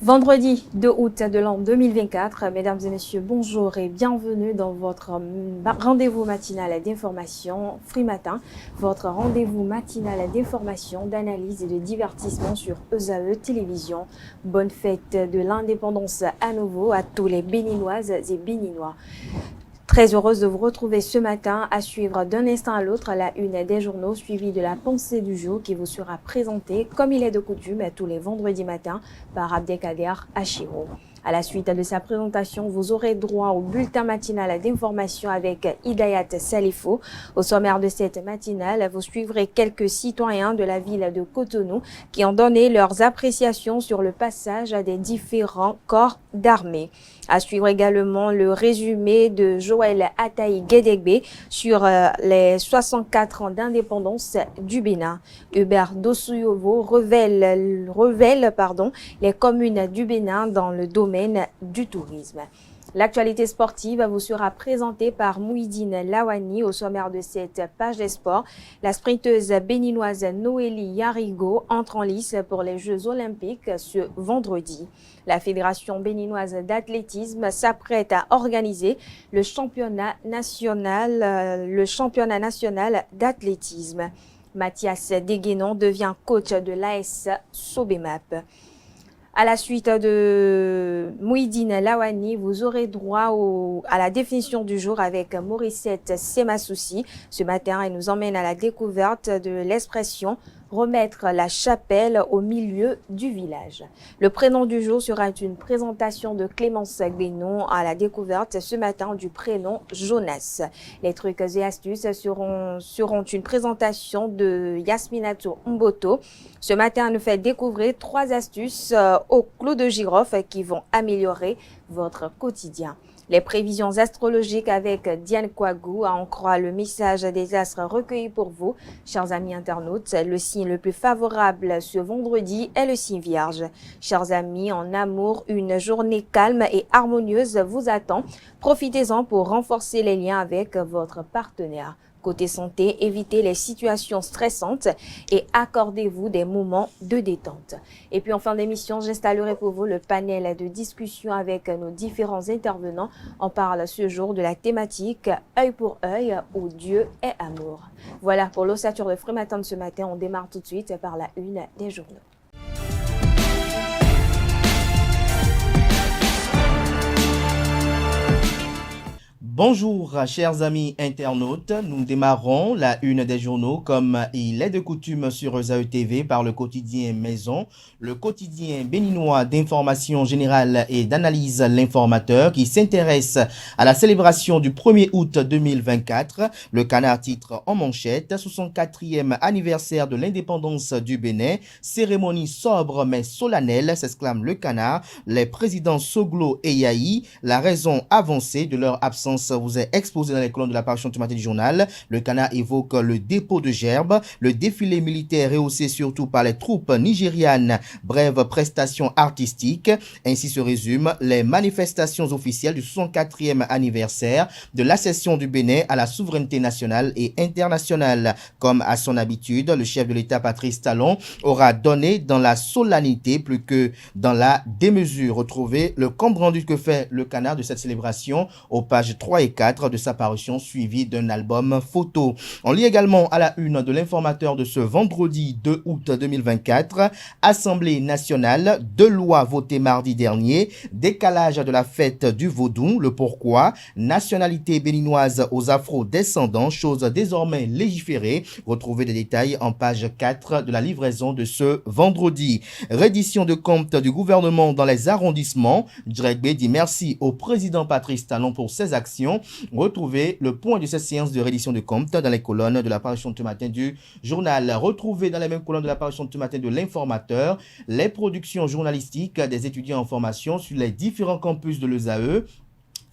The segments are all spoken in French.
Vendredi 2 août de l'an 2024, mesdames et messieurs, bonjour et bienvenue dans votre rendez-vous matinal d'information Free Matin, votre rendez-vous matinal d'information, d'analyse et de divertissement sur ESAE Télévision. Bonne fête de l'indépendance à nouveau à tous les Béninoises et Béninois. Très heureuse de vous retrouver ce matin à suivre d'un instant à l'autre la une des journaux suivie de la pensée du jour qui vous sera présentée comme il est de coutume tous les vendredis matins par Abdelkader Achiro. À la suite de sa présentation, vous aurez droit au bulletin matinal d'information avec Hidayat Salifou. Au sommaire de cette matinale, vous suivrez quelques citoyens de la ville de Cotonou qui ont donné leurs appréciations sur le passage des différents corps d'armée. À suivre également le résumé de Joël Ataï Guédégbé sur les 64 ans d'indépendance du Bénin. Hubert Dossouyovo révèle les communes du Bénin dans le domaine du tourisme. L'actualité sportive vous sera présentée par Mouhidine Lawani au sommaire de cette page des sports. La sprinteuse béninoise Noélie Yarigo entre en lice pour les Jeux olympiques ce vendredi. La Fédération béninoise d'athlétisme s'apprête à organiser le championnat national d'athlétisme. Mathias Deguénon devient coach de l'AS Sobemap. À la suite de Mouhidine Lawani, vous aurez droit à la définition du jour avec Morissette Semasoussi. Ce matin, elle nous emmène à la découverte de l'expression « remettre la chapelle au milieu du village ». Le prénom du jour sera une présentation de Clémence Guénon à la découverte ce matin du prénom Jonas. Les trucs et astuces seront une présentation de Yasminato Mboto. Ce matin, elle nous fait découvrir 3 astuces au clou de girofle qui vont améliorer votre quotidien. Les prévisions astrologiques avec Diane Kouagou, à en croire le message des astres recueillis pour vous. Chers amis internautes, le signe le plus favorable ce vendredi est le signe vierge. Chers amis, en amour, une journée calme et harmonieuse vous attend. Profitez-en pour renforcer les liens avec votre partenaire. Côté santé, évitez les situations stressantes et accordez-vous des moments de détente. Et puis en fin d'émission, j'installerai pour vous le panel de discussion avec nos différents intervenants. On parle ce jour de la thématique œil pour œil où Dieu est amour. Voilà pour l'ossature de Free Matin de ce matin. On démarre tout de suite par la une des journaux. Bonjour chers amis internautes, nous démarrons la une des journaux comme il est de coutume sur ESAE TV par le quotidien Maison, le quotidien béninois d'information générale et d'analyse L'Informateur qui s'intéresse à la célébration du 1er août 2024. Le Canard titre en manchette 64e anniversaire de l'indépendance du Bénin, cérémonie sobre mais solennelle, s'exclame le Canard. Les présidents Soglo et Yahi, la raison avancée de leur absence vous est exposé dans les colonnes de la parution du matin du journal. Le Canard évoque le dépôt de gerbes, le défilé militaire rehaussé surtout par les troupes nigérianes, brève prestation artistique. Ainsi se résument les manifestations officielles du 64e anniversaire de l'accession du Bénin à la souveraineté nationale et internationale. Comme à son habitude, le chef de l'État Patrice Talon aura donné dans la solennité plus que dans la démesure. Retrouvez le compte rendu que fait le Canard de cette célébration aux pages 3 et 4 de sa parution suivie d'un album photo. On lit également à la une de l'Informateur de ce vendredi 2 août 2024, Assemblée nationale, 2 lois votées mardi dernier, décalage de la fête du Vaudou, le pourquoi, nationalité béninoise aux afro-descendants, chose désormais légiférée. Retrouvez des détails en page 4 de la livraison de ce vendredi. Reddition de comptes du gouvernement dans les arrondissements. Dregbe dit merci au président Patrice Talon pour ses actions. Retrouvez le point de cette séance de reddition de comptes dans les colonnes de la parution de ce matin du journal. Retrouvez dans les mêmes colonnes de la parution de ce matin de l'Informateur les productions journalistiques des étudiants en formation sur les différents campus de l'ESAE.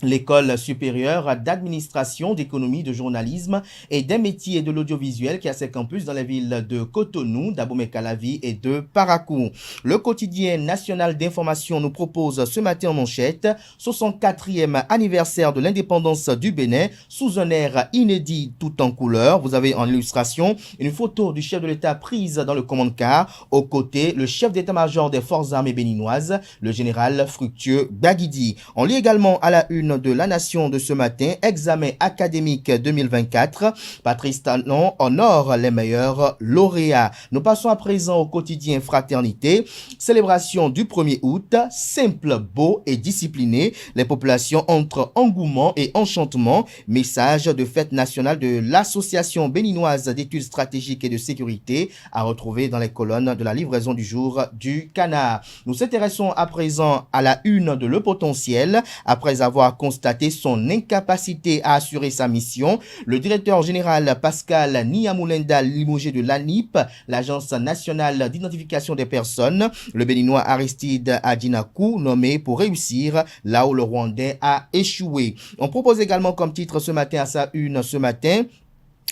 L'École supérieure d'administration, d'économie, de journalisme et des métiers de l'audiovisuel qui a ses campus dans les villes de Cotonou, d'Abomey-Calavi et de Parakou. Le quotidien national d'information nous propose ce matin en manchette 64e anniversaire de l'indépendance du Bénin sous un air inédit tout en couleur. Vous avez en illustration une photo du chef de l'État prise dans le commande-car. Au côté, le chef d'état-major des forces armées béninoises, le général Fructueux Baguidi. On lit également à la une de la Nation de ce matin, examen académique 2024. Patrice Talon honore les meilleurs lauréats. Nous passons à présent au quotidien Fraternité. Célébration du 1er août, simple, beau et discipliné. Les populations entre engouement et enchantement. Message de fête nationale de l'Association béninoise d'études stratégiques et de sécurité à retrouver dans les colonnes de la livraison du jour du Canard. Nous nous intéressons à présent à la une de Le Potentiel. Après avoir constaté son incapacité à assurer sa mission, le directeur général Pascal Niamoulenda, limogé de l'ANIP, l'Agence nationale d'identification des personnes, le béninois Aristide Adjinakou, nommé pour réussir là où le Rwandais a échoué. On propose également comme titre ce matin à sa une ce matin,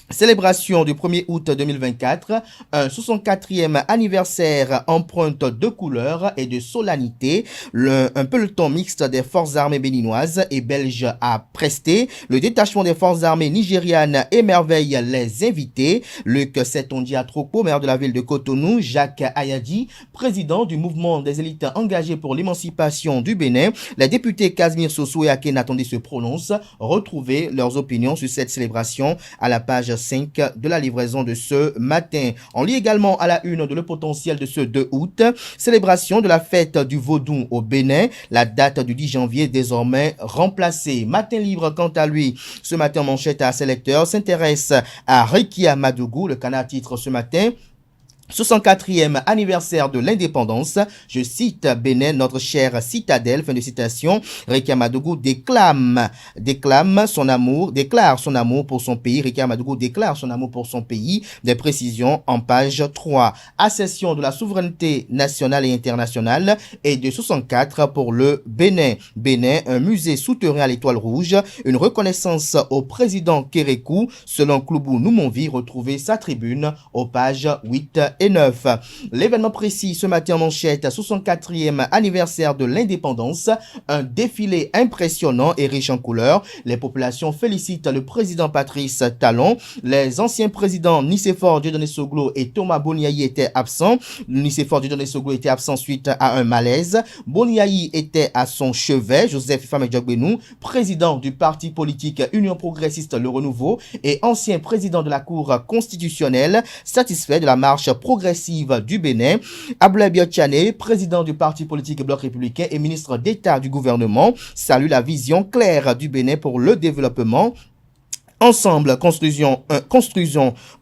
célébration du 1er août 2024, un 64e anniversaire empreinte de couleurs et de solennité. Un peloton mixte des forces armées béninoises et belges a presté. Le détachement des forces armées nigérianes émerveille les invités. Luc Setondia Troko, maire de la ville de Cotonou, Jacques Ayadi, président du mouvement des élites engagées pour l'émancipation du Bénin. Les députés Casimir Soso et Aken Atondé se prononcent. Retrouvez leurs opinions sur cette célébration à la page 5 de la livraison de ce matin. On lit également à la une de Le Potentiel de ce 2 août, célébration de la fête du Vaudou au Bénin, la date du 10 janvier désormais remplacée. Matin Libre, quant à lui, ce matin manchette à ses lecteurs, s'intéresse à Rekia Madougou, le Canard titre ce matin, 64e anniversaire de l'indépendance. Je cite Bénin, notre chère citadelle. Fin de citation. Rekia Madougou déclare son amour pour son pays. Rekia Madougou déclare son amour pour son pays. Des précisions en page 3. Accession de la souveraineté nationale et internationale et de 64 pour le Bénin. Bénin, un musée souterrain à l'étoile rouge. Une reconnaissance au président Kérékou. Selon Kloubou Noumonvi, retrouvez sa tribune aux pages 8 et 9. L'événement précis ce matin en manchette, 64e anniversaire de l'indépendance, un défilé impressionnant et riche en couleurs. Les populations félicitent le président Patrice Talon. Les anciens présidents Nicéphore Dieudonné Soglo et Thomas Boniaï étaient absents. Nicéphore Dieudonné Soglo était absent suite à un malaise. Boniaï était à son chevet. Joseph Famedjogbenou, président du parti politique Union Progressiste Le Renouveau et ancien président de la Cour constitutionnelle, satisfait de la marche progressive du Bénin. Abdoulaye Biotchane, président du parti politique Bloc républicain et ministre d'État du gouvernement, salue la vision claire du Bénin pour le développement. Ensemble, construisons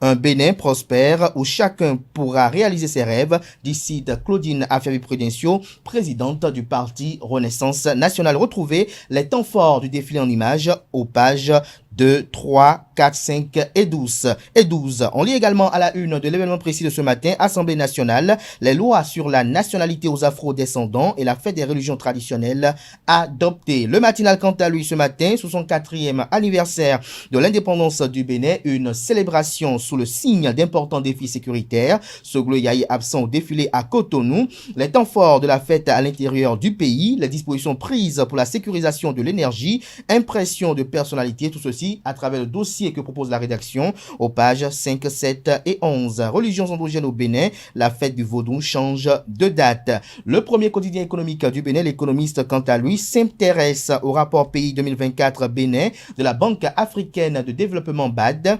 un Bénin prospère où chacun pourra réaliser ses rêves, décide Claudine Afiavi-Prudencio, présidente du parti Renaissance nationale. Retrouvez les temps forts du défilé en images aux pages 2, 3, 4, 5 et 12. On lit également à la une de l'événement précis de ce matin, Assemblée nationale, les lois sur la nationalité aux afro-descendants et la fête des religions traditionnelles adoptées. Le matinal, quant à lui, ce matin, 64e anniversaire de l'indépendance du Bénin, une célébration sous le signe d'importants défis sécuritaires. Soglo Yaye absent au défilé à Cotonou. Les temps forts de la fête à l'intérieur du pays, les dispositions prises pour la sécurisation de l'énergie, impression de personnalité, tout ceci à travers le dossier que propose la rédaction aux pages 5, 7 et 11. Religions endogènes au Bénin, la fête du Vaudou change de date. Le premier quotidien économique du Bénin, l'économiste, quant à lui, s'intéresse au rapport pays 2024 Bénin de la Banque africaine de développement BAD.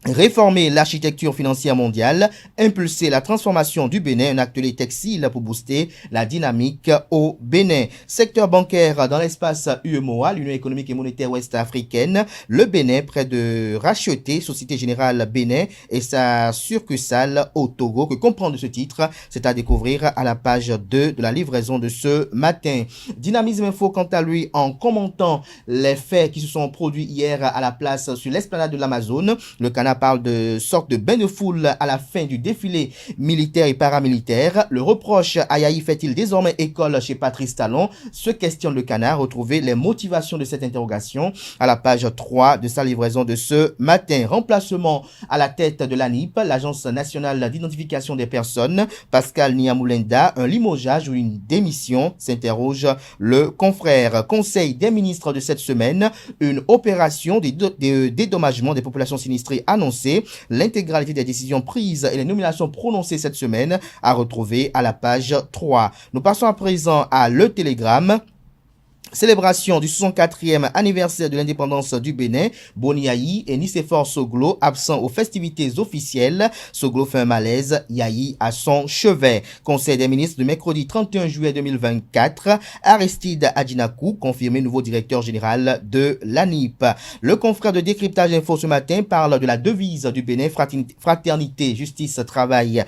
Réformer l'architecture financière mondiale, impulser la transformation du Bénin, un atelier textile pour booster la dynamique au Bénin. Secteur bancaire dans l'espace UEMOA, l'Union économique et monétaire ouest-africaine, le Bénin près de racheter Société Générale Bénin et sa succursale au Togo. Que comprendre ce titre, c'est à découvrir à la page 2 de la livraison de ce matin. Dynamisme Info, quant à lui, en commentant les faits qui se sont produits hier à la place sur l'esplanade de l'Amazone, le Canard parle de sorte de bain de foule à la fin du défilé militaire et paramilitaire. Le reproche à Yahi fait-il désormais école chez Patrice Talon? Se questionne le Canard. Retrouvez les motivations de cette interrogation à la page 3 de sa livraison de ce matin. Remplacement à la tête de l'ANIP, l'Agence nationale d'identification des personnes. Pascal Niamoulenda, un limogeage ou une démission, s'interroge le confrère. Conseil des ministres de cette semaine, une opération de dédommagement des populations sinistrées annoncée. L'intégralité des décisions prises et les nominations prononcées cette semaine à retrouver à la page 3. Nous passons à présent à Le Télégramme. Célébration du 64e anniversaire de l'indépendance du Bénin, Boni Yahi et Nicéphore Soglo absents aux festivités officielles. Soglo fait un malaise, Yahi à son chevet. Conseil des ministres de mercredi 31 juillet 2024, Aristide Adjinakou, confirmé nouveau directeur général de l'ANIP. Le confrère de décryptage info ce matin parle de la devise du Bénin, fraternité, justice, travail.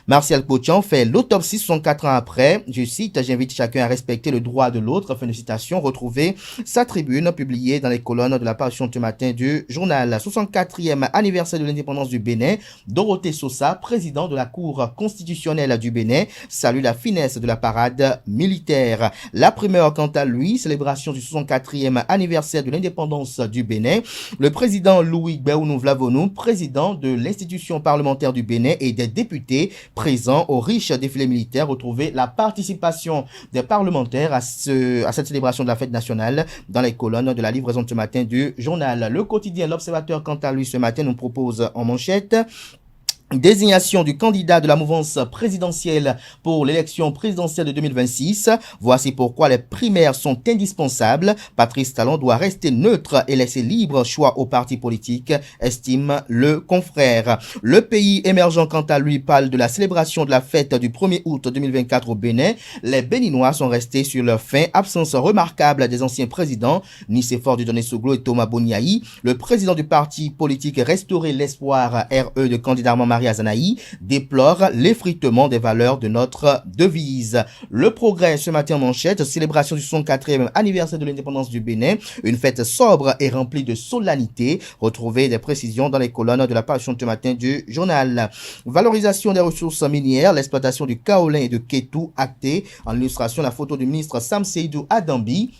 Martial Potian fait l'autopsie 64 ans après. Je cite, j'invite chacun à respecter le droit de l'autre. Fin de citation. Retrouvez sa tribune publiée dans les colonnes de la parution ce matin du journal. 64e anniversaire de l'indépendance du Bénin. Dorothée Sosa, président de la Cour constitutionnelle du Bénin, salue la finesse de la parade militaire. La primeur, quant à lui, célébration du 64e anniversaire de l'indépendance du Bénin. Le président Louis Béounou Vlavonou, président de l'institution parlementaire du Bénin et des députés, présent au riche défilé militaire. Retrouvez la participation des parlementaires à cette célébration de la fête nationale dans les colonnes de la livraison de ce matin du journal. Le quotidien L'Observateur, quant à lui, ce matin, nous propose en manchette: désignation du candidat de la mouvance présidentielle pour l'élection présidentielle de 2026. Voici pourquoi les primaires sont indispensables. Patrice Talon doit rester neutre et laisser libre choix aux partis politiques, estime le confrère. Le pays émergent, quant à lui, parle de la célébration de la fête du 1er août 2024 au Bénin. Les Béninois sont restés sur leur faim. Absence remarquable des anciens présidents, Nicéphore Dieudonné Soglo et Thomas Boni Yahi. Le président du parti politique Restaurer l'espoir RE de candidat Marie Azanaï déplore l'effritement des valeurs de notre devise. Le Progrès ce matin en manchette, célébration du 64e anniversaire de l'indépendance du Bénin, une fête sobre et remplie de solennité. Retrouvez des précisions dans les colonnes de la parution de ce matin du journal. Valorisation des ressources minières, l'exploitation du kaolin et de Kétou actée. En illustration, la photo du ministre Sam Seydou Adambi,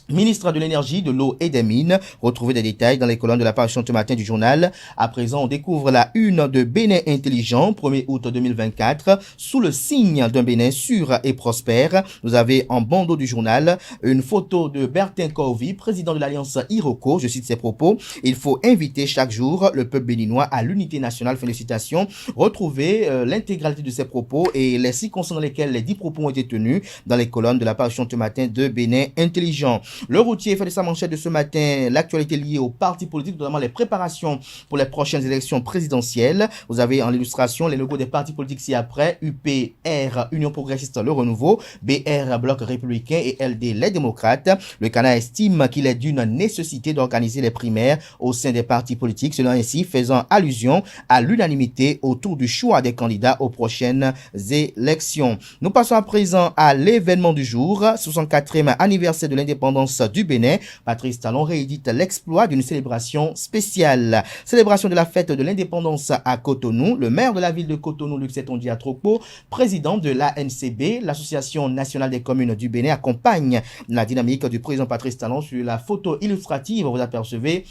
ministre de l'énergie, de l'eau et des mines. Retrouvez des détails dans les colonnes de la parution ce matin du journal. À présent, on découvre la une de Bénin intelligent, 1er août 2024, sous le signe d'un Bénin sûr et prospère. Vous avez en bandeau du journal une photo de Bertin Corvi, président de l'Alliance Iroko. Je cite ses propos: il faut inviter chaque jour le peuple béninois à l'unité nationale. Fin de citation. Retrouvez l'intégralité de ses propos et les circonstances dans lesquelles les 10 propos ont été tenus dans les colonnes de la parution ce matin de Bénin intelligent. Le Routier fait de sa manchette de ce matin l'actualité liée aux partis politiques, notamment les préparations pour les prochaines élections présidentielles. Vous avez en illustration les logos des partis politiques ci-après: UPR, Union Progressiste Le Renouveau, BR, Bloc Républicain et LD, les Démocrates. Le Canada estime qu'il est d'une nécessité d'organiser les primaires au sein des partis politiques, cela ainsi faisant allusion à l'unanimité autour du choix des candidats aux prochaines élections. Nous passons à présent à l'événement du jour, 64e anniversaire de l'indépendance du Bénin. Patrice Talon réédite l'exploit d'une célébration spéciale. Célébration de la fête de l'indépendance à Cotonou. Le maire de la ville de Cotonou, Luc Setonji Atropo, président de l'ANCB, l'Association nationale des communes du Bénin, accompagne la dynamique du président Patrice Talon. Sur la photo illustrative, vous apercevez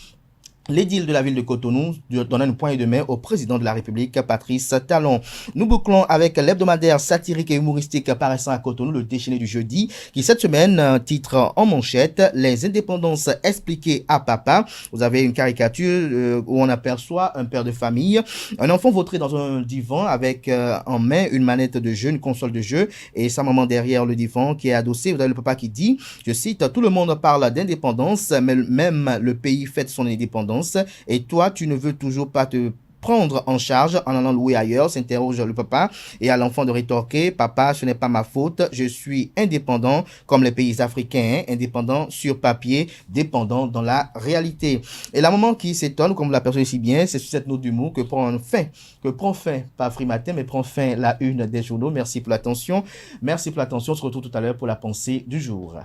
l'édile de la ville de Cotonou donnant une poignée de main au président de la République, Patrice Talon. Nous bouclons avec l'hebdomadaire satirique et humoristique paraissant à Cotonou, Le Déchaîné du jeudi, qui cette semaine titre en manchette: les indépendances expliquées à papa. Vous avez une caricature où on aperçoit un père de famille, un enfant vautré dans un divan avec en main une manette de jeu, une console de jeu, et sa maman derrière le divan qui est adossée. Vous avez le papa qui dit, je cite: tout le monde parle d'indépendance, mais même le pays fête son indépendance. Et toi, tu ne veux toujours pas te prendre en charge en allant louer ailleurs, s'interroge le papa, et à l'enfant de rétorquer: papa, ce n'est pas ma faute, je suis indépendant comme les pays africains, indépendant sur papier, dépendant dans la réalité. Et la maman qui s'étonne, comme vous l'apercevez si bien, c'est sur cette note d'humour que prend fin, pas Frimatin, mais prend fin la une des journaux. Merci pour l'attention. On se retrouve tout à l'heure pour la pensée du jour.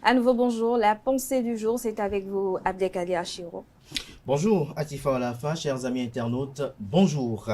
À nouveau, bonjour. La pensée du jour, c'est avec vous, Abdelkader Achiro. Bonjour, Atifa Olafa, chers amis internautes, bonjour.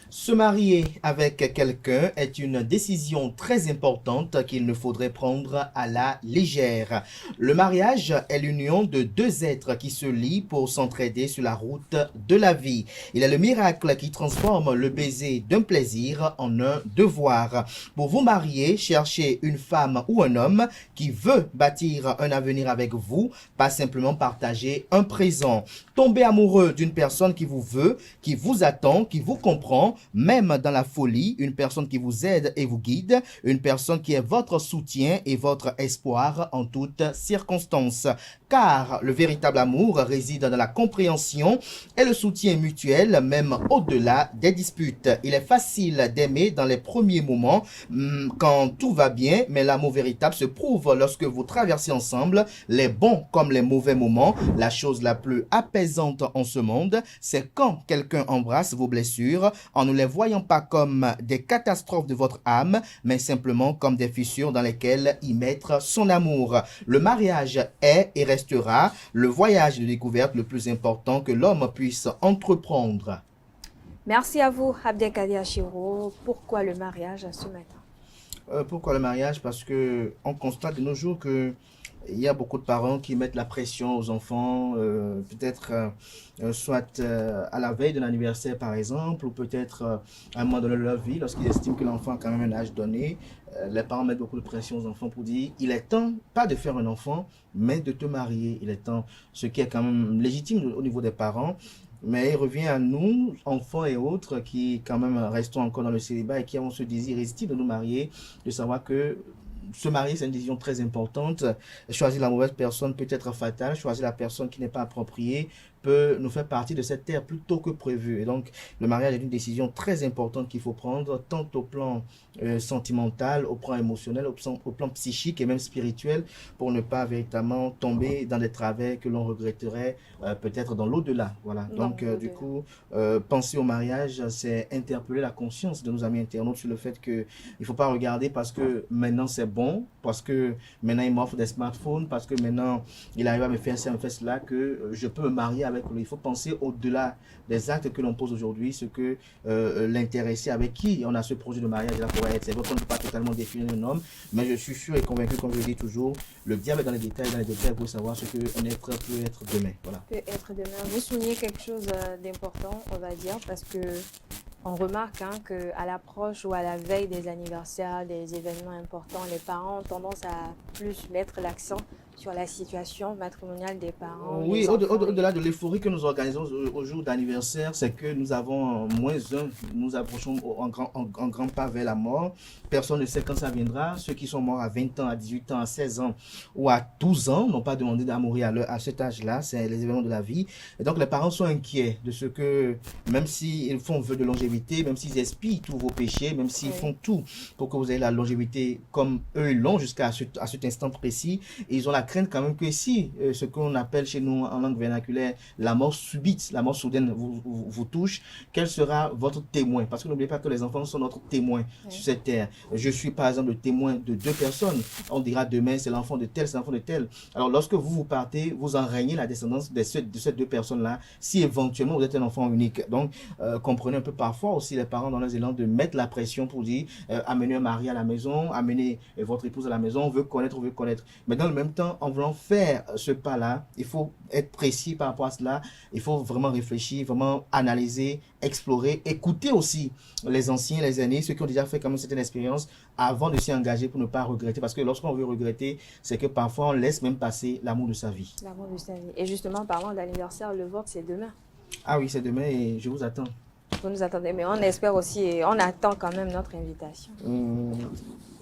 Se marier avec quelqu'un est une décision très importante qu'il ne faudrait prendre à la légère. Le mariage est l'union de deux êtres qui se lient pour s'entraider sur la route de la vie. Il est le miracle qui transforme le baiser d'un plaisir en un devoir. Pour vous marier, cherchez une femme ou un homme qui veut bâtir un avenir avec vous, pas simplement partager un présent. Tombez amoureux d'une personne qui vous veut, qui vous attend, qui vous comprend, même dans la folie, une personne qui vous aide et vous guide, une personne qui est votre soutien et votre espoir en toutes circonstances. Car le véritable amour réside dans la compréhension et le soutien mutuel, même au-delà des disputes. Il est facile d'aimer dans les premiers moments quand tout va bien, mais l'amour véritable se prouve lorsque vous traversez ensemble les bons comme les mauvais moments. La chose la plus apaisante en ce monde, c'est quand quelqu'un embrasse vos blessures en ne les voyant pas comme des catastrophes de votre âme, mais simplement comme des fissures dans lesquelles y mettre son amour. Le mariage est et restera le voyage de découverte le plus important que l'homme puisse entreprendre. Merci à vous, Abdelkader Achiro. Pourquoi le mariage ce matin? Pourquoi le mariage? Parce que on constate de nos jours que il y a beaucoup de parents qui mettent la pression aux enfants, peut-être soit à la veille de l'anniversaire par exemple, ou peut-être à un moment donné de leur vie, lorsqu'ils estiment que l'enfant a quand même un âge donné. Les parents mettent beaucoup de pression aux enfants pour dire il est temps, pas de faire un enfant, mais de te marier. Il est temps, ce qui est quand même légitime au niveau des parents. Mais il revient à nous, enfants et autres, qui quand même restons encore dans le célibat et qui avons ce désir irrésistible de nous marier, de savoir que se marier, c'est une décision très importante. Choisir la mauvaise personne peut être fatal. Choisir la personne qui n'est pas appropriée peut nous faire partie de cette terre plus tôt que prévu. Et donc, le mariage est une décision très importante qu'il faut prendre, tant au plan sentimental, au plan émotionnel, au plan psychique et même spirituel, pour ne pas véritablement tomber dans des travers que l'on regretterait peut-être dans l'au-delà. Voilà. Donc, du coup, penser au mariage, c'est interpeller la conscience de nos amis internautes sur le fait qu'il ne faut pas regarder parce que maintenant c'est bon, parce que maintenant il m'offre des smartphones, parce que maintenant il arrive à me faire ça, me fait cela, que je peux me marier avec lui. Il faut penser au-delà des actes que l'on pose aujourd'hui, ce que l'intéressé avec qui on a ce projet de mariage là pourrait être. C'est vrai qu'on ne peut pas totalement définir un homme, mais je suis sûr et convaincu, comme je le dis toujours, le diable est dans les détails pour savoir ce qu'un être peut être demain. Voilà. Peut être demain. Vous soulignez quelque chose d'important, on va dire, parce que on remarque qu'à l'approche ou à la veille des anniversaires, des événements importants, les parents ont tendance à plus mettre l'accent sur la situation matrimoniale des parents. Oui, au-delà de l'euphorie que nous organisons au jour d'anniversaire, c'est que nous avons -1, nous approchons en grand pas vers la mort. Personne ne sait quand ça viendra. Ceux qui sont morts à 20 ans, à 18 ans, à 16 ans ou à 12 ans n'ont pas demandé à mourir à cet âge-là. C'est les événements de la vie. Et donc les parents sont inquiets de ce que, même s'ils font vœu de longévité, même s'ils espient tous vos péchés, même s'ils font tout pour que vous ayez la longévité comme eux ils l'ont jusqu'à cet instant précis, et ils ont la crainte quand même que si ce qu'on appelle chez nous en langue vernaculaire la mort subite, la mort soudaine vous touche, quel sera votre témoin? Parce que n'oubliez pas que les enfants sont notre témoin sur cette terre. Je suis par exemple le témoin de 2 personnes. On dira demain c'est l'enfant de tel, c'est l'enfant de tel. Alors lorsque vous partez, vous enragnez la descendance de ces 2 personnes-là, si éventuellement vous êtes un enfant unique. Donc comprenez un peu parfois aussi les parents dans les élans de mettre la pression pour dire amenez un mari à la maison, amenez votre épouse à la maison, on veut connaître. Mais dans le même temps, en voulant faire ce pas-là, il faut être précis par rapport à cela. Il faut vraiment réfléchir, vraiment analyser, explorer, écouter aussi les anciens, les aînés, ceux qui ont déjà fait quand même cette expérience avant de s'y engager pour ne pas regretter. Parce que lorsqu'on veut regretter, c'est que parfois on laisse même passer l'amour de sa vie. L'amour de sa vie. Et justement, parlant d'anniversaire, le vôtre, c'est demain. Ah oui, c'est demain et je vous attends. Vous nous attendez, mais on espère aussi, et on attend quand même notre invitation.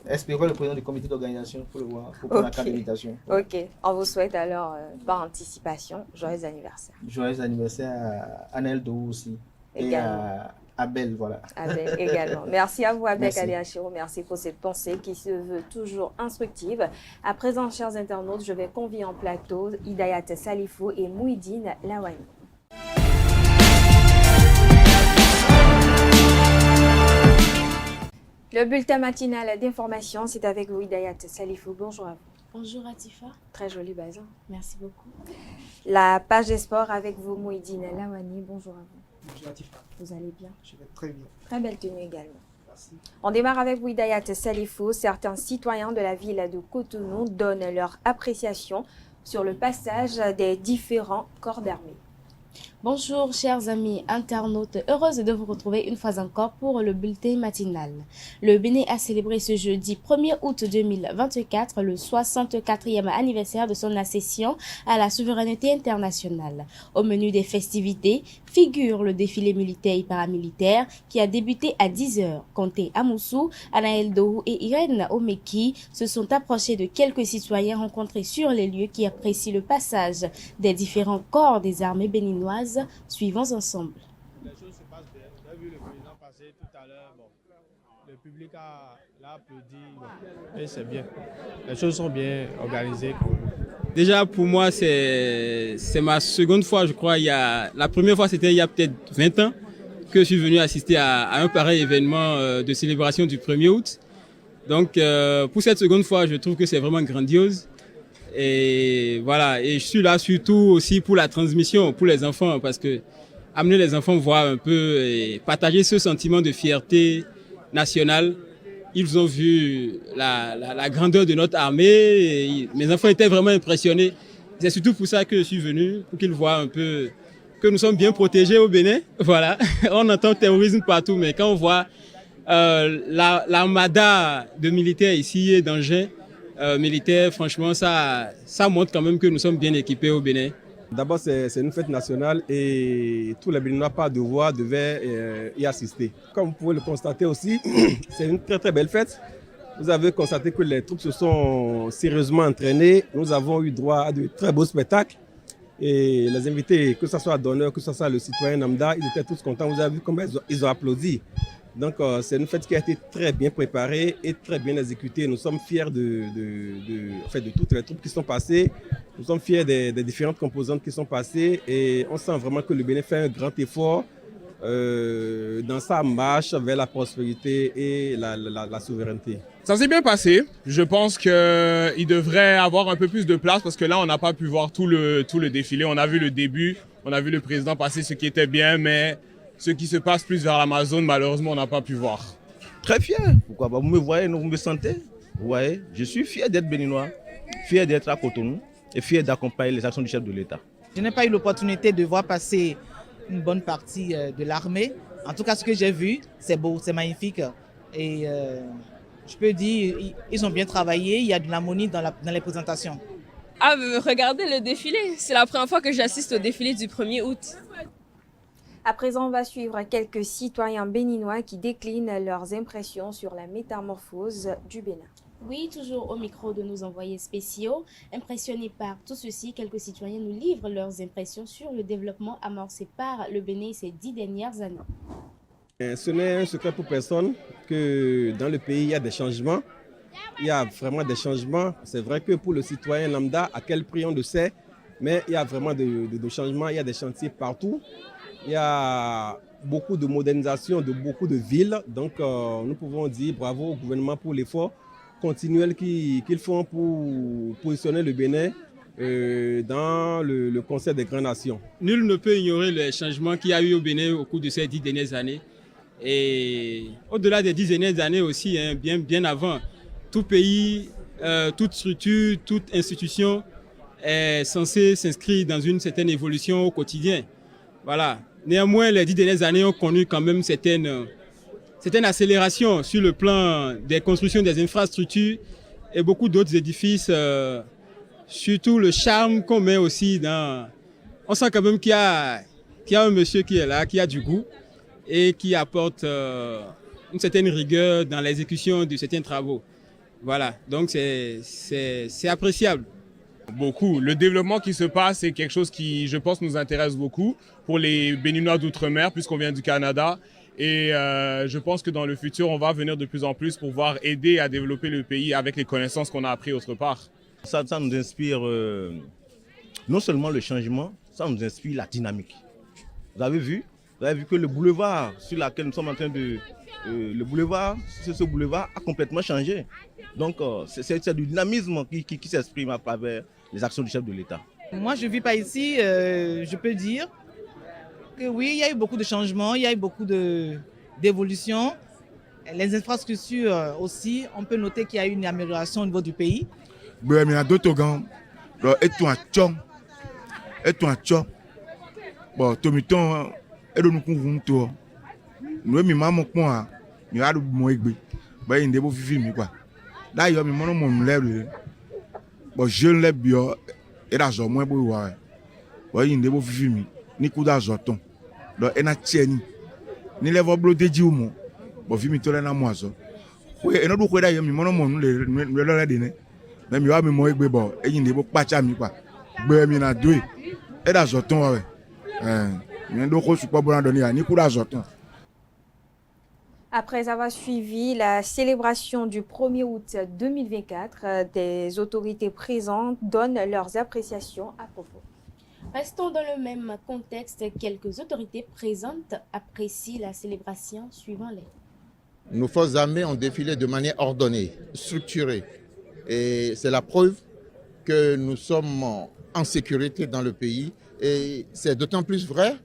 Espérons le président du comité d'organisation pour le voir, pour la carte d'invitation. Ok, on vous souhaite alors, par anticipation, joyeux anniversaire. Joyeux anniversaire à Anel Dou aussi. Également. Et à Abel, voilà. Abel également. Merci à vous, Abdelkader Achiro. Merci pour cette pensée qui se veut toujours instructive. À présent, chers internautes, je vais convier en plateau Hidayat Salifou et Mouhidine Lawani. Le bulletin matinal d'information, c'est avec vous, Hidayat Salifou. Bonjour à vous. Bonjour Atifa. Très jolie base. Hein. Merci beaucoup. La page des sports avec vous, Mouhidine Lawani. Bonjour à vous. Bonjour Atifa. Vous allez bien? Je vais très bien. Très belle tenue également. Merci. On démarre avec vous, Hidayat Salifou. Certains citoyens de la ville de Cotonou donnent leur appréciation sur le passage des différents corps d'armée. Bonjour chers amis internautes, heureuse de vous retrouver une fois encore pour le bulletin matinal. Le Bénin a célébré ce jeudi 1er août 2024 le 64e anniversaire de son accession à la souveraineté internationale. Au menu des festivités figure le défilé militaire et paramilitaire qui a débuté à 10h. Conté Amoussou, Anaël Dohou et Irène Omeki se sont approchés de quelques citoyens rencontrés sur les lieux qui apprécient le passage des différents corps des armées béninoises. Suivons ensemble. Les choses se passent bien. J'ai vu le président passer tout à l'heure. Bon, le public l'a applaudi. Bon, et c'est bien. Les choses sont bien organisées. Déjà, pour moi, c'est ma seconde fois, je crois. La première fois, c'était il y a peut-être 20 ans que je suis venu assister à un pareil événement de célébration du 1er août. Donc, pour cette seconde fois, je trouve que c'est vraiment grandiose. Et voilà, et je suis là surtout aussi pour la transmission, pour les enfants, parce que amener les enfants voir un peu et partager ce sentiment de fierté nationale. Ils ont vu la grandeur de notre armée, et mes enfants étaient vraiment impressionnés. C'est surtout pour ça que je suis venu, pour qu'ils voient un peu que nous sommes bien protégés au Bénin. Voilà, on entend terrorisme partout, mais quand on voit l'armada de militaires ici et d'engins, militaire, franchement, ça montre quand même que nous sommes bien équipés au Bénin. D'abord, c'est une fête nationale et tous les Béninois par devoir devaient y assister. Comme vous pouvez le constater aussi, c'est une très très belle fête. Vous avez constaté que les troupes se sont sérieusement entraînées. Nous avons eu droit à de très beaux spectacles. Et les invités, que ce soit d'honneur, que ce soit le citoyen lambda, ils étaient tous contents. Vous avez vu comment ils ont applaudi. Donc, c'est une fête qui a été très bien préparée et très bien exécutée. Nous sommes fiers de toutes les troupes qui sont passées. Nous sommes fiers des différentes composantes qui sont passées. Et on sent vraiment que le Bénin fait un grand effort dans sa marche vers la prospérité et la souveraineté. Ça s'est bien passé. Je pense qu'il devrait avoir un peu plus de place parce que là, on n'a pas pu voir tout le défilé. On a vu le début, on a vu le président passer, ce qui était bien, mais ce qui se passe plus vers l'Amazone, malheureusement, on n'a pas pu voir. Très fier. Pourquoi pas? Vous me voyez, vous me sentez? Vous voyez, je suis fier d'être béninois, fier d'être à Cotonou et fier d'accompagner les actions du chef de l'État. Je n'ai pas eu l'opportunité de voir passer une bonne partie de l'armée. En tout cas, ce que j'ai vu, c'est beau, c'est magnifique. Et je peux dire, ils ont bien travaillé, il y a de l'harmonie dans les présentations. Ah, regardez le défilé. C'est la première fois que j'assiste au défilé du 1er août. À présent, on va suivre quelques citoyens béninois qui déclinent leurs impressions sur la métamorphose du Bénin. Oui, toujours au micro de nos envoyés spéciaux. Impressionnés par tout ceci, quelques citoyens nous livrent leurs impressions sur le développement amorcé par le Bénin ces 10 dernières années. Ce n'est un secret pour personne que dans le pays, il y a des changements. Il y a vraiment des changements. C'est vrai que pour le citoyen lambda, à quel prix on le sait, mais il y a vraiment de changements. Il y a des chantiers partout. Il y a beaucoup de modernisation de beaucoup de villes. Donc, nous pouvons dire bravo au gouvernement pour l'effort continuel qu'ils font pour positionner le Bénin dans le concert des grandes nations. Nul ne peut ignorer les changements qu'il y a eu au Bénin au cours de ces 10 dernières années. Et au-delà des 10 dernières années aussi, hein, bien avant, tout pays, toute structure, toute institution est censée s'inscrire dans une certaine évolution au quotidien. Voilà. Néanmoins, les 10 dernières années ont connu quand même certaines accélérations sur le plan des constructions des infrastructures et beaucoup d'autres édifices, surtout le charme qu'on met aussi dans... On sent quand même qu'il y a un monsieur qui est là, qui a du goût et qui apporte une certaine rigueur dans l'exécution de certains travaux. Voilà, donc c'est appréciable. Beaucoup. Le développement qui se passe, c'est quelque chose qui, je pense, nous intéresse beaucoup pour les Béninois d'outre-mer, puisqu'on vient du Canada. Et je pense que dans le futur, on va venir de plus en plus pour pouvoir aider à développer le pays avec les connaissances qu'on a apprises autre part. Ça nous inspire non seulement le changement, ça nous inspire la dynamique. Vous avez vu, Vous avez vu que le boulevard sur lequel nous sommes en train de... ce boulevard a complètement changé. Donc c'est du dynamisme qui s'exprime à travers les actions du chef de l'État. Moi, je ne vis pas ici, je peux dire que oui, il y a eu beaucoup de changements, il y a eu beaucoup d'évolutions. Les infrastructures aussi, on peut noter qu'il y a eu une amélioration au niveau du pays. Mais il y a d'autres gens, bon, tomiton, et nous convons nous mi maman point, nous avons mon égbé, bah il ne peut pas filmer quoi. Là il y a mi mon lèvre, bon je lève bien et l'argent moins pour voir, bah il ne peut pas filmer, ni coup d'argent ton, donc et na tieni, ni lèvre bloqué du mot, bon filmer tout là na moi ça. Oui et nous donc là il y a mi mon le donner, mais mi a mi mon égbé bon et il ne peut pas chami quoi, bah mi na deux et l'argent ton ouais. Après avoir suivi la célébration du 1er août 2024, des autorités présentes donnent leurs appréciations à propos. Restons dans le même contexte. Quelques autorités présentes apprécient la célébration suivant-les. Nos forces armées ont défilé de manière ordonnée, structurée. Et c'est la preuve que nous sommes en sécurité dans le pays. Et c'est d'autant plus vrai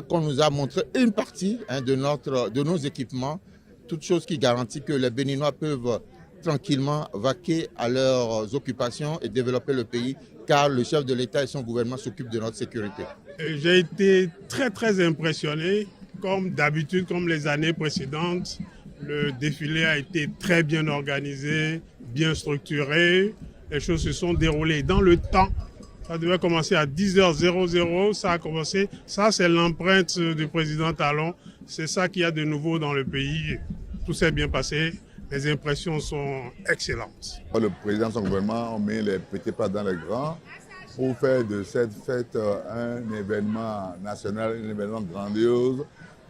qu'on nous a montré une partie de nos équipements, toute chose qui garantit que les Béninois peuvent tranquillement vaquer à leurs occupations et développer le pays, car le chef de l'État et son gouvernement s'occupent de notre sécurité. J'ai été très impressionné, comme d'habitude, comme les années précédentes. Le défilé a été très bien organisé, bien structuré. Les choses se sont déroulées dans le temps. Ça devait commencer à 10h00, ça a commencé. Ça, c'est l'empreinte du président Talon. C'est ça qu'il y a de nouveau dans le pays. Tout s'est bien passé. Les impressions sont excellentes. Le président et son gouvernement ont mis les petits pas dans les grands pour faire de cette fête un événement national, un événement grandiose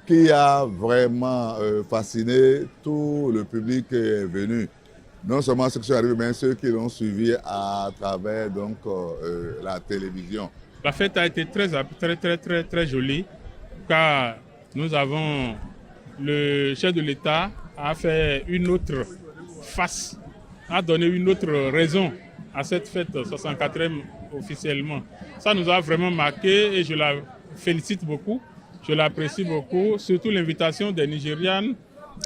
qui a vraiment fasciné tout le public qui est venu. Non seulement ceux qui sont arrivés, mais ceux qui l'ont suivi à travers donc, la télévision. La fête a été très jolie, car nous avons le chef de l'État a fait une autre face, a donné une autre raison à cette fête 64e officiellement. Ça nous a vraiment marqué et je la félicite beaucoup, je l'apprécie beaucoup, surtout l'invitation des Nigérianes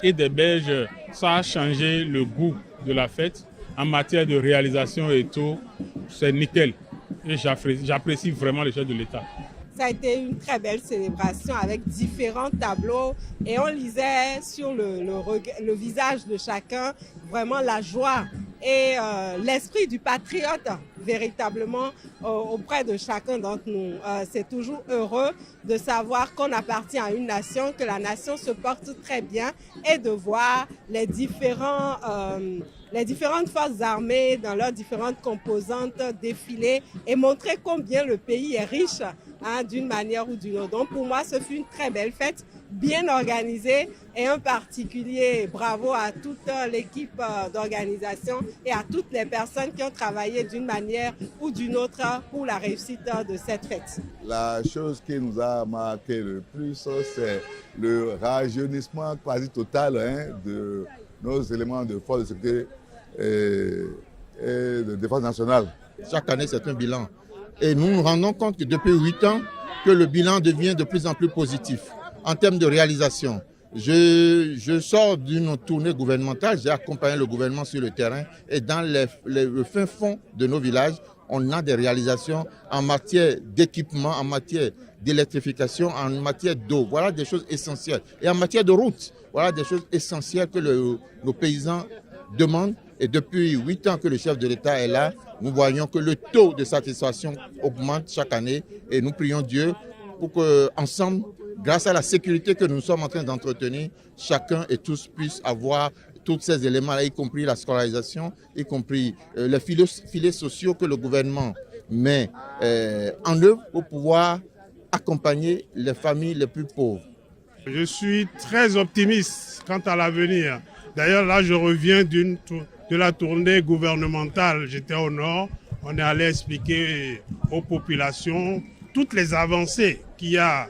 et des Belges. Ça a changé le goût de la fête en matière de réalisation et tout, c'est nickel. Et j'apprécie vraiment le chef de l'État. Ça a été une très belle célébration avec différents tableaux et on lisait sur le visage de chacun vraiment la joie et l'esprit du patriote véritablement auprès de chacun d'entre nous. C'est toujours heureux de savoir qu'on appartient à une nation, que la nation se porte très bien et de voir les différentes forces armées dans leurs différentes composantes défiler et montrer combien le pays est riche d'une manière ou d'une autre. Donc pour moi, ce fut une très belle fête, bien organisée et un particulier bravo à toute l'équipe d'organisation et à toutes les personnes qui ont travaillé d'une manière ou d'une autre pour la réussite de cette fête. La chose qui nous a marqué le plus, c'est le rajeunissement quasi total de nos éléments de force de sécurité et de défense nationale. Chaque année, c'est un bilan. Et nous nous rendons compte que depuis 8 ans, que le bilan devient de plus en plus positif en termes de réalisation. Je sors d'une tournée gouvernementale, j'ai accompagné le gouvernement sur le terrain et dans le fin fond de nos villages, on a des réalisations en matière d'équipement, en matière d'électrification, en matière d'eau. Voilà des choses essentielles. Et en matière de route, voilà des choses essentielles que nos paysans demandent. Et depuis 8 ans que le chef de l'État est là, nous voyons que le taux de satisfaction augmente chaque année et nous prions Dieu pour qu'ensemble, grâce à la sécurité que nous sommes en train d'entretenir, chacun et tous puissent avoir tous ces éléments-là, y compris la scolarisation, y compris les filets sociaux que le gouvernement met en œuvre pour pouvoir accompagner les familles les plus pauvres. Je suis très optimiste quant à l'avenir. D'ailleurs, là, je reviens de la tournée gouvernementale. J'étais au nord, on est allé expliquer aux populations toutes les avancées qu'il y a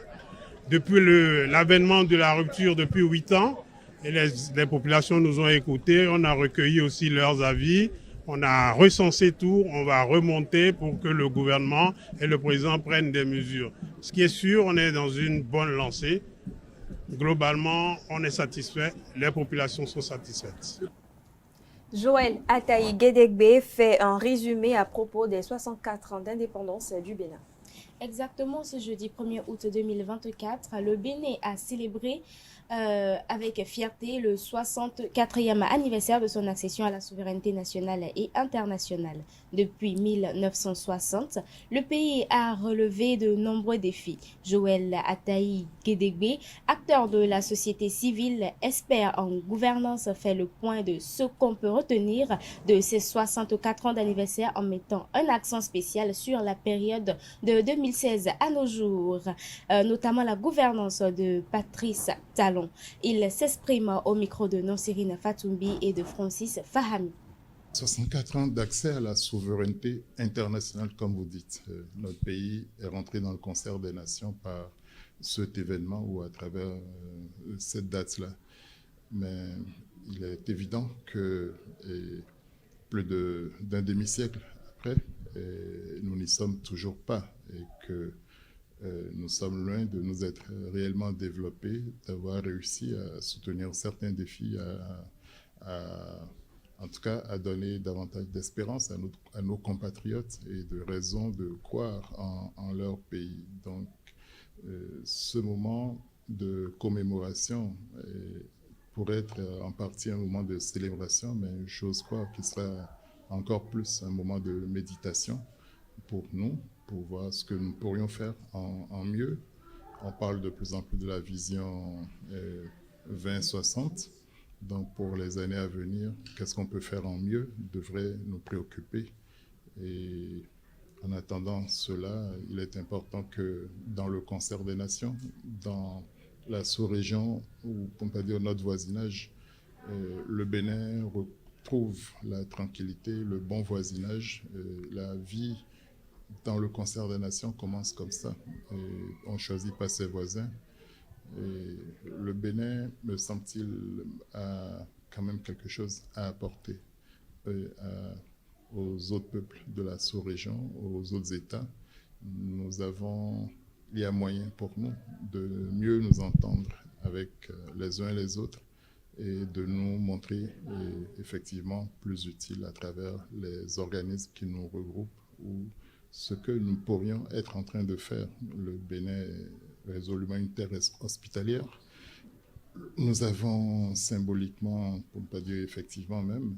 depuis l'avènement de la rupture depuis 8 ans. Et les populations nous ont écoutés, on a recueilli aussi leurs avis, on a recensé tout, on va remonter pour que le gouvernement et le président prennent des mesures. Ce qui est sûr, on est dans une bonne lancée. Globalement, on est satisfait, les populations sont satisfaites. Joël Ataï Guédégbé fait un résumé à propos des 64 ans d'indépendance du Bénin. Exactement, ce jeudi 1er août 2024, le Bénin a célébré avec fierté le 64e anniversaire de son accession à la souveraineté nationale et internationale. Depuis 1960, le pays a relevé de nombreux défis. Joël Ataï Guédégbé, acteur de la société civile, expert en gouvernance, fait le point de ce qu'on peut retenir de ces 64 ans d'anniversaire en mettant un accent spécial sur la période de 2016 à nos jours, notamment la gouvernance de Patrice Talon. Il s'exprime au micro de Nonsirine Fatoumbi et de Francis Fahami. 64 ans d'accès à la souveraineté internationale, comme vous dites. Notre pays est rentré dans le concert des nations par cet événement ou à travers cette date-là. Mais il est évident que plus d'un demi-siècle après, nous n'y sommes toujours pas et que nous sommes loin de nous être réellement développés, d'avoir réussi à soutenir certains défis, en tout cas à donner davantage d'espérance à nos compatriotes et de raison de croire en leur pays. Donc ce moment de commémoration pourrait être en partie un moment de célébration, mais j'ose croire qu'il sera encore plus un moment de méditation pour nous, pour voir ce que nous pourrions faire en mieux. On parle de plus en plus de la vision 2060. Donc pour les années à venir, qu'est-ce qu'on peut faire en mieux devrait nous préoccuper. Et en attendant cela, il est important que dans le concert des nations, dans la sous-région, ou pour ne pas dire notre voisinage, le Bénin retrouve la tranquillité, le bon voisinage, la vie dans le concert des nations commence comme ça. Et on ne choisit pas ses voisins. Et le Bénin, me semble-t-il, a quand même quelque chose à apporter aux autres peuples de la sous-région, aux autres États. Il y a moyen pour nous de mieux nous entendre avec les uns et les autres et de nous montrer effectivement plus utiles à travers les organismes qui nous regroupent ou ce que nous pourrions être en train de faire. Le Bénin est résolument une terre hospitalière. Nous avons symboliquement, pour ne pas dire effectivement même,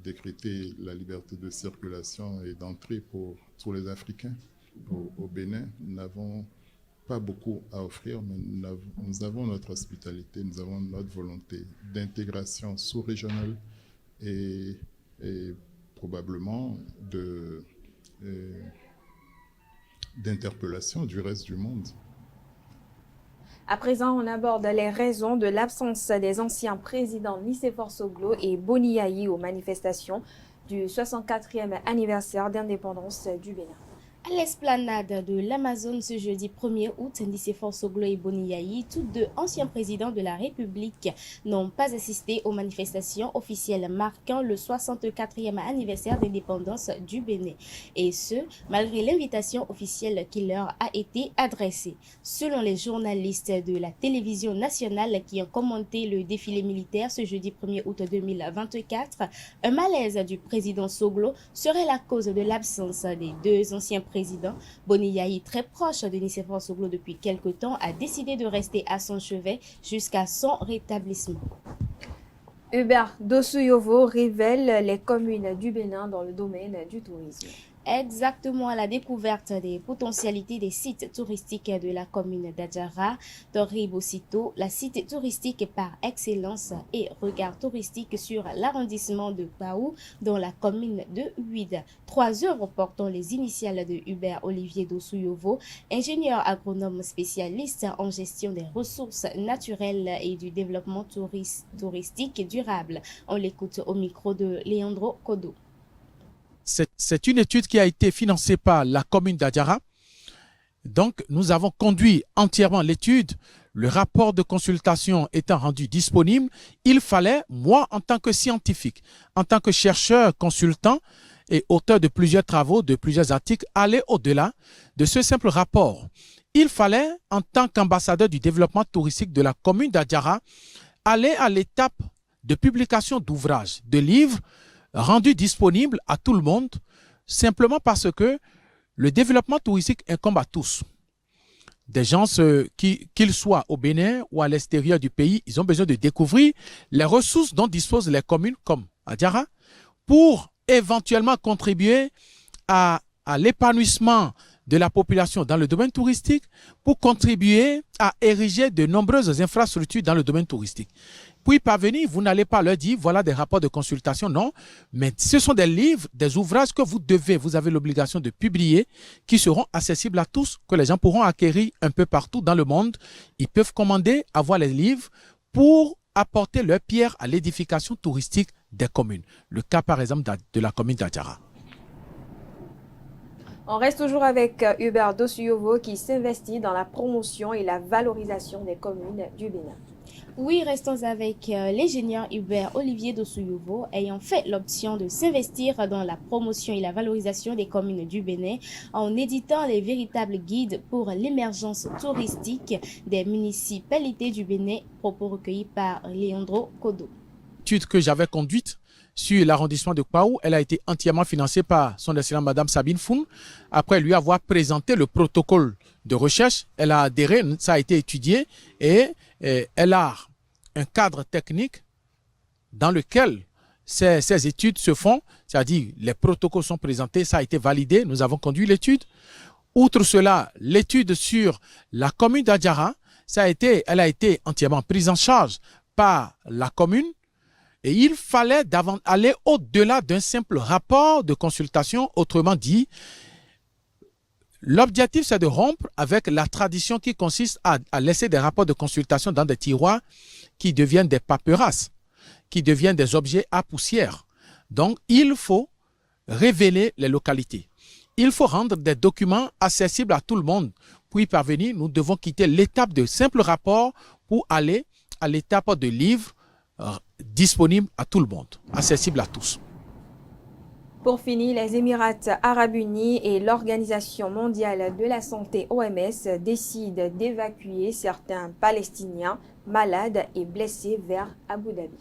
décrété la liberté de circulation et d'entrée pour tous les Africains. Au Bénin, nous n'avons pas beaucoup à offrir, mais nous avons notre hospitalité, nous avons notre volonté d'intégration sous-régionale et probablement d'interpellation du reste du monde. À présent, on aborde les raisons de l'absence des anciens présidents Nicéphore Soglo et Boni Yayi aux manifestations du 64e anniversaire d'indépendance du Bénin. À l'esplanade de l'Amazone ce jeudi 1er août, Nicéphore Soglo et Boni Yayi, tous deux anciens présidents de la République, n'ont pas assisté aux manifestations officielles marquant le 64e anniversaire d'indépendance du Bénin. Et ce, malgré l'invitation officielle qui leur a été adressée. Selon les journalistes de la télévision nationale qui ont commenté le défilé militaire ce jeudi 1er août 2024, un malaise du président Soglo serait la cause de l'absence des deux anciens présidents. Boni Yayi, très proche de Nicéphore Soglo depuis quelque temps, a décidé de rester à son chevet jusqu'à son rétablissement. Hubert Dosouyovo révèle les communes du Bénin dans le domaine du tourisme. Exactement, à la découverte des potentialités des sites touristiques de la commune d'Adjara, Toribosito, la site touristique par excellence et regard touristique sur l'arrondissement de Paou dans la commune de Huida. 3 œuvres portant les initiales de Hubert Olivier Dosouyovo, ingénieur agronome spécialiste en gestion des ressources naturelles et du développement touristique durable. On l'écoute au micro de Leandro Kodo. C'est une étude qui a été financée par la commune d'Adjara Donc, nous avons conduit entièrement l'étude. Le rapport de consultation étant rendu disponible, il fallait, moi, en tant que scientifique, en tant que chercheur, consultant et auteur de plusieurs travaux, de plusieurs articles, aller au-delà de ce simple rapport. Il fallait, en tant qu'ambassadeur du développement touristique de la commune d'Adjara, aller à l'étape de publication d'ouvrages, de livres rendus disponibles à tout le monde, simplement parce que le développement touristique incombe à tous. Des gens, qu'ils soient au Bénin ou à l'extérieur du pays, ils ont besoin de découvrir les ressources dont disposent les communes comme Adjara pour éventuellement contribuer à l'épanouissement de la population dans le domaine touristique, pour contribuer à ériger de nombreuses infrastructures dans le domaine touristique. Puis parvenir, vous n'allez pas leur dire, voilà des rapports de consultation, non, mais ce sont des livres, des ouvrages que vous avez l'obligation de publier, qui seront accessibles à tous, que les gens pourront acquérir un peu partout dans le monde. Ils peuvent commander, avoir les livres pour apporter leur pierre à l'édification touristique des communes. Le cas, par exemple, de la commune d'Adjara. On reste toujours avec Hubert Dosuyovo qui s'investit dans la promotion et la valorisation des communes du Bénin. Oui, restons avec l'ingénieur Hubert Olivier Dosuyovo, ayant fait l'option de s'investir dans la promotion et la valorisation des communes du Bénin en éditant les véritables guides pour l'émergence touristique des municipalités du Bénin, propos recueillis par Leandro Kodo. L'étude que j'avais conduite sur l'arrondissement de Kwaou, elle a été entièrement financée par son excellente Madame Sabine Foun. Après lui avoir présenté le protocole de recherche, elle a adhéré, ça a été étudié et elle a un cadre technique dans lequel ces études se font, c'est-à-dire les protocoles sont présentés, ça a été validé, nous avons conduit l'étude. Outre cela, l'étude sur la commune d'Adjara, elle a été entièrement prise en charge par la commune. Et il fallait aller au-delà d'un simple rapport de consultation. Autrement dit, l'objectif, c'est de rompre avec la tradition qui consiste à laisser des rapports de consultation dans des tiroirs qui deviennent des paperasses, qui deviennent des objets à poussière. Donc, il faut révéler les localités. Il faut rendre des documents accessibles à tout le monde. Pour y parvenir, nous devons quitter l'étape de simple rapport pour aller à l'étape de livre disponible à tout le monde, accessible à tous. Pour finir, les Émirats arabes unis et l'Organisation mondiale de la santé OMS décident d'évacuer certains Palestiniens malades et blessés vers Abu Dhabi.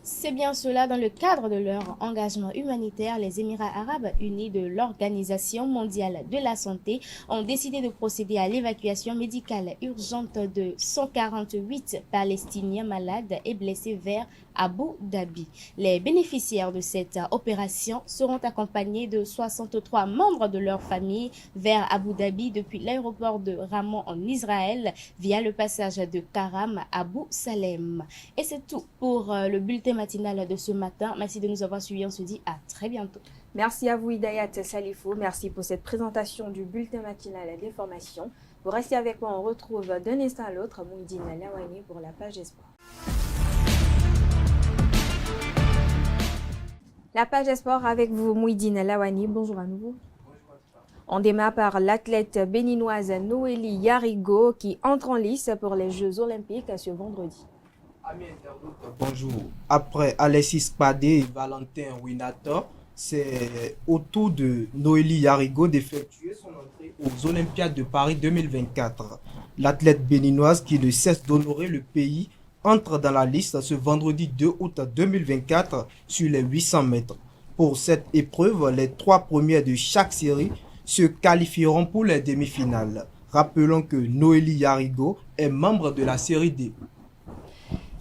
C'est bien cela, dans le cadre de leur engagement humanitaire, les Émirats arabes unis de l'Organisation mondiale de la santé ont décidé de procéder à l'évacuation médicale urgente de 148 Palestiniens malades et blessés vers Abu Dhabi. Les bénéficiaires de cette opération seront accompagnés de 63 membres de leur famille vers Abu Dhabi depuis l'aéroport de Ramon en Israël via le passage de Karam à Abu Salem. Et c'est tout pour le bulletin matinal de ce matin. Merci de nous avoir suivis. On se dit à très bientôt. Merci à vous Hidayat Salifou. Merci pour cette présentation du bulletin matinal d'information. Vous restez avec moi. On retrouve d'un instant à l'autre Mouidine Lawani pour la page Espoir. La page Espoir avec vous Mouidine Lawani. Bonjour à nouveau. On démarre par l'athlète béninoise Noélie Yarigo qui entre en lice pour les Jeux Olympiques ce vendredi. Amis internautes, bonjour. Après Alexis Padé et Valentin Winator, c'est au tour de Noélie Yarigo d'effectuer son entrée aux Olympiades de Paris 2024. L'athlète béninoise qui ne cesse d'honorer le pays entre dans la liste ce vendredi 2 août 2024 sur les 800 mètres. Pour cette épreuve, les 3 premières de chaque série se qualifieront pour les demi-finales. Rappelons que Noélie Yarigo est membre de la série D.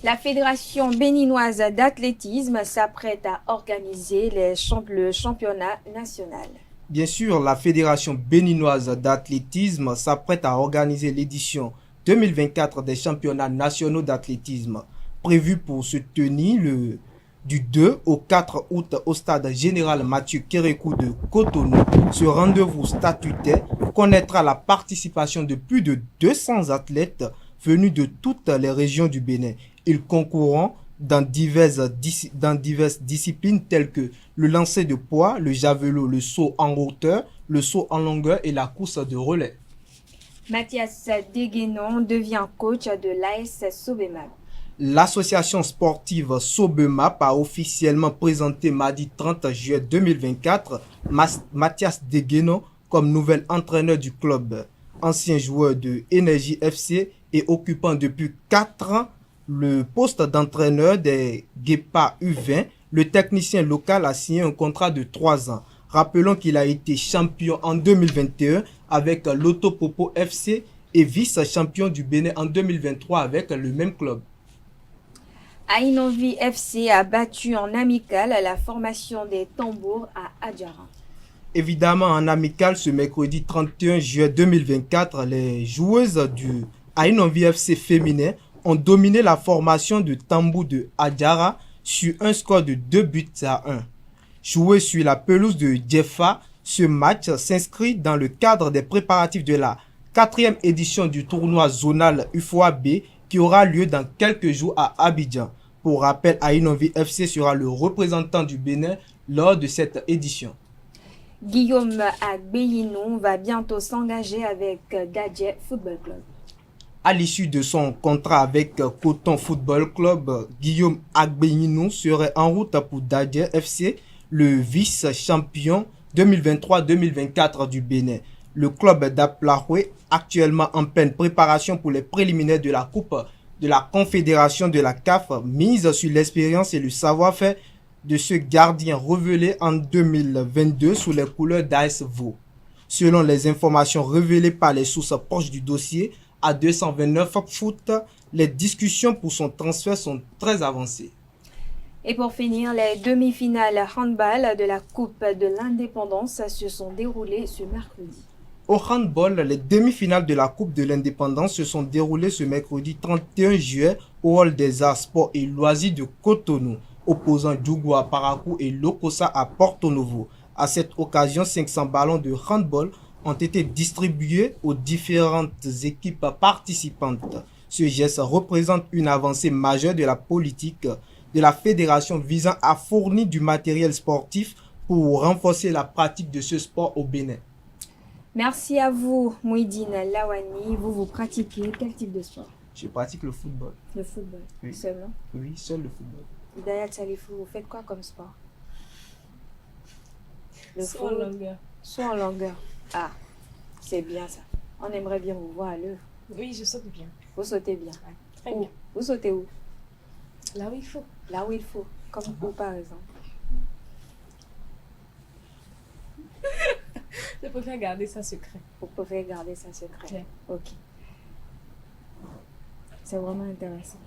La Fédération béninoise d'athlétisme s'apprête à organiser le championnat national. Bien sûr, la Fédération béninoise d'athlétisme s'apprête à organiser l'édition 2024 des championnats nationaux d'athlétisme, prévu pour se tenir du 2 au 4 août au stade général Mathieu Kérékou de Cotonou. Ce rendez-vous statutaire connaîtra la participation de plus de 200 athlètes venus de toutes les régions du Bénin. Ils concourront dans diverses disciplines telles que le lancer de poids, le javelot, le saut en hauteur, le saut en longueur et la course de relais. Mathias Deguenon devient coach de l'AS Sobemap. L'association sportive Sobemap a officiellement présenté mardi 30 juillet 2024 Mathias Deguenon comme nouvel entraîneur du club. Ancien joueur de Énergie FC et occupant depuis 4 ans le poste d'entraîneur des Guépards U20, le technicien local a signé un contrat de 3 ans. Rappelons qu'il a été champion en 2021 avec l'Autopopo FC et vice-champion du Bénin en 2023 avec le même club. Ainovi FC a battu en amical la formation des Tambours à Adjara. Évidemment, en amical, ce mercredi 31 juillet 2024, les joueuses du Ainovi FC féminin ont dominé la formation de Tambour de Adjara sur un score de 2-1. Joué sur la pelouse de Djefa, ce match s'inscrit dans le cadre des préparatifs de la 4e édition du tournoi zonal UFOA B qui aura lieu dans quelques jours à Abidjan. Pour rappel, Ainovi FC sera le représentant du Bénin lors de cette édition. Guillaume Agbeyinou va bientôt s'engager avec Dadje Football Club. À l'issue de son contrat avec Coton Football Club, Guillaume Agbeyinou serait en route pour Dadje FC, le vice-champion 2023-2024 du Bénin. Le club d'Aplaroué, actuellement en pleine préparation pour les préliminaires de la Coupe de la Confédération de la CAF, mise sur l'expérience et le savoir-faire de ce gardien révélé en 2022 sous les couleurs d'AS Vaud. Selon les informations révélées par les sources proches du dossier, à 229 foot, les discussions pour son transfert sont très avancées. Et pour finir, les demi-finales handball de la Coupe de l'Indépendance se sont déroulées ce mercredi. Au handball, les demi-finales de la Coupe de l'Indépendance se sont déroulées ce mercredi 31 juillet au Hall des Arts, Sports et Loisirs de Cotonou, opposant Djougou à Parakou et Lokossa à Porto Novo. À cette occasion, 500 ballons de handball ont été distribués aux différentes équipes participantes. Ce geste représente une avancée majeure de la politique de la fédération visant à fournir du matériel sportif pour renforcer la pratique de ce sport au Bénin. Merci à vous, Mouidine Lawani. Vous pratiquez quel type de sport? Je pratique le football. Le football, oui. Seul, non? Oui, seul le football. Hidayat Salifou, vous faites quoi comme sport? Le Saut en longueur. Saut en longueur. Ah, c'est bien ça. On aimerait bien vous voir à l'œuvre. Oui, je saute bien. Vous sautez bien. Ouais, très Où? bien. Vous sautez où? Là où il faut. Là où il faut. Comme où par exemple? Je préfère garder ça secret. Vous pouvez garder ça secret. Ouais. Ok. C'est vraiment intéressant.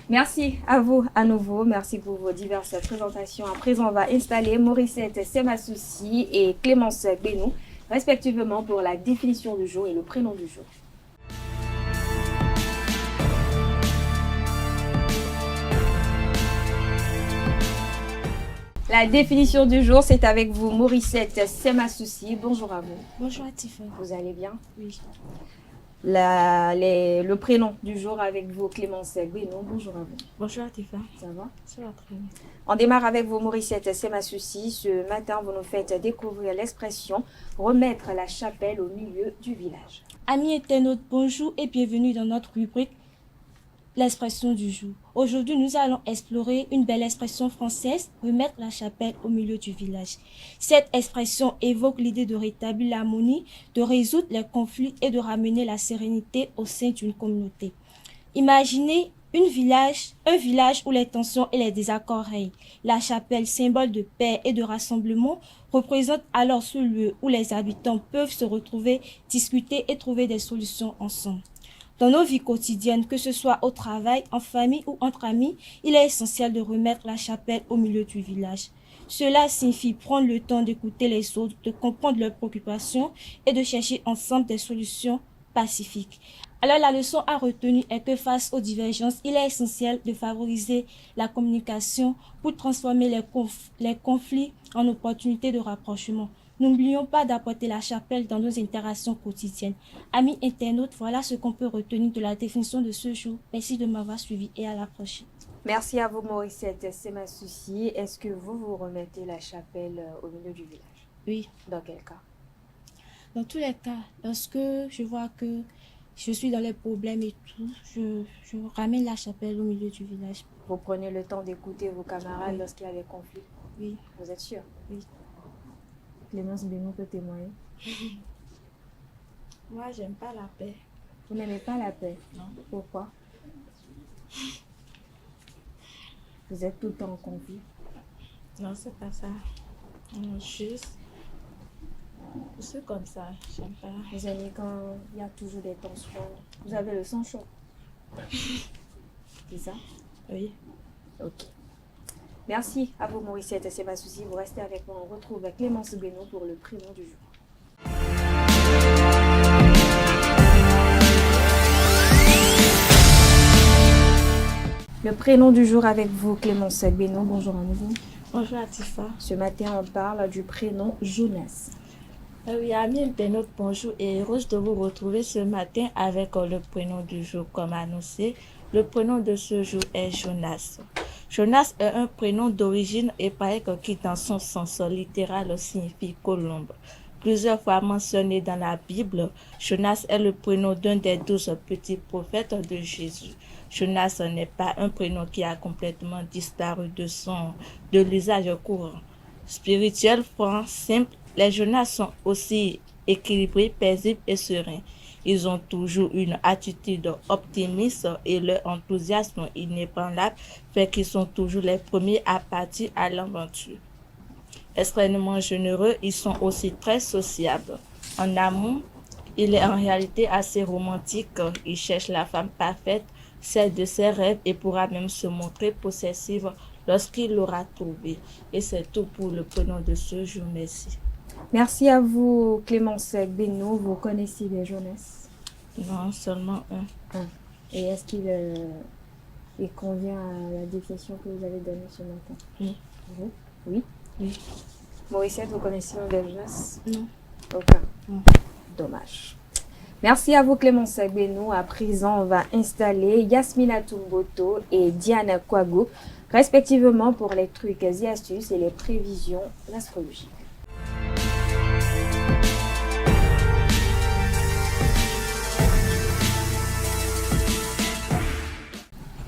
Merci à vous à nouveau. Merci pour vos diverses présentations. À présent, on va installer Morissette Semasoussi et Clémence Benou, respectivement pour la définition du jour et le prénom du jour. La définition du jour, c'est avec vous, Morissette Semasoussi. Bonjour à vous. Bonjour à Tiffany. Vous allez bien? Oui. Le prénom du jour avec vous, Clémence Benou. Bonjour à vous. Bonjour à Tiffany. Ça va? Ça va très bien. On démarre avec vous, Morissette Semasoussi. Ce matin, vous nous faites découvrir l'expression « remettre la chapelle au milieu du village ». Amis internautes, bonjour et bienvenue dans notre rubrique l'expression du jour. Aujourd'hui, nous allons explorer une belle expression française, remettre la chapelle au milieu du village. Cette expression évoque l'idée de rétablir l'harmonie, de résoudre les conflits et de ramener la sérénité au sein d'une communauté. Imaginez un village où les tensions et les désaccords règnent. La chapelle, symbole de paix et de rassemblement, représente alors ce lieu où les habitants peuvent se retrouver, discuter et trouver des solutions ensemble. Dans nos vies quotidiennes, que ce soit au travail, en famille ou entre amis, il est essentiel de remettre la chapelle au milieu du village. Cela signifie prendre le temps d'écouter les autres, de comprendre leurs préoccupations et de chercher ensemble des solutions pacifiques. Alors la leçon à retenir est que face aux divergences, il est essentiel de favoriser la communication pour transformer les conflits en opportunités de rapprochement. N'oublions pas d'apporter la chapelle dans nos interactions quotidiennes. Amis internautes, voilà ce qu'on peut retenir de la définition de ce jour. Merci de m'avoir suivi et à la prochaine. Merci à vous, Morissette Semasoussi. Est-ce que vous remettez la chapelle au milieu du village? Oui. Dans quel cas? Dans tous les cas, lorsque je vois que je suis dans les problèmes et tout, je ramène la chapelle au milieu du village. Vous prenez le temps d'écouter vos camarades Oui. lorsqu'il y a des conflits? Oui. Vous êtes sûr? Oui. Clémence Beno peut témoigner. Moi, j'aime pas la paix. Vous n'aimez pas la paix? Non. Pourquoi? Vous êtes tout le temps en conflit? Non, c'est pas ça. Juste, c'est comme ça, j'aime pas. Vous aimez quand il y a toujours des tensions? Vous avez le sang chaud? C'est ça? Oui. Ok. Merci à vous, Morissette. C'est pas souci. Vous restez avec moi. On retrouve Clémence Beno pour le prénom du jour. Le prénom du jour avec vous, Clémence Beno. Bonjour à nouveau. Bonjour Atifa. Ce matin, on parle du prénom Jonas. Oui, amis internautes, bonjour et heureuse de vous retrouver ce matin avec le prénom du jour comme annoncé. Le prénom de ce jour est Jonas. Jonas est un prénom d'origine hébraïque qui dans son sens littéral signifie colombe. Plusieurs fois mentionné dans la Bible, Jonas est le prénom d'un des 12 petits prophètes de Jésus. Jonas n'est pas un prénom qui a complètement disparu de l'usage courant. Spirituel, franc, simple, les Jonas sont aussi équilibrés, paisibles et sereins. Ils ont toujours une attitude optimiste et leur enthousiasme inébranlable fait qu'ils sont toujours les premiers à partir à l'aventure. Extrêmement généreux, ils sont aussi très sociables. En amour, il est en réalité assez romantique. Il cherche la femme parfaite, celle de ses rêves et pourra même se montrer possessive lorsqu'il l'aura trouvée. Et c'est tout pour le prénom de ce jour. Merci. Merci à vous, Clémence Beno. Vous connaissez les Jonas? Non, seulement un. Et est-ce qu'il il convient à la définition que vous avez donnée ce matin? Oui. Vous? Oui? Oui. Morissette, vous connaissez le Jonas? Non. Aucun. Non. Dommage. Merci à vous, Clémence Beno. À présent, on va installer Yasmina Tumboto et Diana Kwago, respectivement pour les trucs et astuces et les prévisions astrologiques.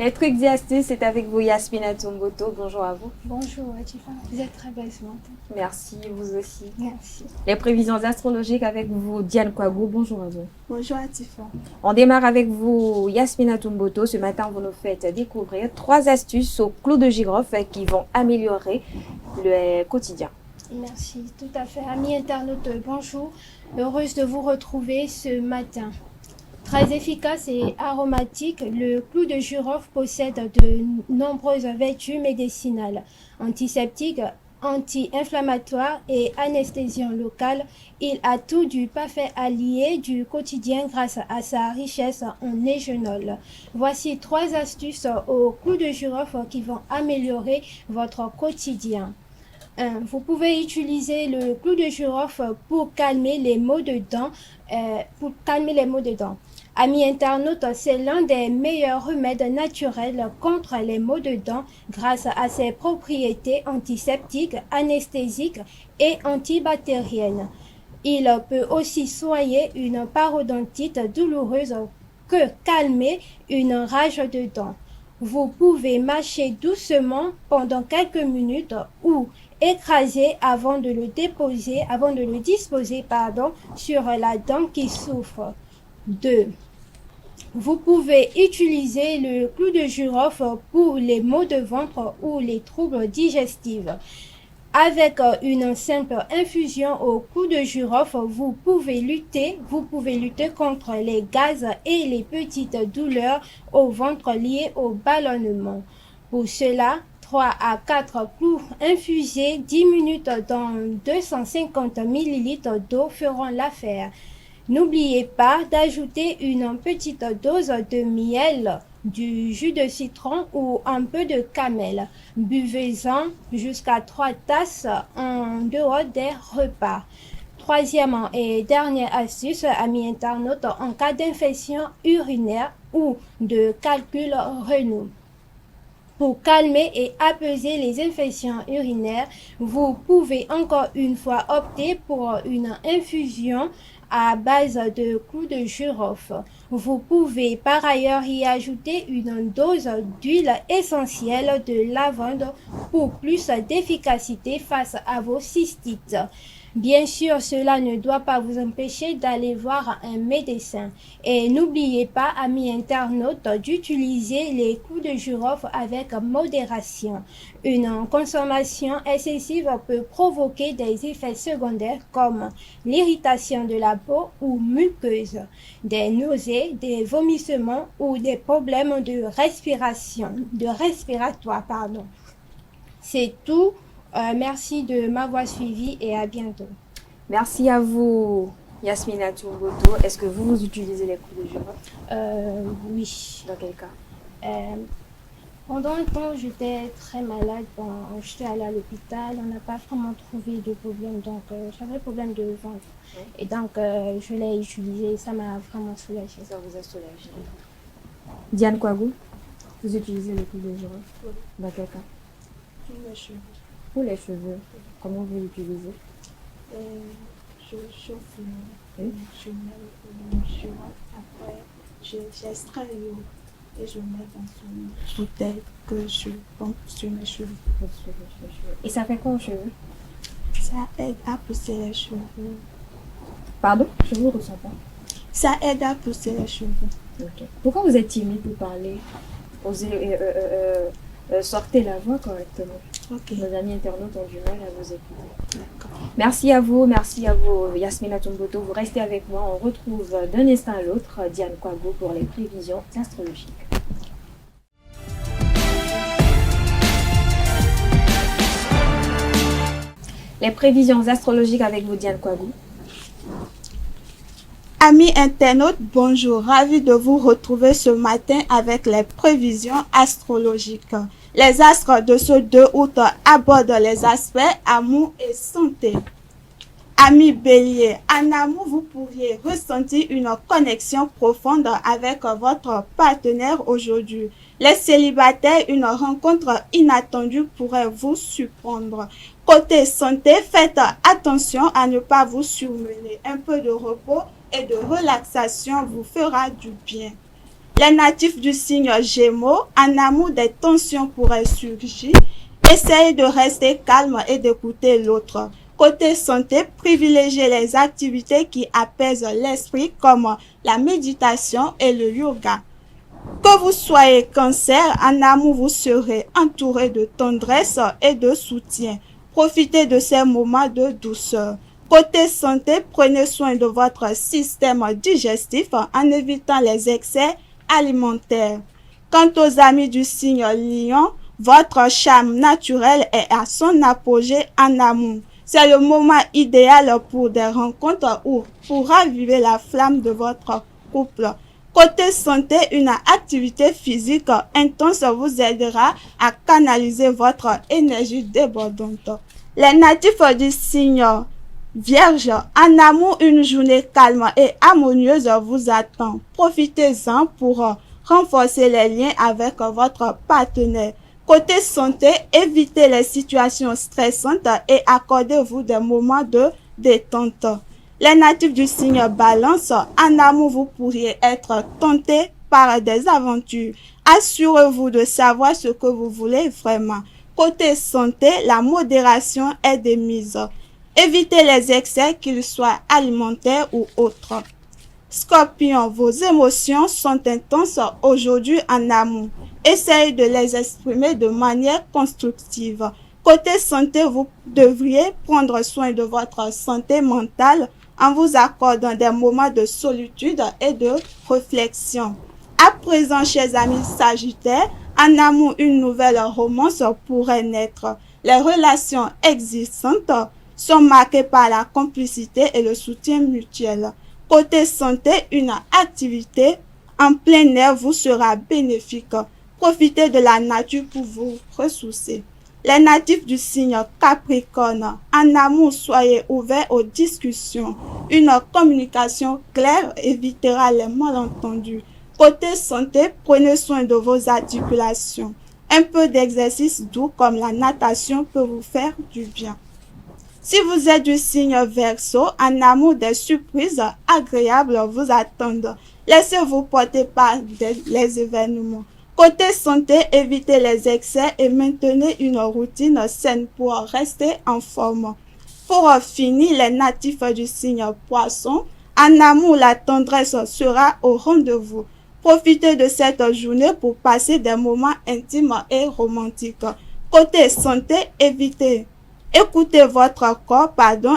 Les trucs et astuces, c'est avec vous, Yasmina Tumboto. Bonjour à vous. Bonjour, Atifa. Vous êtes très belle ce matin. Merci, vous aussi. Merci. Les prévisions astrologiques avec vous, Diane Kwago. Bonjour à vous. Bonjour, Atifa. On démarre avec vous, Yasmina Tumboto. Ce matin, vous nous faites découvrir 3 astuces au clou de girofle qui vont améliorer le quotidien. Merci, tout à fait. Amis internautes, bonjour. Heureuse de vous retrouver ce matin. Très efficace et aromatique, le clou de girofle possède de nombreuses vertus médicinales, antiseptiques, anti-inflammatoires et anesthésiant local. Il a tout du parfait allié du quotidien grâce à sa richesse en égenol. Voici 3 astuces au clou de girofle qui vont améliorer votre quotidien. 1. Vous pouvez utiliser le clou de girofle pour calmer les maux de dents. Amis internautes, c'est l'un des meilleurs remèdes naturels contre les maux de dents grâce à ses propriétés antiseptiques, anesthésiques et antibactériennes. Il peut aussi soigner une parodontite douloureuse que calmer une rage de dents. Vous pouvez mâcher doucement pendant quelques minutes ou écraser avant de le disposer sur la dent qui souffre. 2. Vous pouvez utiliser le clou de girofle pour les maux de ventre ou les troubles digestifs. Avec une simple infusion au clou de girofle, vous pouvez lutter contre les gaz et les petites douleurs au ventre liées au ballonnement. Pour cela, 3 à 4 clous infusés 10 minutes dans 250 ml d'eau feront l'affaire. N'oubliez pas d'ajouter une petite dose de miel, du jus de citron ou un peu de cannelle. Buvez-en jusqu'à 3 tasses en dehors des repas. Troisième et dernière astuce, amis internautes, en cas d'infection urinaire ou de calcul rénal. Pour calmer et apaiser les infections urinaires, vous pouvez encore une fois opter pour une infusion à base de clous de girofle. Vous pouvez par ailleurs y ajouter une dose d'huile essentielle de lavande pour plus d'efficacité face à vos cystites. Bien sûr, cela ne doit pas vous empêcher d'aller voir un médecin. Et n'oubliez pas, amis internautes, d'utiliser les clous de girofle avec modération. Une consommation excessive peut provoquer des effets secondaires comme l'irritation de la peau ou muqueuse, des nausées, des vomissements ou des problèmes de respiratoire. C'est tout. Merci de m'avoir suivi et à bientôt. Merci à vous, Yasmina Toumboto. Est-ce que vous utilisez les clous de girofle? Oui. Dans quel cas? Pendant un temps, j'étais très malade. J'étais allée à l'hôpital. On n'a pas vraiment trouvé de problème. Donc, j'avais problème de ventre. Et donc, je l'ai utilisé. Ça m'a vraiment soulagée. Ça vous a soulagé. Diane Kouagou, vous utilisez les clous de girofle? Oui. Dans quel cas? Pour les cheveux. Pour les cheveux, comment vous l'utilisez? Je chauffe je mets le cheveu. Après, j'extrais l'eau et je mets dans une bouteille que je pompe sur mes cheveux. Et ça fait quoi aux cheveux? Ça aide à pousser les cheveux. Pardon? Je ne vous ressens pas. Ça aide à pousser les cheveux. Okay. Pourquoi vous êtes timide pour parler? Sortez la voix correctement. Okay. Nos amis internautes ont du mal à vous écouter. Merci à vous, Yasmina Toumboto. Vous restez avec moi. On retrouve d'un instant à l'autre Diane Kouagou pour les prévisions astrologiques. Les prévisions astrologiques avec vous, Diane Kouagou. Amis internautes, bonjour. Ravi de vous retrouver ce matin avec les prévisions astrologiques. Les astres de ce 2 août abordent les aspects amour et santé. Amis Bélier, en amour, vous pourriez ressentir une connexion profonde avec votre partenaire aujourd'hui. Les célibataires, une rencontre inattendue pourrait vous surprendre. Côté santé, faites attention à ne pas vous surmener. Un peu de repos et de relaxation vous fera du bien. Les natifs du signe Gémeaux, en amour, des tensions pourraient surgir. Essayez de rester calme et d'écouter l'autre. Côté santé, privilégiez les activités qui apaisent l'esprit comme la méditation et le yoga. Que vous soyez Cancer, en amour, vous serez entouré de tendresse et de soutien. Profitez de ces moments de douceur. Côté santé, prenez soin de votre système digestif en évitant les excès alimentaires. Quant aux amis du signe Lion, votre charme naturel est à son apogée en amour. C'est le moment idéal pour des rencontres ou pour raviver la flamme de votre couple. Côté santé, une activité physique intense vous aidera à canaliser votre énergie débordante. Les natifs du signe Vierge, en amour, une journée calme et harmonieuse vous attend. Profitez-en pour renforcer les liens avec votre partenaire. Côté santé, évitez les situations stressantes et accordez-vous des moments de détente. Les natifs du signe Balance, en amour, vous pourriez être tentés par des aventures. Assurez-vous de savoir ce que vous voulez vraiment. Côté santé, la modération est de mise. Évitez les excès, qu'ils soient alimentaires ou autres. Scorpion, vos émotions sont intenses aujourd'hui en amour. Essayez de les exprimer de manière constructive. Côté santé, vous devriez prendre soin de votre santé mentale en vous accordant des moments de solitude et de réflexion. À présent, chers amis Sagittaires, en amour, une nouvelle romance pourrait naître. Les relations existantes sont marquées par la complicité et le soutien mutuel. Côté santé, une activité en plein air vous sera bénéfique. Profitez de la nature pour vous ressourcer. Les natifs du signe Capricorne, en amour, soyez ouverts aux discussions. Une communication claire évitera les malentendus. Côté santé, prenez soin de vos articulations. Un peu d'exercice doux comme la natation peut vous faire du bien. Si vous êtes du signe Verseau, en amour, des surprises agréables vous attendent. Laissez-vous porter par les événements. Côté santé, évitez les excès et maintenez une routine saine pour rester en forme. Pour finir, les natifs du signe Poisson, en amour, la tendresse sera au rendez-vous. Profitez de cette journée pour passer des moments intimes et romantiques. Côté santé, écoutez votre corps,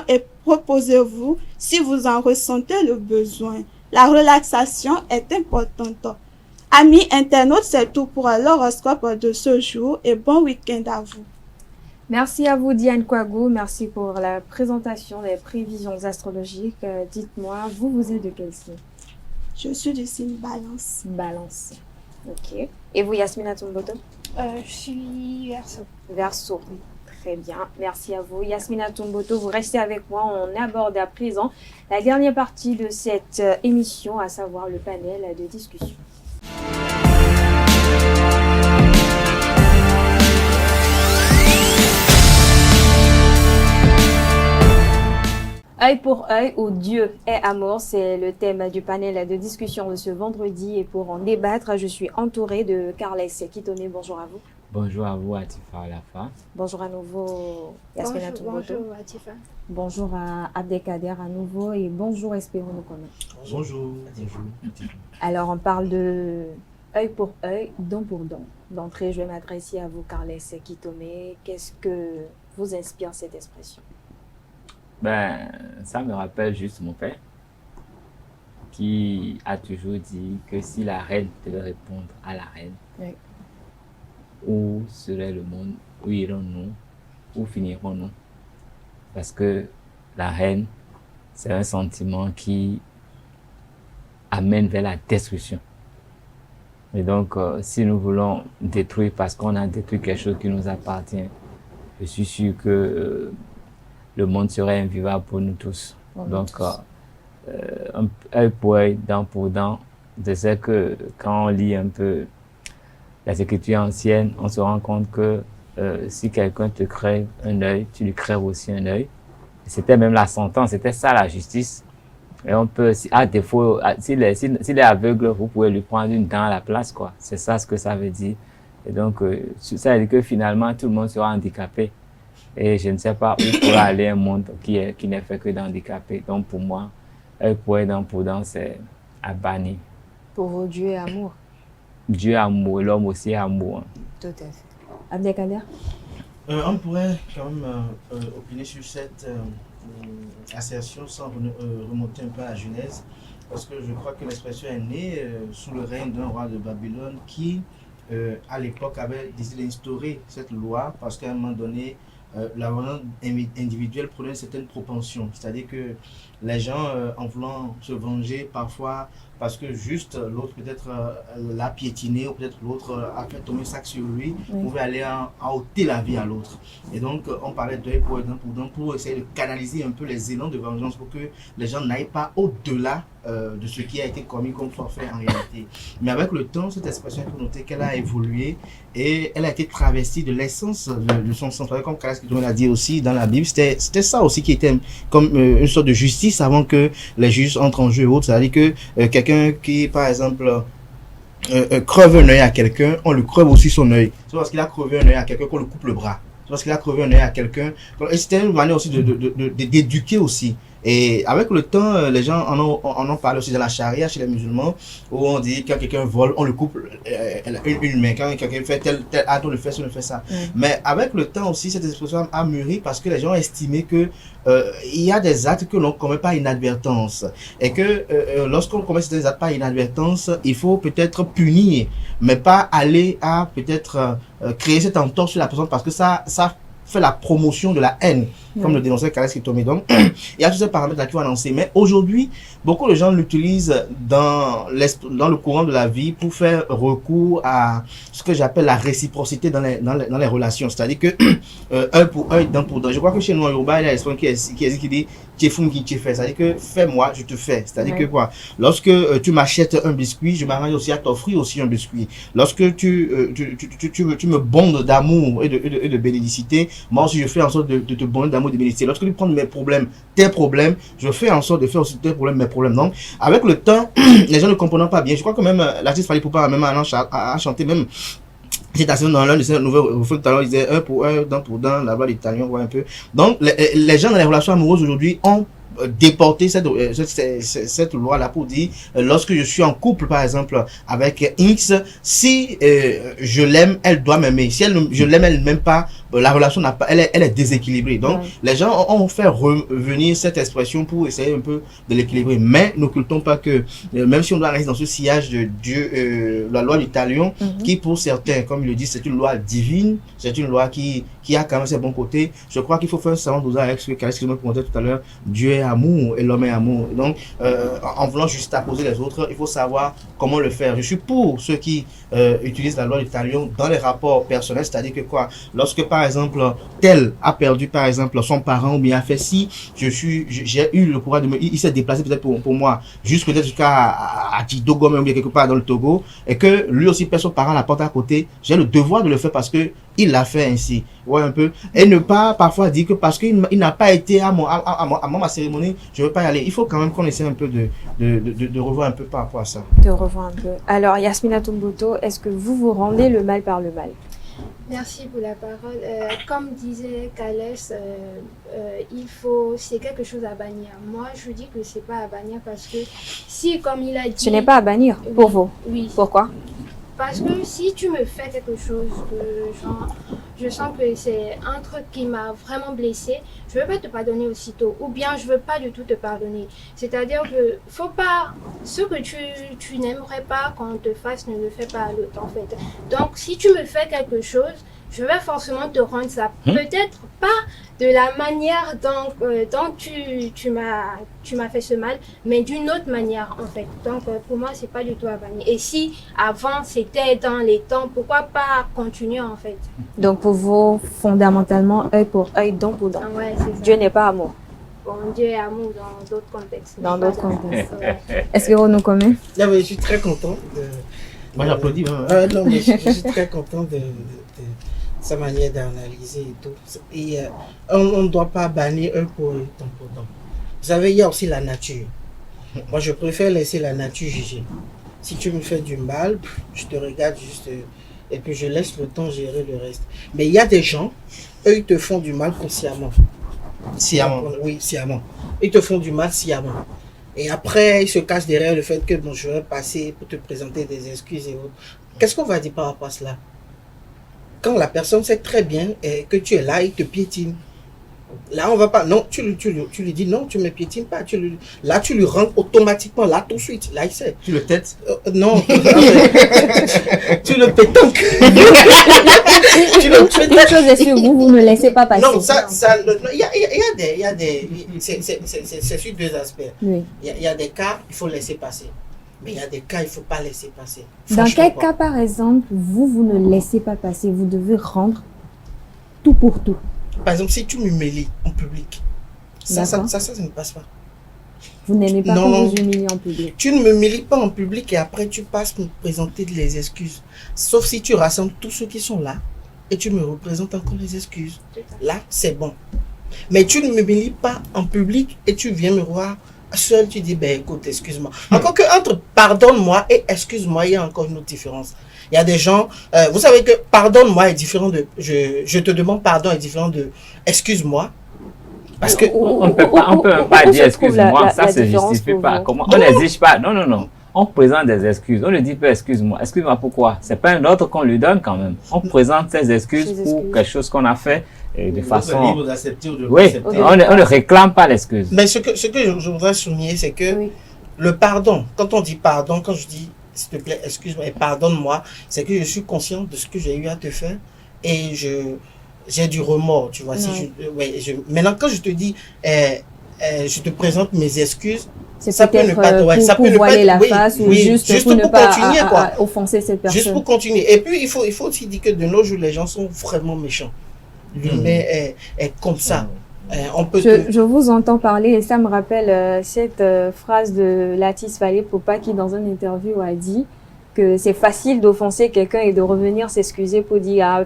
et proposez-vous si vous en ressentez le besoin. La relaxation est importante. Amis internautes, c'est tout pour l'horoscope de ce jour et bon week-end à vous. Merci à vous Diane Kouagou, merci pour la présentation des prévisions astrologiques. Dites-moi, vous êtes de quel signe? Je suis du signe Balance. Balance, ok. Et vous Yasmina Toumboto? Je suis Verseau. Verseau, très bien, merci à vous. Yasmina Toumboto, vous restez avec moi, on aborde à présent la dernière partie de cette émission, à savoir le panel de discussion. Œil pour œil ou Dieu est amour, c'est le thème du panel de discussion de ce vendredi. Et pour en débattre, je suis entourée de Carles Kitone. Bonjour à vous. Bonjour à vous, Atifa Alafa. Bonjour à nouveau, Yasmina Toumboto. Bonjour Atifa. Bonjour à Abdelkader à nouveau et bonjour Espérons Nokome. Bonjour. Alors, on parle de œil pour œil, dent pour dent. D'entrée, je vais m'adresser à vous, Carles Kitone. Qu'est-ce que vous inspire cette expression? Ça me rappelle juste mon père qui a toujours dit que si la reine devait répondre à la reine, oui. Où serait le monde, où irons-nous, où finirons-nous? Parce que la reine, c'est un sentiment qui amène vers la destruction. Et donc, si nous voulons détruire parce qu'on a détruit quelque chose qui nous appartient, je suis sûr que le monde serait invivable pour nous tous. Donc, œil pour œil, dent pour dent, je sais que quand on lit un peu les écritures anciennes, on se rend compte que si quelqu'un te crève un œil, tu lui crèves aussi un œil. C'était même la sentence, c'était ça la justice. Et on peut, à défaut, s'il est aveugle, vous pouvez lui prendre une dent à la place, quoi. C'est ça ce que ça veut dire. Et donc, ça veut dire que finalement, tout le monde sera handicapé. Et je ne sais pas où pourra aller un monde qui n'est fait que d'handicapés. Donc pour moi, œil pour œil, dent pour dent, c'est à bannir. Pour vous, Dieu est amour. Dieu est amour, l'homme aussi est amour. Hein. Tout à fait. Abdelkader? On pourrait quand même opiner sur cette assertion sans remonter un peu à la Genèse, parce que je crois que l'expression est née sous le règne d'un roi de Babylone qui, à l'époque, avait décidé d'instaurer cette loi parce qu'à un moment donné, la violence individuelle prenait une certaine propension. C'est-à-dire que les gens, en voulant se venger parfois, parce que juste l'autre peut-être l'a piétiné, ou peut-être l'autre a fait tomber un sac sur lui, pouvait aller en ôter la vie à l'autre. Et donc, on parlait d'œil pour œil, dent pour dent, pour essayer de canaliser un peu les élans de vengeance pour que les gens n'aillent pas au-delà de ce qui a été commis comme forfait en réalité. Mais avec le temps, cette expression, il faut noter qu'elle a évolué et elle a été travestie de l'essence de son sens. Comme Carles Kitone l'a dit aussi dans la Bible, c'était ça aussi qui était comme une sorte de justice avant que les juges entrent en jeu et autres. C'est-à-dire que quelqu'un qui, par exemple, creve un œil à quelqu'un, on lui creve aussi son œil. C'est parce qu'il a crevé un œil à quelqu'un qu'on lui coupe le bras. C'est parce qu'il a crevé un œil à quelqu'un. Et c'était une manière aussi d'éduquer aussi. Et avec le temps, les gens en ont parlé aussi dans la charia chez les musulmans, où on dit quand quelqu'un vole, on le coupe une main. Quand quelqu'un fait tel acte, on le fait ça. Mais avec le temps aussi, cette expression a mûri parce que les gens ont estimé que il y a des actes que l'on commet par inadvertance. Et que lorsqu'on commet ces actes par inadvertance, il faut peut-être punir, mais pas aller à peut-être créer cette entorse sur la personne parce que ça fait la promotion de la haine, comme le dénonçait Carles Kitone. Donc, il y a tous ces paramètres-là qui vont annoncer. Mais aujourd'hui, beaucoup de gens l'utilisent dans le courant de la vie pour faire recours à ce que j'appelle la réciprocité dans les relations. C'est-à-dire que œil pour œil, dent pour dent. Je crois que chez nous, en Yoruba, il y a l'expression qui dit c'est-à-dire que fais-moi, je te fais. C'est-à-dire que quoi? Lorsque tu m'achètes un biscuit, je m'arrange aussi à t'offrir aussi un biscuit. Lorsque tu me bondes d'amour et de bénédicité, moi aussi je fais en sorte de te bonder d'amour l'amour de bénéficier. Lorsque lui prends mes problèmes, tes problèmes, je fais en sorte de faire aussi tes problèmes, mes problèmes. Donc, avec le temps, les gens ne comprenant pas bien. Je crois que même l'artiste Fally Ipupa même a chanté même. Citation dans l'un de ces nouveaux refrains tout à l'heure, il disait un pour un, dent pour dent, la voix des talions, voit un peu. Donc, les gens dans les relations amoureuses aujourd'hui ont déporté cette loi-là pour dire, lorsque je suis en couple, par exemple, avec X, si je l'aime, elle doit m'aimer. Si je l'aime, elle ne m'aime pas, la relation n'a pas, elle est déséquilibrée. Donc, les gens ont fait revenir cette expression pour essayer un peu de l'équilibrer. Mais n'occultons pas que, même si on doit rester dans ce sillage de Dieu, la loi du talion, qui pour certains, comme il le dit, c'est une loi divine, c'est une loi qui a quand même ses bons côtés. Je crois qu'il faut faire un savant dosage avec ce que Calis me présentait tout à l'heure. Dieu est amour et l'homme est amour. Donc, en voulant juste apposer les autres, il faut savoir comment le faire. Je suis pour ceux qui utilisent la loi du talion dans les rapports personnels, c'est-à-dire que quoi, lorsque par exemple tel a perdu par exemple son parent ou bien a fait si, j'ai eu le courage de il s'est déplacé peut-être pour moi, juste peut-être jusqu'à Tidogo même quelque part dans le Togo, et que lui aussi perd son parent à la porte à côté, j'ai le devoir de le faire parce que il l'a fait ainsi, ouais un peu, et ne pas parfois dire que parce qu'il n'a pas été à ma cérémonie, je veux pas y aller. Il faut quand même qu'on essaie un peu de revoir un peu par rapport à ça. De revoir un peu. Alors Yasmina Toumboto, est-ce que vous vous rendez le mal par le mal? Merci pour la parole. Comme disait Calès, c'est quelque chose à bannir. Moi, je dis que c'est pas à bannir parce que si, comme il a dit... Ce n'est pas à bannir pour vous? Oui. Pourquoi? Parce que si tu me fais quelque chose que genre, je sens que c'est un truc qui m'a vraiment blessé, je veux pas te pardonner aussitôt, ou bien je veux pas du tout te pardonner. C'est-à-dire que faut pas, ce que tu n'aimerais pas qu'on te fasse, ne le fais pas à l'autre en fait. Donc si tu me fais quelque chose, je vais forcément te rendre ça. Peut-être pas de la manière dont tu m'as fait ce mal, mais d'une autre manière en fait. Donc pour moi, c'est pas du tout à bannir. Et si avant c'était dans les temps, pourquoi pas continuer en fait? Donc pour vous, fondamentalement, œil pour œil, dent pour dent. Ah ouais, c'est ça. Dieu n'est pas amour. Bon, Dieu est amour dans d'autres contextes. Dans d'autres contextes. Est-ce que vous nous connaissez? Non, mais je suis très content de... Moi j'applaudis. Non, mais je suis très content de sa manière d'analyser et tout. Et on ne doit pas bannir un pour eux, temps pour temps. Vous savez, il y a aussi la nature. Moi, je préfère laisser la nature juger. Si tu me fais du mal, je te regarde juste et puis je laisse le temps gérer le reste. Mais il y a des gens, eux, ils te font du mal consciemment. Sciemment. Oui, sciemment. Ils te font du mal sciemment. Et après, ils se cachent derrière le fait que bon, je vais passer pour te présenter des excuses et autres. Qu'est-ce qu'on va dire par rapport à cela? Quand la personne sait très bien que tu es là, il te piétine. Là, on va pas. Non, tu lui dis non, tu ne me piétines pas. Là, tu lui rentres automatiquement, là, tout de suite. Là, il sait. Tu le têtes? Non. Tu le pétanques. Une chose est sûre, vous ne laissez pas passer. Non, il y a des. C'est sur deux aspects. Oui. Il y a des cas, il faut laisser passer. Mais il y a des cas, il ne faut pas laisser passer. Dans quel cas, par exemple, vous ne laissez pas passer? Vous devez rendre tout pour tout. Par exemple, si tu m'humilies en public, ça ne passe pas. Vous n'aimez pas qu'on vous humilie en public? Tu ne m'humilies pas en public et après tu passes pour me présenter les excuses. Sauf si tu rassembles tous ceux qui sont là et tu me représentes encore les excuses. Là, c'est bon. Mais tu ne m'humilies pas en public et tu viens me voir seul, tu dis, ben écoute, excuse-moi. Encore que entre pardonne-moi et excuse-moi, il y a encore une autre différence. Il y a des gens, vous savez que pardonne-moi est différent de, je te demande pardon est différent de excuse-moi. Parce que on ne peut pas dire excuse-moi, ça ne se justifie pas. Comment on n'exige pas. Non. On présente des excuses. On ne dit pas excuse-moi. Excuse-moi pourquoi? C'est pas un ordre qu'on lui donne quand même. On présente ses excuses pour quelque chose qu'on a fait de façon. Oui, on ne réclame pas l'excuse. Mais ce que je voudrais souligner, c'est que le pardon, quand on dit pardon, quand je dis s'il te plaît, excuse-moi et pardonne-moi, c'est que je suis conscient de ce que j'ai eu à te faire et j'ai du remords, tu vois. Maintenant, quand je te dis, je te présente mes excuses, ça peut ne pas pour voiler la face ou juste pour ne pas offenser cette personne. Juste pour continuer. Et puis, il faut aussi dire que de nos jours, les gens sont vraiment méchants. L'humain est comme ça. Je vous entends parler et ça me rappelle cette phrase de l'artiste Fally Ipupa qui, dans une interview, a dit que c'est facile d'offenser quelqu'un et de revenir s'excuser pour dire ah,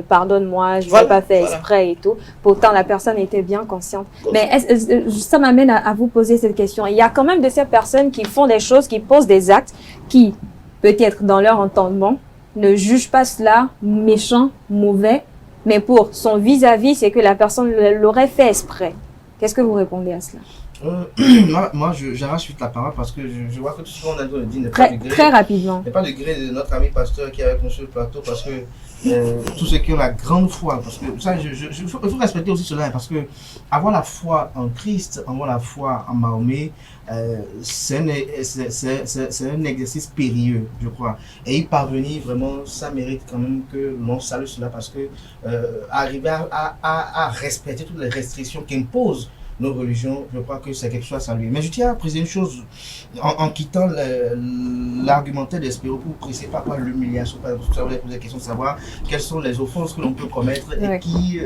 pardonne-moi, je ne Voilà, l'ai pas fait voilà. exprès et tout. Pourtant, la personne était bien consciente. Mais ça m'amène à vous poser cette question. Il y a quand même de ces personnes qui font des choses, qui posent des actes, qui, peut-être dans leur entendement, ne jugent pas cela méchant, mauvais, mais pour son vis-à-vis, c'est que la personne l'aurait fait exprès. Qu'est-ce que vous répondez à cela? Moi, j'arrache vite la parole parce que je vois que tout ce qu'on a dit n'est pas Très, du gré. très rapidement. N'est pas du gré de notre ami pasteur qui est avec nous sur le plateau parce que tous ceux qui ont la grande foi, parce que ça, il faut respecter aussi cela parce que avoir la foi en Christ, avoir la foi en Mahomet, c'est un exercice périlleux, je crois. Et y parvenir, vraiment, ça mérite quand même que l'on salue cela parce que arriver à respecter toutes les restrictions qu'impose nos religions, je crois que c'est quelque chose à saluer. Mais je tiens à préciser une chose, en quittant l'argumentaire d'Espéro pour préciser pas l'humiliation, parce que vous avez posé la question de savoir quelles sont les offenses que l'on peut commettre et qui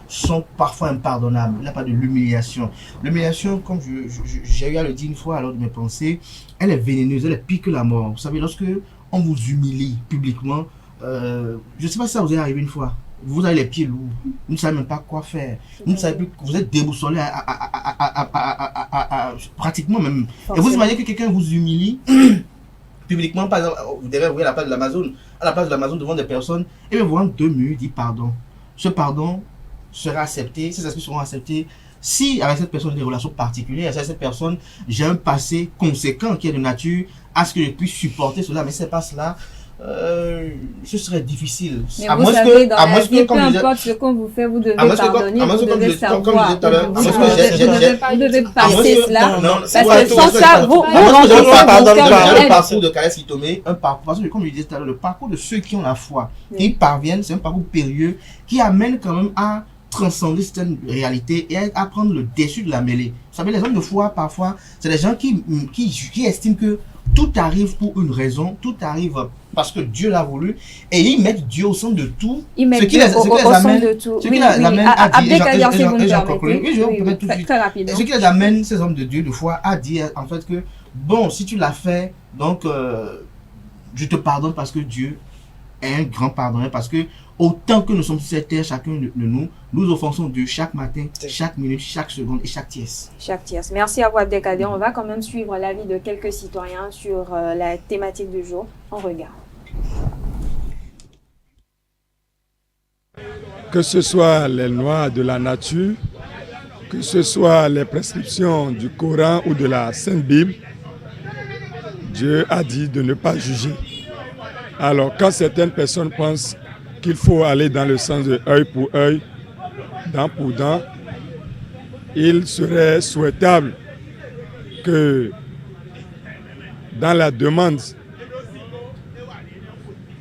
sont parfois impardonnables. Il n'y a pas de l'humiliation. L'humiliation, comme j'ai eu à le dire une fois à l'heure de mes pensées, elle est vénéneuse, elle est pire que la mort. Vous savez, lorsque on vous humilie publiquement, je ne sais pas si ça vous est arrivé une fois. Vous avez les pieds lourds, vous ne savez même pas quoi faire, vous ne savez plus, vous êtes déboussolé pratiquement même. Et vous imaginez que quelqu'un vous humilie publiquement, par exemple, vous devez ouvrir la place de l'Amazon, à la place de l'Amazon devant des personnes, et bien vous en 2 minutes, dit pardon. Ce pardon sera accepté, ces esprits seront acceptés. Si avec cette personne j'ai des relations particulières, avec cette personne j'ai un passé conséquent qui est de nature à ce que je puisse supporter cela, mais c'est pas cela. Ce serait difficile. Mais vous savez, dans la vie, peu importe ce qu'on vous fait, vous devez pardonner, vous devez savoir. Vous devez passer cela. Parce que sans ça, vous remplissez vos cœurs. Le parcours de Khaled Sitomé, un parcours, parce que comme je disais tout à l'heure, le parcours de ceux qui ont la foi, qui parviennent, c'est un parcours périlleux qui amène quand même à transcender certaines réalités et à prendre le dessus de la mêlée. Vous savez, les hommes de foi, parfois, c'est des gens qui estiment que tout arrive pour une raison, tout arrive parce que Dieu l'a voulu, et ils mettent Dieu au centre de tout. Ils mettent Dieu au centre de tout. Ce qui les amène à dire, ce qui les amène, ces hommes de Dieu, de foi, à dire en fait que, bon, si tu l'as fait, donc je te pardonne parce que Dieu est un grand pardonneur, parce que autant que nous sommes sur cette terre, chacun de nous, nous offensons Dieu chaque matin, chaque minute, chaque seconde et chaque tierce. Chaque tierce. Merci à vous, Abdelkader. On va quand même suivre l'avis de quelques citoyens sur la thématique du jour. On regarde. Que ce soit les lois de la nature, que ce soit les prescriptions du Coran ou de la Sainte Bible, Dieu a dit de ne pas juger. Alors quand certaines personnes pensent qu'il faut aller dans le sens de œil pour œil, dent pour dent, il serait souhaitable que dans la demande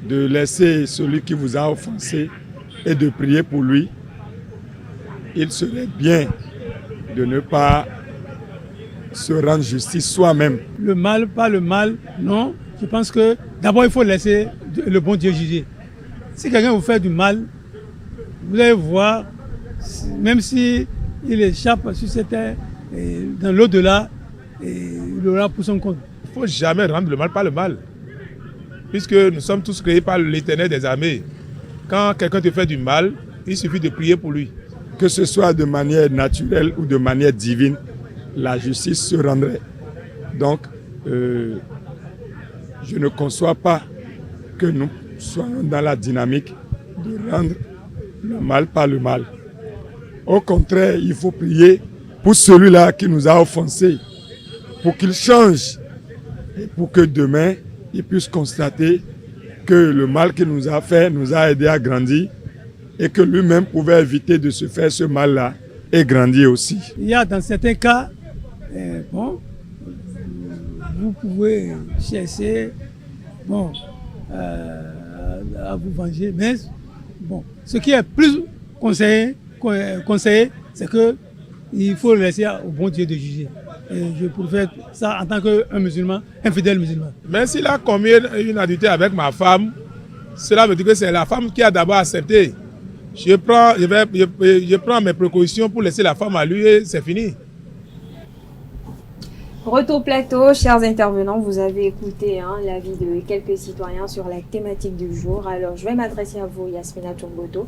de laisser celui qui vous a offensé et de prier pour lui, il serait bien de ne pas se rendre justice soi-même. Le mal, pas le mal, non. Je pense que d'abord il faut laisser le bon Dieu juger. Si quelqu'un vous fait du mal, vous allez voir, même si il échappe sur cette terre, dans l'au-delà, il aura pour son compte. Il ne faut jamais rendre le mal par le mal, puisque nous sommes tous créés par l'Éternel des armées. Quand quelqu'un te fait du mal, il suffit de prier pour lui. Que ce soit de manière naturelle ou de manière divine, la justice se rendrait. Donc, je ne conçois pas que nous soyons dans la dynamique de rendre le mal par le mal. Au contraire, il faut prier pour celui-là qui nous a offensés, pour qu'il change et pour que demain, il puisse constater que le mal qu'il nous a fait nous a aidé à grandir et que lui-même pouvait éviter de se faire ce mal-là et grandir aussi. Il y a dans certains cas, bon, vous pouvez chercher à vous venger, mais bon, ce qui est plus conseillé c'est qu'il faut laisser au bon Dieu de juger. Et je préfère ça en tant qu'un musulman, un fidèle musulman. Mais s'il a commis une adultère avec ma femme, cela veut dire que c'est la femme qui a d'abord accepté. Je prends mes précautions pour laisser la femme à lui et c'est fini. Retour plateau, chers intervenants, vous avez écouté l'avis de quelques citoyens sur la thématique du jour. Alors, je vais m'adresser à vous, Yasmina Tchongoto.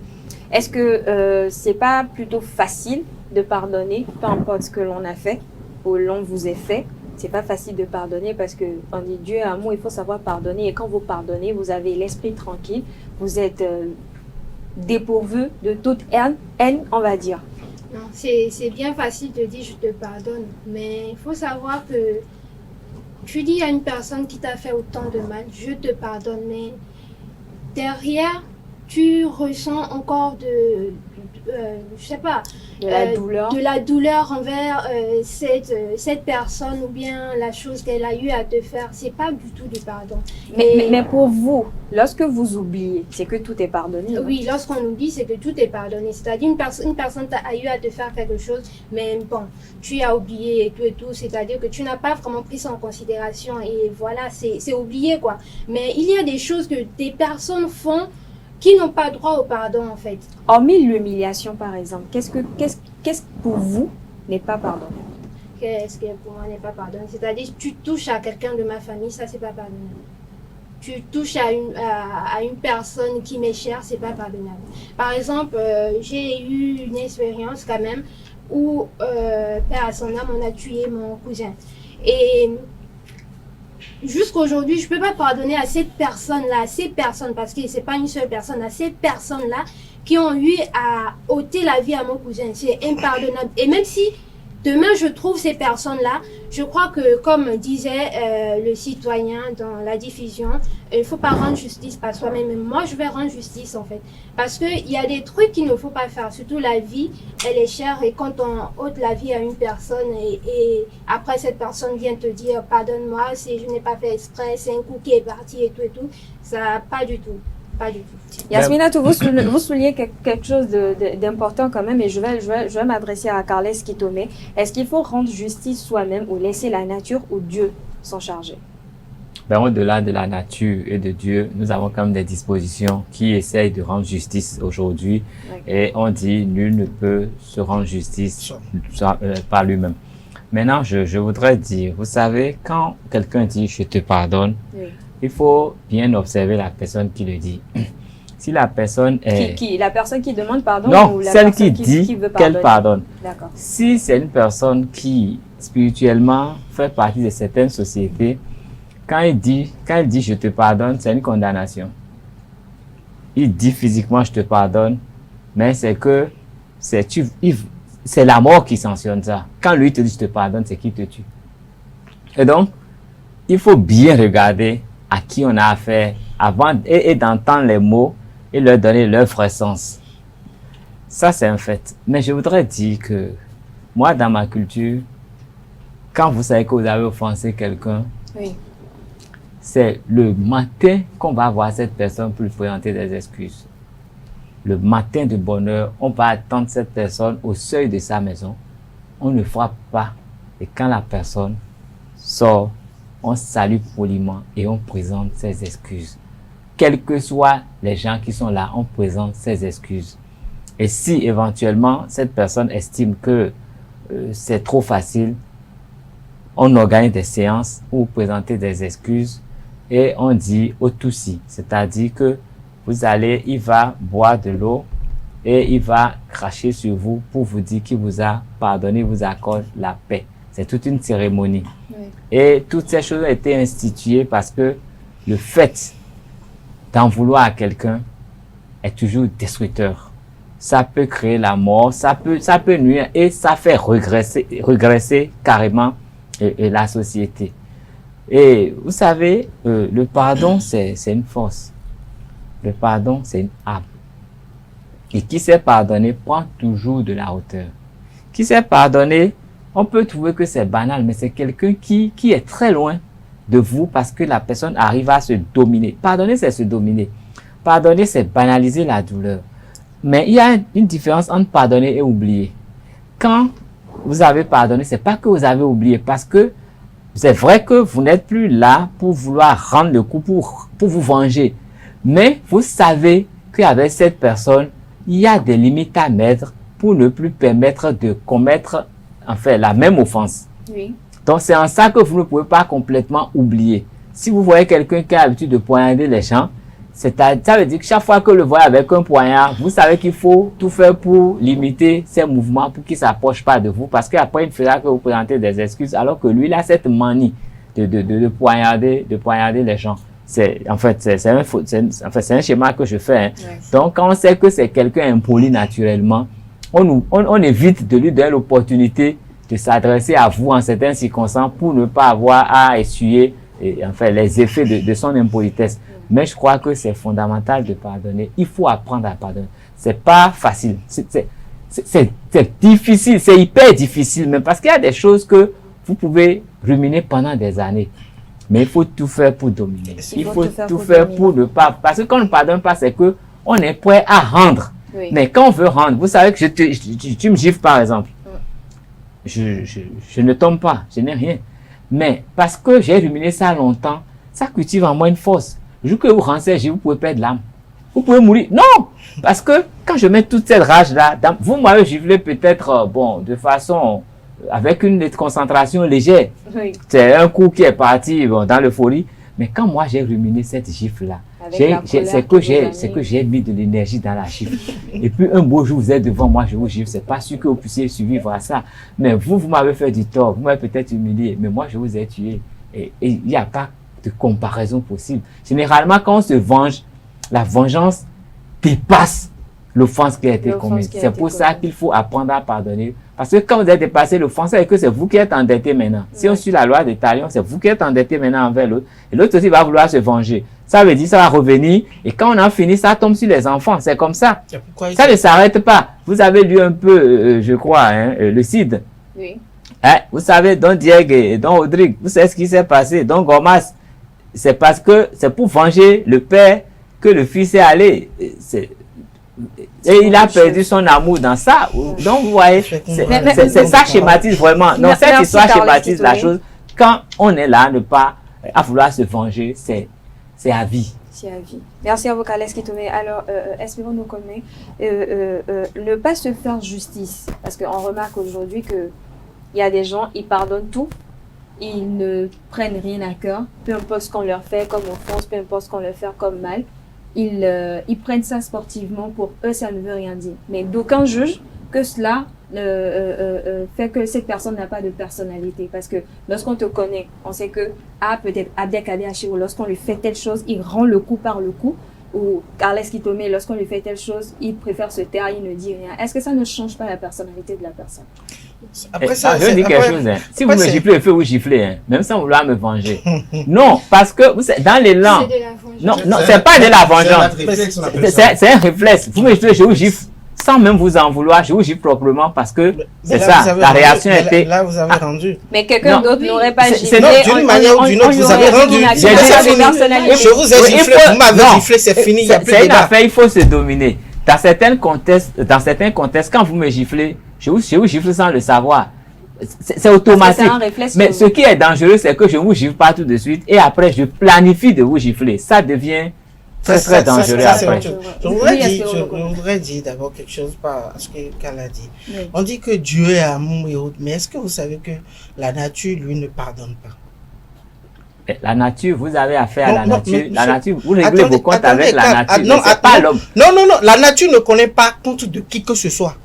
Est-ce que c'est pas plutôt facile de pardonner, peu importe ce que l'on a fait ou l'on vous ait fait? C'est pas facile de pardonner parce que on dit Dieu est amour, il faut savoir pardonner. Et quand vous pardonnez, vous avez l'esprit tranquille, vous êtes dépourvu de toute haine, on va dire. Non, c'est bien facile de dire je te pardonne, mais il faut savoir que tu dis à une personne qui t'a fait autant de mal, je te pardonne, mais derrière, tu ressens encore je sais pas, de la douleur envers cette personne ou bien la chose qu'elle a eu à te faire. C'est pas du tout du pardon. Mais pour vous, lorsque vous oubliez, c'est que tout est pardonné. Oui, lorsqu'on oublie, c'est que tout est pardonné. C'est-à-dire une personne a eu à te faire quelque chose, mais bon, tu as oublié et tout. C'est-à-dire que tu n'as pas vraiment pris ça en considération et voilà, c'est oublié quoi. Mais il y a des choses que des personnes font qui n'ont pas droit au pardon en fait. Hormis l'humiliation par exemple, qu'est-ce pour vous n'est pas pardonné? Qu'est-ce que pour moi n'est pas pardonné? C'est-à-dire tu touches à quelqu'un de ma famille, ça c'est pas pardonnable. Tu touches à une personne qui m'est chère, c'est pas pardonnable. Par exemple, j'ai eu une expérience quand même où père à son âme, on a tué mon cousin. Et jusqu'aujourd'hui, je peux pas pardonner à ces personnes-là, parce que c'est pas une seule personne, à ces personnes-là qui ont eu à ôter la vie à mon cousin. C'est impardonnable. Et même si demain je trouve ces personnes-là, je crois que comme disait le citoyen dans la diffusion, il faut pas rendre justice par soi-même. Moi, je vais rendre justice en fait. Parce qu'il y a des trucs qu'il ne faut pas faire. Surtout la vie, elle est chère. Et quand on ôte la vie à une personne et après cette personne vient te dire pardonne-moi, je n'ai pas fait exprès, c'est un coup qui est parti et tout, ça pas du tout. Pas du tout. Yasmina, vous soulignez quelque chose d'important quand même et je vais m'adresser à Carles Kitome. Est-ce qu'il faut rendre justice soi-même ou laisser la nature ou Dieu s'en charger? Au-delà de la nature et de Dieu, nous avons quand même des dispositions qui essayent de rendre justice aujourd'hui. Et on dit nul ne peut se rendre justice par lui-même. Maintenant, je voudrais dire, vous savez, quand quelqu'un dit je te pardonne, il faut bien observer la personne qui le dit. Si la personne est... La personne qui demande pardon non, ou la celle personne qui dit veut qu'elle pardonne. D'accord. Si c'est une personne qui, spirituellement, fait partie de certaines sociétés, quand il dit je te pardonne, c'est une condamnation. Il dit physiquement je te pardonne, mais c'est que c'est la mort qui sanctionne ça. Quand lui te dit je te pardonne, c'est qu'il te tue. Et donc, il faut bien regarder à qui on a affaire avant et d'entendre les mots et leur donner leur vrai sens. Ça, c'est un fait. Mais je voudrais dire que moi, dans ma culture, quand vous savez que vous avez offensé quelqu'un, c'est le matin qu'on va voir cette personne pour lui présenter des excuses. Le matin de bonheur, on va attendre cette personne au seuil de sa maison. On ne frappe pas. Et quand la personne sort, on salue poliment et on présente ses excuses. Quels que soient les gens qui sont là, on présente ses excuses. Et si éventuellement cette personne estime que c'est trop facile, on organise des séances où vous présentez des excuses et on dit au Tutsi, c'est-à-dire que il va boire de l'eau et il va cracher sur vous pour vous dire qu'il vous a pardonné, vous accorde la paix. C'est toute une cérémonie. Et toutes ces choses ont été instituées parce que le fait d'en vouloir à quelqu'un est toujours destructeur. Ça peut créer la mort, ça peut nuire et ça fait regresser carrément la société. Et vous savez, le pardon, c'est une force. Le pardon, c'est une arme. Et qui sait pardonner prend toujours de la hauteur. Qui sait pardonner, on peut trouver que c'est banal, mais c'est quelqu'un qui est très loin de vous parce que la personne arrive à se dominer. Pardonner, c'est se dominer. Pardonner, c'est banaliser la douleur. Mais il y a une différence entre pardonner et oublier. Quand vous avez pardonné, c'est pas que vous avez oublié, parce que c'est vrai que vous n'êtes plus là pour vouloir rendre le coup, pour vous venger. Mais vous savez qu'avec cette personne, il y a des limites à mettre pour ne plus permettre de commettre la même offense. Oui. Donc, c'est en ça que vous ne pouvez pas complètement oublier. Si vous voyez quelqu'un qui a l'habitude de poignarder les gens, ça veut dire que chaque fois que le voit avec un poignard, vous savez qu'il faut tout faire pour limiter ses mouvements, pour qu'il ne s'approche pas de vous, parce qu'après, il ne fera que vous présenter des excuses, alors que lui, il a cette manie de poignarder les gens. C'est un schéma que je fais. Hein. Ouais. Donc, quand on sait que c'est quelqu'un impoli naturellement, on évite de lui donner l'opportunité de s'adresser à vous en certaines circonstances pour ne pas avoir à essuyer les effets de son impolitesse. Mais je crois que c'est fondamental de pardonner. Il faut apprendre à pardonner. C'est pas facile. C'est difficile, c'est hyper difficile, même parce qu'il y a des choses que vous pouvez ruminer pendant des années. Mais il faut tout faire pour dominer. Il faut tout faire pour ne pas... Parce que quand on ne pardonne pas, c'est que on est prêt à rendre. Oui. Mais quand on veut rendre, vous savez que tu me gifles par exemple. Je ne tombe pas, je n'ai rien. Mais parce que j'ai ruminé ça longtemps, ça cultive en moi une force. Le jour que vous rendez, vous pouvez perdre l'âme. Vous pouvez mourir. Non! Parce que quand je mets toute cette rage-là, vous m'avez giflé peut-être, de façon... avec une concentration légère. Oui. C'est un coup qui est parti dans l'euphorie. Mais quand moi j'ai ruminé cette gifle-là, c'est que j'ai mis de l'énergie dans la gifle. Et puis un beau jour, vous êtes devant moi, je vous gifle. C'est pas sûr que vous puissiez survivre à ça. Mais vous m'avez fait du tort, vous m'avez peut-être humilié, mais moi je vous ai tué. Et il n'y a pas de comparaison possible. Généralement, quand on se venge, la vengeance dépasse l'offense qui a été commise. C'est pour ça qu'il faut apprendre à pardonner. Parce que quand vous avez dépassé l'offense, c'est que c'est vous qui êtes endetté maintenant. Si on suit la loi de Talion, c'est vous qui êtes endetté maintenant envers l'autre. Et l'autre aussi va vouloir se venger. Ça veut dire ça va revenir. Et quand on a fini, ça tombe sur les enfants. C'est comme ça. Ça ne s'arrête pas. Vous avez lu un peu, je crois, le Cid. Oui. Vous savez, Don Diego et Don Rodrigue, vous savez ce qui s'est passé. Don Gomas, c'est parce que c'est pour venger le père que le fils est allé. Et il a perdu son amour dans ça. Donc, vous voyez, ça schématise vraiment. Donc, cette histoire schématise la chose. Quand on est là, ne pas à vouloir se venger, c'est à vie. C'est à vie. Merci, avocat Leskitome. Alors, espérons nous connaître. Ne pas se faire justice. Parce qu'on remarque aujourd'hui qu'il y a des gens, ils pardonnent tout. Ils ne prennent rien à cœur. Peu importe ce qu'on leur fait comme offense, peu importe ce qu'on leur fait comme mal. Ils prennent ça sportivement, pour eux ça ne veut rien dire. Mais d'aucuns jugent que cela fait que cette personne n'a pas de personnalité. Parce que lorsqu'on te connaît, on sait que peut-être Abdek Adeachiro, lorsqu'on lui fait telle chose, il rend le coup par le coup. Ou Carles Kitome, lorsqu'on lui fait telle chose, il préfère se taire, il ne dit rien. Est-ce que ça ne change pas la personnalité de la personne? Après ça, je dis quelque chose. Si vous me giflez, il faut vous gifler, même sans vouloir me venger. Non, parce que dans l'élan. Non, c'est pas de la vengeance. C'est un réflexe. Vous me giflez, je vous gifle. Sans même vous en vouloir, je vous gifle proprement parce que c'est ça. La réaction était. Là, vous avez rendu. Mais quelqu'un d'autre n'aurait pas giflé. Non, d'une manière ou d'une autre, vous avez rendu. Je vous ai giflé, vous m'avez giflé, c'est fini. C'est une affaire, il faut se dominer. Dans certains contextes, quand vous me giflez, je vous gifle sans le savoir. C'est automatique. Mais ce qui est dangereux, c'est que je ne vous gifle pas tout de suite et après, je planifie de vous gifler. Ça devient très dangereux après. Je voudrais dire d'abord quelque chose par ce qu'elle a dit. Oui. On dit que Dieu est amour et autres, mais est-ce que vous savez que la nature, lui, ne pardonne pas? La nature, vous avez affaire à la nature. La nature, vous réglez vos comptes avec la nature. Non, pas l'homme. Non, la nature ne connaît pas compte de qui que ce soit.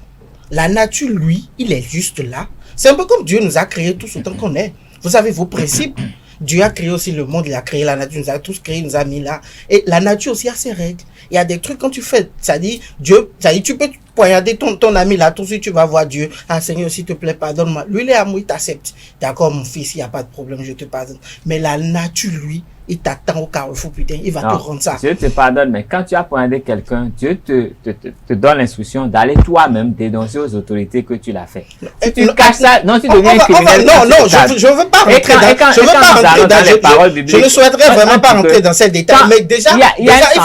La nature, lui, il est juste là. C'est un peu comme Dieu nous a créés tous autant qu'on est. Vous avez vos principes. Dieu a créé aussi le monde, il a créé la nature, il nous a tous créés, il nous a mis là. Et la nature aussi a ses règles. Il y a des trucs quand tu fais, ça dit, tu peux poignarder ton ami là, tout de suite tu vas voir Dieu. Ah Seigneur, s'il te plaît, pardonne-moi. Lui, il est amour, il t'accepte. D'accord, mon fils, il n'y a pas de problème, je te pardonne. Mais la nature, lui, il t'attend au carrefour, putain, il va te rendre ça. Dieu te pardonne, mais quand tu as poignardé quelqu'un, Dieu te donne l'instruction d'aller toi-même dénoncer aux autorités que tu l'as fait. Si tu caches ça, non, tu deviens criminel. Non, je ne veux pas rentrer dans les paroles bibliques. Je ne souhaiterais vraiment pas rentrer dans ces détails, mais déjà, il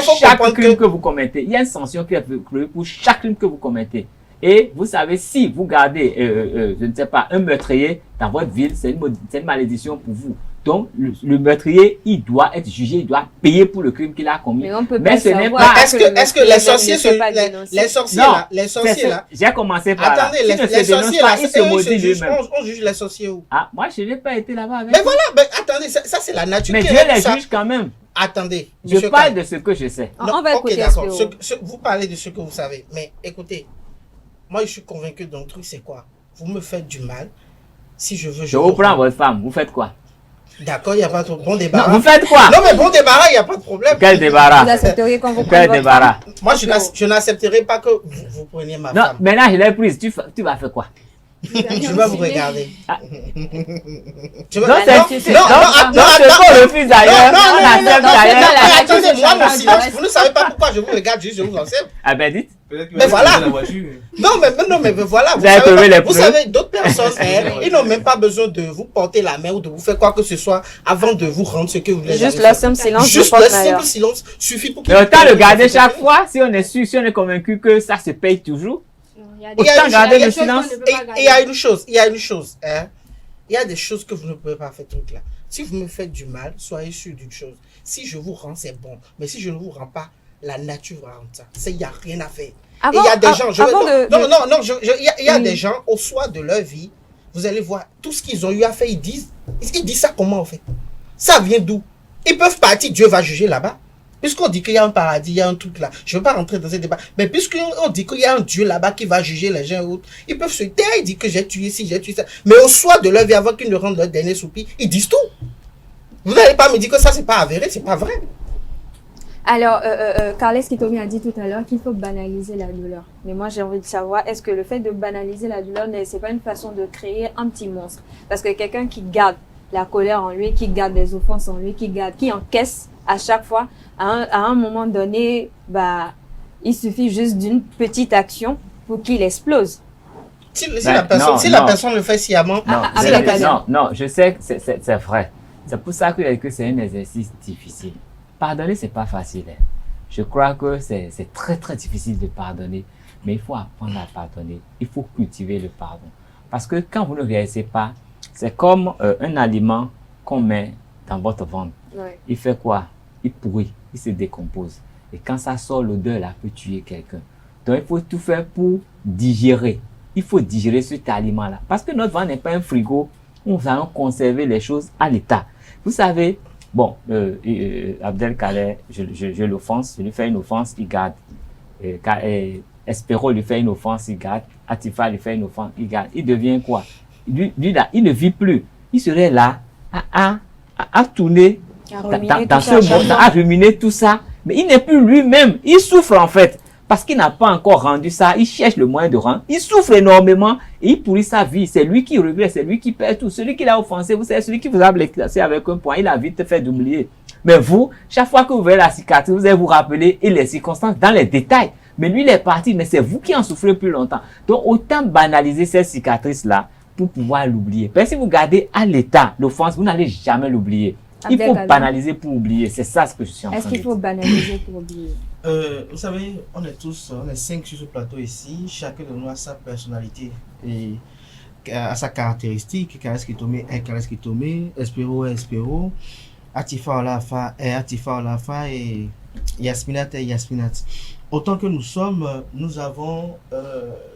faut comprendre que vous commettez. Il y a une sanction qui est prévue pour chaque crime que vous commettez. Et vous savez, si vous gardez, je ne sais pas, un meurtrier dans votre ville, c'est une malédiction pour vous. Donc, le meurtrier, il doit être jugé, il doit payer pour le crime qu'il a commis. Mais on peut Mais pas ce n'est savoir pas... Est-ce que les sorciers, les sorciers là, J'ai commencé par là. attendez, les sorciers là, il se maudit lui-même. on juge les sorciers où? Ah, moi, je n'ai pas été là-bas avec Mais voilà, attendez, ça c'est la nature. Mais qui Dieu règle les ça. juge quand même. Attendez. Je monsieur parle Kane. de ce que je sais. On va Ok, écouter d'accord. SPO. Vous parlez de ce que vous savez. Mais écoutez, moi je suis convaincu d'un truc, c'est quoi? Vous me faites du mal. Si je veux, Je vous prends votre femme, vous faites quoi? D'accord, il n'y a pas de bon débarras. Non, vous faites quoi? Non, mais bon débarras, il n'y a pas de problème. Quel débarras? Vous accepteriez qu'on vous prenne Quel votre débarras? femme? Moi, je n'accepterai pas que vous preniez ma Non, femme. maintenant je l'ai prise, tu vas faire quoi? Je vais vous regarder. Je vais- Non, c'est non, ce qu'on refuse ailleurs, on accepte ailleurs. attendez, moi, mon silence, vous ne savez pas pourquoi je vous regarde, juste je vous accepte. Ah ben dites. Mais voilà. Non, mais voilà. Vous avez trouvé les Vous preuves. savez, d'autres personnes, ils n'ont même pas besoin de vous porter la main ou de vous faire quoi que ce soit avant de vous rendre ce que vous voulez. Juste le simple silence. Juste le simple silence suffit pour Mais autant le garder chaque fois, si on est sûr, si on est convaincu que ça se paye toujours. Autant garder le silence. Et il y a une chose, hein. Il y a des choses que vous ne pouvez pas faire, truc là. Si vous me faites du mal, soyez sûr d'une chose. Si je vous rends, c'est bon. Mais si je ne vous rends pas, la nature va rendre ça. Il n'y a rien à faire. Et il y a des gens, il y a des gens, au soir de leur vie, vous allez voir, tout ce qu'ils ont eu à faire, ils disent ça comment en fait? Ça vient d'où? Ils peuvent partir, Dieu va juger là-bas. Puisqu'on dit qu'il y a un paradis, il y a un truc là. Je ne veux pas rentrer dans ce débat. Mais puisqu'on dit qu'il y a un Dieu là-bas qui va juger les gens et autres, ils peuvent se taire, ils disent que j'ai tué ci, j'ai tué ça. Mais au soir de leur vie, avant qu'ils ne rendent leur dernier soupir, ils disent tout. Vous n'allez pas me dire que ça, c'est pas avéré, c'est pas vrai. Alors, Carles Kitomi a dit tout à l'heure qu'il faut banaliser la douleur. Mais moi, j'ai envie de savoir, est-ce que le fait de banaliser la douleur, c'est pas une façon de créer un petit monstre? Parce que quelqu'un qui garde la colère en lui, qui garde des offenses en lui, qui encaisse à chaque fois, à un moment donné, il suffit juste d'une petite action pour qu'il explose. Si la personne le fait sciemment, non, je sais que c'est vrai. C'est pour ça que c'est un exercice difficile. Pardonner, c'est pas facile. Hein. Je crois que c'est très très difficile de pardonner. Mais il faut apprendre à pardonner. Il faut cultiver le pardon. Parce que quand vous ne réalisez pas, c'est comme un aliment qu'on met dans votre ventre. Ouais. Il fait quoi? Il pourrit, il se décompose. Et quand ça sort, l'odeur là peut tuer quelqu'un. Donc il faut tout faire pour digérer. Il faut digérer cet aliment-là. Parce que notre ventre n'est pas un frigo où nous allons conserver les choses à l'état. Vous savez, bon, Abdel Kaleh, je l'offense, je lui fais une offense, il garde. Espero lui fait une offense, il garde. Atifa lui fait une offense, il garde. Il devient quoi? Lui là, il ne vit plus. Il serait là à tourner dans ce monde, à ruminer tout ça. Mais il n'est plus lui-même. Il souffre en fait. Parce qu'il n'a pas encore rendu ça. Il cherche le moyen de rendre. Il souffre énormément et il pourrit sa vie. C'est lui qui regrette, c'est lui qui perd tout. Celui qui l'a offensé, vous savez, celui qui vous a blessé avec un point, il a vite fait d'oublier. Mais vous, chaque fois que vous voyez la cicatrice, vous allez vous rappeler et les circonstances dans les détails. Mais lui, il est parti, mais c'est vous qui en souffrez plus longtemps. Donc, autant banaliser cette cicatrice-là pour pouvoir l'oublier. Parce que si vous gardez à l'état l'offense, vous n'allez jamais l'oublier. Il faut banaliser pour oublier. C'est ça ce que je suis en train de dire. Est-ce qu'il faut banaliser pour oublier? Vous savez, on est 5 sur ce plateau ici. Chacun de nous a sa personnalité et a sa caractéristique. Carles Kitomi est Carles Kitomi, Espero est Espero, Atifa Olafa est Atifa Olafa et Yasminat est Yasminat. Autant que nous sommes, nous avons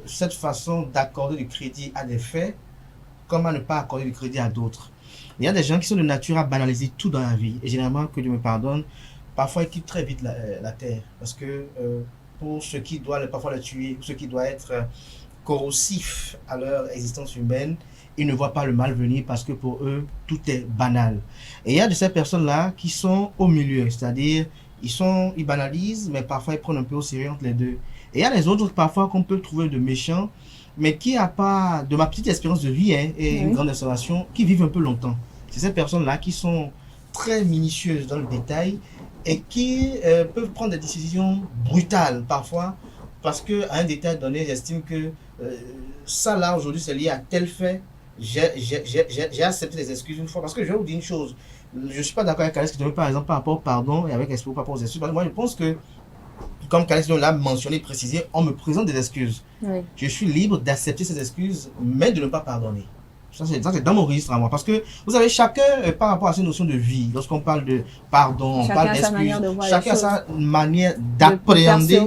cette façon d'accorder du crédit à des faits comme à ne pas accorder du crédit à d'autres. Il y a des gens qui sont de nature à banaliser tout dans la vie. Et généralement, que Dieu me pardonne, parfois ils quittent très vite la terre. Parce que pour ce qui doit parfois les tuer, ce qui doit être corrosif à leur existence humaine, ils ne voient pas le mal venir parce que pour eux, tout est banal. Et il y a de ces personnes-là qui sont au milieu. C'est-à-dire, ils banalisent, mais parfois ils prennent un peu au sérieux entre les deux. Et il y a les autres, parfois, qu'on peut trouver de méchants, mais qui n'a pas, de ma petite expérience de vie et une grande observation, qui vivent un peu longtemps. C'est ces personnes-là qui sont très minutieuses dans le détail et qui peuvent prendre des décisions brutales parfois parce qu'à un détail donné, j'estime que ça là aujourd'hui c'est lié à tel fait. J'ai accepté les excuses une fois parce que je vais vous dire une chose. Je ne suis pas d'accord avec Carles Kitomi par exemple par rapport au pardon et avec Espero par rapport aux excuses. Parce que moi je pense que, comme Carles Kitomi l'a mentionné, précisé, on me présente des excuses. Oui. Je suis libre d'accepter ces excuses, mais de ne pas pardonner. Ça, c'est dans mon registre à moi. Parce que, vous savez, chacun, par rapport à ces notions de vie, lorsqu'on parle de pardon, on parle d'excuse, chacun a sa manière d'appréhender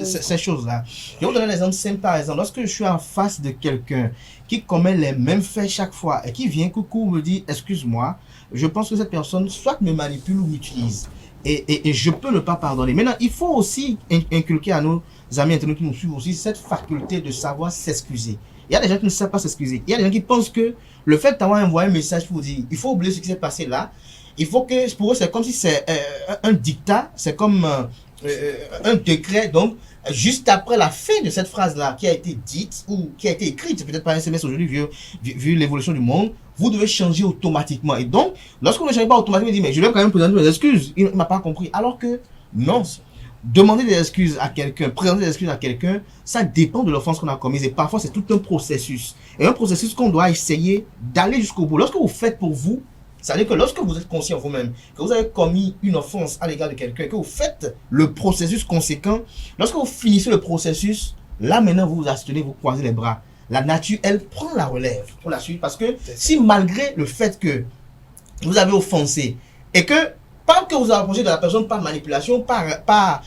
ces choses-là. Je vais vous donner un exemple simple, par exemple. Lorsque je suis en face de quelqu'un qui commet les mêmes faits chaque fois et qui vient, coucou, me dit, excuse-moi, je pense que cette personne soit me manipule ou m'utilise. Et je peux ne pas pardonner. Maintenant, il faut aussi inculquer à nos amis internautes qui nous suivent aussi cette faculté de savoir s'excuser. Il y a des gens qui ne savent pas s'excuser. Il y a des gens qui pensent que le fait d'avoir envoyé un message pour dire il faut oublier ce qui s'est passé là, il faut que pour eux c'est comme si c'est un dictat, c'est comme un décret. Donc, juste après la fin de cette phrase-là qui a été dite ou qui a été écrite, peut-être par un SMS aujourd'hui, vu l'évolution du monde, vous devez changer automatiquement. Et donc, lorsqu'on ne change pas automatiquement, on dit mais je vais quand même présenter mes excuses. Il ne m'a pas compris. Alors que non. Demander des excuses à quelqu'un, présenter des excuses à quelqu'un, ça dépend de l'offense qu'on a commise. Et parfois, c'est tout un processus. Et un processus qu'on doit essayer d'aller jusqu'au bout. Lorsque vous faites pour vous, ça veut dire que lorsque vous êtes conscient vous-même, que vous avez commis une offense à l'égard de quelqu'un, que vous faites le processus conséquent, lorsque vous finissez le processus, là maintenant, vous vous abstenez, vous croisez les bras. La nature, elle prend la relève pour la suite. Parce que si malgré le fait que vous avez offensé et que pas que vous approchez de la personne par manipulation, par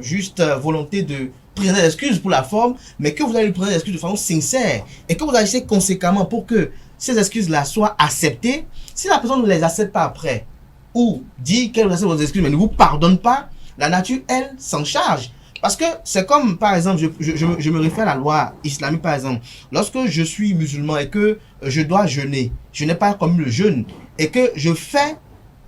juste volonté de présenter des excuses pour la forme, mais que vous allez lui présenter des excuses de façon sincère et que vous agissez conséquemment pour que ces excuses-là soient acceptées. Si la personne ne les accepte pas après ou dit qu'elle vous accepte vos excuses mais ne vous pardonne pas, la nature, elle, s'en charge. Parce que c'est comme, par exemple, je me réfère à la loi islamique, par exemple. Lorsque je suis musulman et que je dois jeûner, je n'ai pas commis le jeûne et que je fais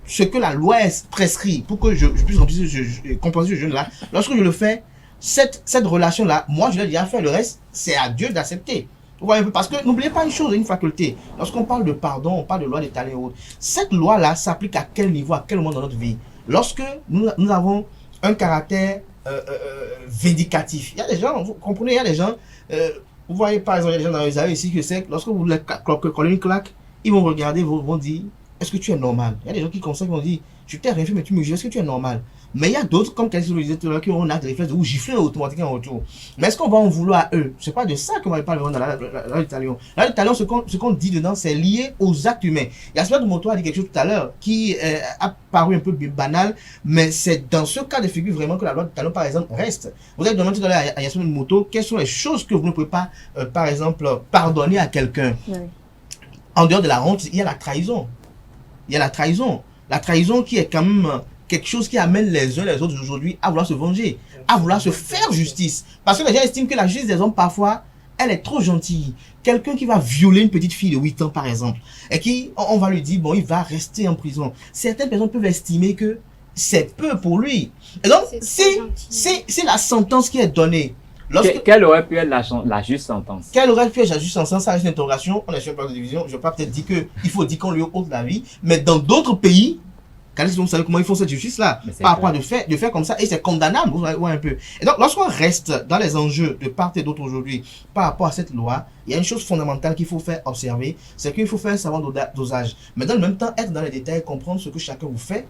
ce que la loi prescrit pour que je puisse compenser ce jeûne-là, lorsque je le fais, cette relation-là, moi je l'ai déjà fait, le reste, c'est à Dieu d'accepter. Vous voyez, parce que n'oubliez pas une chose, une faculté. Lorsqu'on parle de pardon, on parle de loi d'étaler et autres. Cette loi-là s'applique à quel niveau, à quel moment dans notre vie? Lorsque nous avons un caractère vindicatif. Il y a des gens, vous comprenez, il y a des gens, vous voyez par exemple, il y a des gens dans les arrêts ici que c'est que lorsque vous leur collez une claque, ils vont regarder, vont dire, est-ce que tu es normal? Il y a des gens qui comme ça qui vont dire, je t'ai rien fait mais tu me juges, est-ce que tu es normal? Mais il y a d'autres, comme quelqu'un le disait tout à l'heure, qui ont un acte de réflexe ou gifler automatiquement en retour. Mais est-ce qu'on va en vouloir à eux? C'est pas de ça qu'on va parler dans la l'italien. Là, l'italien, ce qu'on dit dedans, c'est lié aux actes humains. Yasmin de Moto a dit quelque chose tout à l'heure qui a paru un peu banal, mais c'est dans ce cas de figure vraiment que la loi de talent, par exemple, reste. Vous avez demandé tout à l'heure à Yasmin de Moto quelles sont les choses que vous ne pouvez pas, par exemple, pardonner à quelqu'un. Oui. En dehors de la honte, il y a la trahison. Il y a la trahison. La trahison qui est quand même quelque chose qui amène les uns les autres aujourd'hui à vouloir se venger, à vouloir se faire justice. Parce que les gens estiment que la justice des hommes, parfois, elle est trop gentille. Quelqu'un qui va violer une petite fille de 8 ans, par exemple, et qui, on va lui dire, bon, il va rester en prison. Certaines personnes peuvent estimer que c'est peu pour lui. Et donc, c'est la sentence qui est donnée. Quelle aurait pu être la juste sentence? Quelle aurait pu être la juste sentence? Ça reste une interrogation. On est sur un plan de division. Je ne vais pas peut-être dire qu'il faut dire qu'on lui ôte la vie. Mais dans d'autres pays, vous savez comment ils font cette justice-là? Par rapport à de faire comme ça. Et c'est condamnable. Vous voyez un peu. Et donc, lorsqu'on reste dans les enjeux de part et d'autre aujourd'hui, par rapport à cette loi, il y a une chose fondamentale qu'il faut faire observer. C'est qu'il faut faire un savant dosage. Mais dans le même temps, être dans les détails, comprendre ce que chacun vous fait,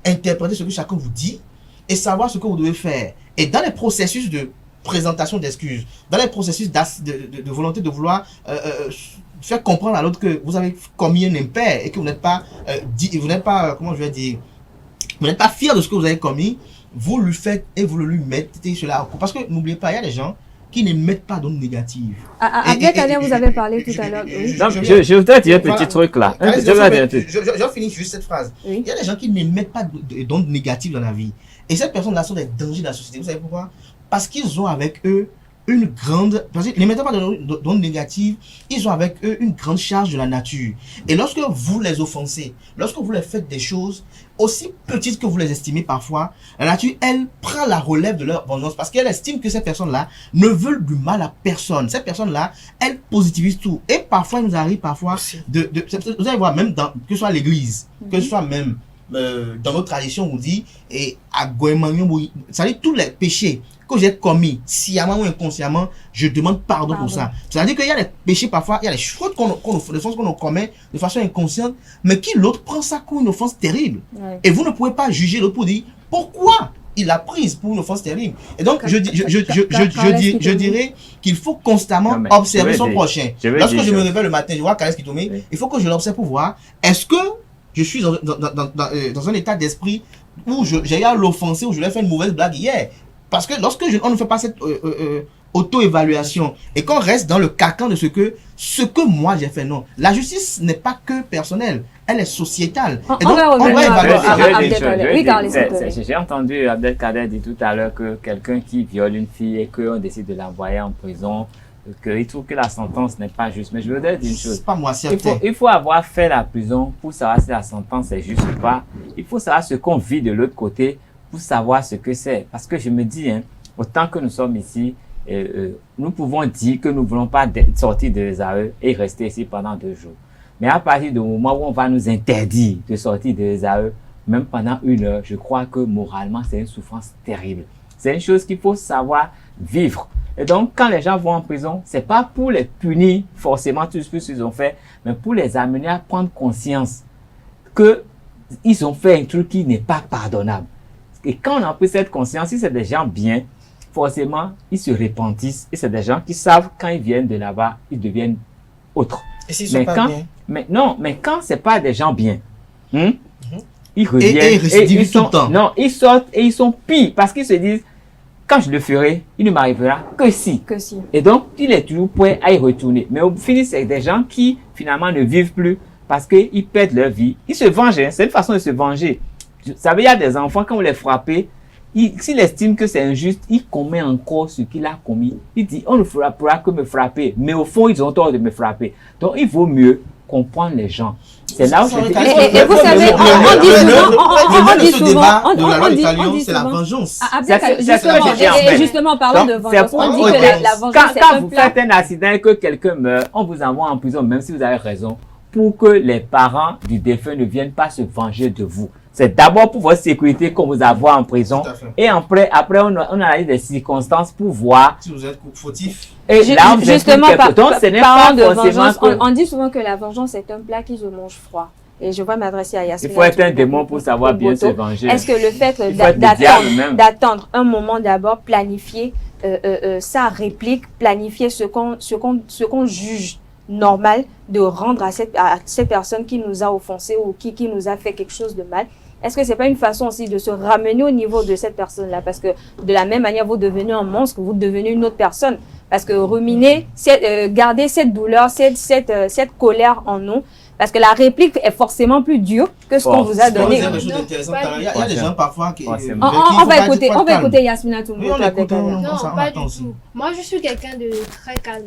interpréter ce que chacun vous dit et savoir ce que vous devez faire. Et dans les processus de présentation d'excuses, dans les processus de volonté de vouloir faire comprendre à l'autre que vous avez commis un impair et que vous n'êtes pas, comment je vais dire, vous n'êtes pas fier de ce que vous avez commis, vous lui faites et vous le lui mettez cela. Parce que n'oubliez pas, il y a des gens qui ne mettent pas d'ondes négatives. Vous avez parlé tout à l'heure. Je voudrais dire un petit truc là. Je finis juste cette phrase. Il y a des gens qui ne mettent pas d'ondes négatives dans la vie. Et cette personne-là sont des dangers de la société. Vous savez pourquoi? Parce qu'ils ont avec eux une grande... Parce qu'ils ne mettent pas d'ondes négatives, ils ont avec eux une grande charge de la nature. Et lorsque vous les offensez, lorsque vous les faites des choses aussi petites que vous les estimez parfois, la nature, elle prend la relève de leur vengeance parce qu'elle estime que ces personnes-là ne veulent du mal à personne. Ces personnes-là, elles positivisent tout. Et parfois, il nous arrive parfois vous allez voir, même que ce soit l'église, que ce soit même dans notre tradition, on dit, et à Goemagnon, ça dit tous les péchés que j'ai commis, sciemment ou inconsciemment, je demande pardon pour ça. C'est-à-dire qu'il y a des péchés parfois, il y a des choses qu'on commet de façon inconsciente, mais qui l'autre prend ça comme une offense terrible. Ouais. Et vous ne pouvez pas juger l'autre pour dire, pourquoi il l'a prise pour une offense terrible. Et donc, je dirais qu'il faut constamment observer son prochain. Lorsque je me réveille le matin, je vois Kales Kitome, il faut que je l'observe pour voir, est-ce que je suis dans un état d'esprit où j'ai eu à l'offenser, où je lui ai fait une mauvaise blague hier. Parce que lorsque on ne fait pas cette auto-évaluation et qu'on reste dans le carcan de ce que moi j'ai fait, non. La justice n'est pas que personnelle, elle est sociétale. Et donc, on va évaluer. J'ai entendu Abdelkader dire tout à l'heure que quelqu'un qui viole une fille et qu'on décide de l'envoyer en prison, qu'il trouve que la sentence n'est pas juste. Mais je voudrais dire une chose. C'est pas moi, certain. Il faut avoir fait la prison pour savoir si la sentence est juste ou pas. Il faut savoir ce qu'on vit de l'autre côté pour savoir ce que c'est. Parce que je me dis, autant que nous sommes ici, nous pouvons dire que nous ne voulons pas sortir de l'ESAE et rester ici pendant 2 jours. Mais à partir du moment où on va nous interdire de sortir de l'ESAE, même pendant 1 heure, je crois que moralement, c'est une souffrance terrible. C'est une chose qu'il faut savoir vivre. Et donc, quand les gens vont en prison, c'est pas pour les punir forcément tout ce qu'ils ont fait, mais pour les amener à prendre conscience que ils ont fait un truc qui n'est pas pardonnable. Et quand on a pris cette conscience, si c'est des gens bien, forcément, ils se repentissent. Et c'est des gens qui savent quand ils viennent de là-bas, ils deviennent autres. Et s'ils sont pas bien? Mais quand c'est pas des gens bien, ils reviennent et ils récidivent tout le temps. Non, ils sortent et ils sont pires parce qu'ils se disent, quand je le ferai, il ne m'arrivera que si. Et donc, il est toujours prêt à y retourner. Mais au final, c'est des gens qui, finalement, ne vivent plus parce qu'ils perdent leur vie. Ils se vengent, c'est une façon de se venger. Vous savez, il y a des enfants, quand vous les frappez, s'il estime que c'est injuste, il commet encore ce qu'il a commis. Il dit, on ne pourra que me frapper. Mais au fond, ils ont tort de me frapper. Donc, il vaut mieux comprendre les gens. C'est là où je dis. Et vous savez, on dit souvent, de la loi d'Italion, c'est la vengeance. Justement, parlant de vengeance, on dit que la vengeance, c'est quand vous faites un accident et que quelqu'un meurt, on vous envoie en prison, même si vous avez raison, pour que les parents du défunt ne viennent pas se venger de vous. C'est d'abord pour votre sécurité qu'on vous envoie en prison. Et après on analyse des circonstances pour voir si vous êtes fautif. Et là, justement, parlant de vengeance, on dit souvent que la vengeance est un plat qui se mange froid. Et je vais m'adresser à Yasmina. Il faut être un démon pour savoir bien se venger. Est-ce que le fait d'attendre un moment d'abord, planifier sa réplique, planifier ce qu'on juge normal de rendre à cette personne qui nous a offensé ou qui nous a fait quelque chose de mal, est-ce que c'est pas une façon aussi de se ramener au niveau de cette personne-là? Parce que de la même manière, vous devenez un monstre, vous devenez une autre personne. Parce que ruminer, garder cette douleur, cette colère en nous, parce que la réplique est forcément plus dure que ce qu'on vous a donné. Il y a des gens parfois qui... On va écouter Yasmina tout le monde. Non, pas du tout. Moi, je suis quelqu'un de très calme.